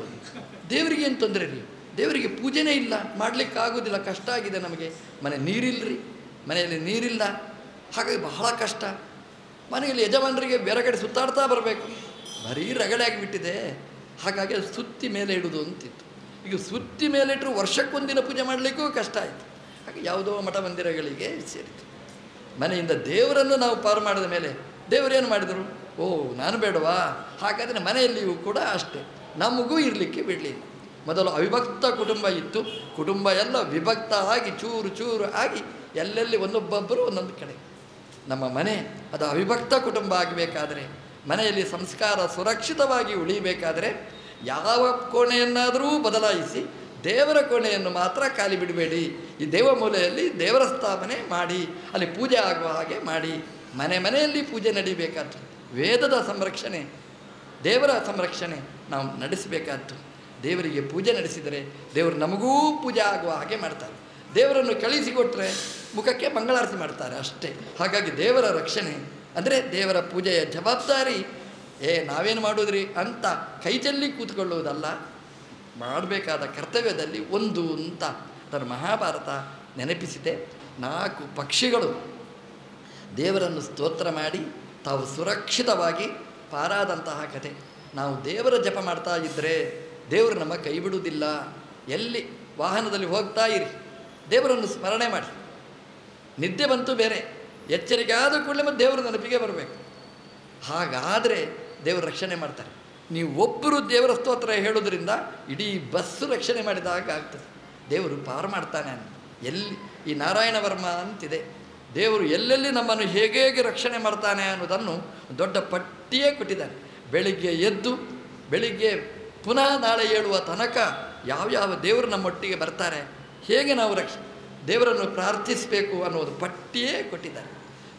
ದೇವರಿಗೆ ಏನು ತೊಂದರೆ ರೀ? ದೇವರಿಗೆ ಪೂಜೆನೇ ಇಲ್ಲ, ಮಾಡಲಿಕ್ಕಾಗೋದಿಲ್ಲ, ಕಷ್ಟ ಆಗಿದೆ ನಮಗೆ. ನೀರಿಲ್ಲರಿ, ಮನೆಯಲ್ಲಿ ನೀರಿಲ್ಲ, ಹಾಗಾಗಿ ಬಹಳ ಕಷ್ಟ. ಮನೆಯಲ್ಲಿ ಯಜಮಾನರಿಗೆ ಬೇರೆ ಕಡೆ ಸುತ್ತಾಡ್ತಾ ಬರಬೇಕು, ಬರೀ ರಗಡೆ ಆಗಿಬಿಟ್ಟಿದೆ. ಹಾಗಾಗಿ ಅದು ಸುತ್ತಿ ಮೇಲೆ ಇಡೋದು ಅಂತಿತ್ತು. ಈಗ ಸುತ್ತಿ ಮೇಲೆ ಇಟ್ಟರು ವರ್ಷಕ್ಕೊಂದಿನ ಪೂಜೆ ಮಾಡಲಿಕ್ಕೂ ಕಷ್ಟ ಆಯಿತು. ಹಾಗೆ ಯಾವುದೋ ಮಠ ಮಂದಿರಗಳಿಗೆ ಸೇರಿತು. ಮನೆಯಿಂದ ದೇವರನ್ನು ನಾವು ಪಾರು ಮಾಡಿದ ಮೇಲೆ ದೇವರೇನು ಮಾಡಿದರು? ಓ ನಾನು ಬೇಡವಾ? ಹಾಗಾದರೆ ಮನೆಯಲ್ಲಿಯೂ ಕೂಡ ಅಷ್ಟೇ, ನಮಗೂ ಇರಲಿಕ್ಕೆ ಬಿಡಲಿಲ್ಲ. ಮೊದಲು ಅವಿಭಕ್ತ ಕುಟುಂಬ ಇತ್ತು, ಕುಟುಂಬ ಎಲ್ಲ ವಿಭಕ್ತ ಆಗಿ ಚೂರು ಚೂರು ಆಗಿ ಎಲ್ಲೆಲ್ಲಿ ಒಂದೊಬ್ಬೊಬ್ಬರು ಒಂದೊಂದು ಕಡೆ. ನಮ್ಮ ಮನೆ ಅದು ಅವಿಭಕ್ತ ಕುಟುಂಬ ಆಗಬೇಕಾದರೆ, ಮನೆಯಲ್ಲಿ ಸಂಸ್ಕಾರ ಸುರಕ್ಷಿತವಾಗಿ ಉಳಿಯಬೇಕಾದರೆ ಯಾವ ಕೋಣೆಯನ್ನಾದರೂ ಬದಲಾಯಿಸಿ ದೇವರ ಕೋಣೆಯನ್ನು ಮಾತ್ರ ಖಾಲಿ ಬಿಡಬೇಡಿ. ಈ ದೇವಮೂಲೆಯಲ್ಲಿ ದೇವರ ಸ್ಥಾಪನೆ ಮಾಡಿ, ಅಲ್ಲಿ ಪೂಜೆ ಆಗುವ ಹಾಗೆ ಮಾಡಿ. ಮನೆಯಲ್ಲಿ ಪೂಜೆ ನಡೀಬೇಕಾದ್ದು, ವೇದದ ಸಂರಕ್ಷಣೆ, ದೇವರ ಸಂರಕ್ಷಣೆ ನಾವು ನಡೆಸಬೇಕಾದ್ದು. ದೇವರಿಗೆ ಪೂಜೆ ನಡೆಸಿದರೆ ದೇವರು ನಮಗೂ ಪೂಜೆ ಆಗುವ ಹಾಗೆ ಮಾಡ್ತಾರೆ. ದೇವರನ್ನು ಕಳಿಸಿಕೊಟ್ರೆ ಮುಖಕ್ಕೆ ಮಂಗಳಾರತಿ ಮಾಡ್ತಾರೆ ಅಷ್ಟೇ. ಹಾಗಾಗಿ ದೇವರ ರಕ್ಷಣೆ ಅಂದರೆ ದೇವರ ಪೂಜೆಯ ಜವಾಬ್ದಾರಿ ನಾವೇನು ಮಾಡೋದ್ರಿ ಅಂತ ಕೈ ಚೆಲ್ಲಿ ಕೂತ್ಕೊಳ್ಳುವುದಲ್ಲ, ಮಾಡಬೇಕಾದ ಕರ್ತವ್ಯದಲ್ಲಿ ಒಂದು ಅಂತ ಅದರ ಮಹಾಭಾರತ ನೆನಪಿಸಿದೆ. 4 ಪಕ್ಷಿಗಳು ದೇವರನ್ನು ಸ್ತೋತ್ರ ಮಾಡಿ ತಾವು ಸುರಕ್ಷಿತವಾಗಿ ಪಾರಾದಂತಹ ಕಥೆ. ನಾವು ದೇವರ ಜಪ ಮಾಡ್ತಾ ಇದ್ದರೆ ದೇವರು ನಮ್ಮ ಕೈ ಬಿಡುವುದಿಲ್ಲ. ಎಲ್ಲಿ ವಾಹನದಲ್ಲಿ ಹೋಗ್ತಾ ಇರಿ, ದೇವರನ್ನು ಸ್ಮರಣೆ ಮಾಡಿ. ನಿದ್ದೆ ಬಂತು ಬೇರೆ, ಎಚ್ಚರಿಕೆ ಆದ ಕೂಡಲೇ ಮತ್ತು ದೇವರ ನೆನಪಿಗೆ ಬರಬೇಕು. ಹಾಗಾದರೆ ದೇವರು ರಕ್ಷಣೆ ಮಾಡ್ತಾರೆ. ನೀವು ಒಬ್ಬರು ದೇವರ ಸ್ತೋತ್ರ ಹೇಳೋದ್ರಿಂದ ಇಡೀ ಬಸ್ಸು ರಕ್ಷಣೆ ಮಾಡಿದಾಗ ಆಗ್ತದೆ. ದೇವರು ಪಾರು ಮಾಡ್ತಾನೆ ಅಂತ. ಎಲ್ಲಿ ಈ ನಾರಾಯಣ ವರ್ಮ ಅಂತಿದೆ, ದೇವರು ಎಲ್ಲೆಲ್ಲಿ ನಮ್ಮನ್ನು ಹೇಗೆ ರಕ್ಷಣೆ ಮಾಡ್ತಾನೆ ಅನ್ನೋದನ್ನು ದೊಡ್ಡ ಪಟ್ಟಿಯೇ ಕೊಟ್ಟಿದ್ದಾನೆ. ಬೆಳಿಗ್ಗೆ ಎದ್ದು ಬೆಳಿಗ್ಗೆ ಪುನಃ ನಾಳೆ ಏಳುವ ತನಕ ಯಾವ್ಯಾವ ದೇವರು ನಮ್ಮೊಟ್ಟಿಗೆ ಬರ್ತಾರೆ, ಹೇಗೆ ನಾವು ದೇವರನ್ನು ಪ್ರಾರ್ಥಿಸಬೇಕು ಅನ್ನೋದು ಪಟ್ಟಿಯೇ ಕೊಟ್ಟಿದ್ದಾರೆ.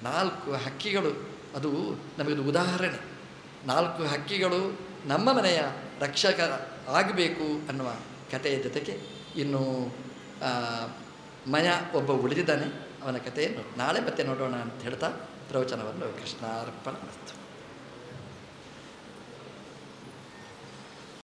4 ಹಕ್ಕಿಗಳು ಅದು ನಮಗೊಂದು ಉದಾಹರಣೆ. 4 ಹಕ್ಕಿಗಳು ನಮ್ಮ ಮನೆಯ ರಕ್ಷಕ ಆಗಬೇಕು ಅನ್ನುವ ಕಥೆಯ ಜೊತೆಗೆ ಇನ್ನು ಮಯ ಒಬ್ಬ ಉಳಿದಿದ್ದಾನೆ, ಅವನ ಕಥೆಯನ್ನು ನಾಳೆ ಮತ್ತೆ ನೋಡೋಣ ಅಂತ ಹೇಳ್ತಾ ಪ್ರವಚನವನ್ನು ಕೃಷ್ಣಾರ್ಪಣ ಮಸ್ತು.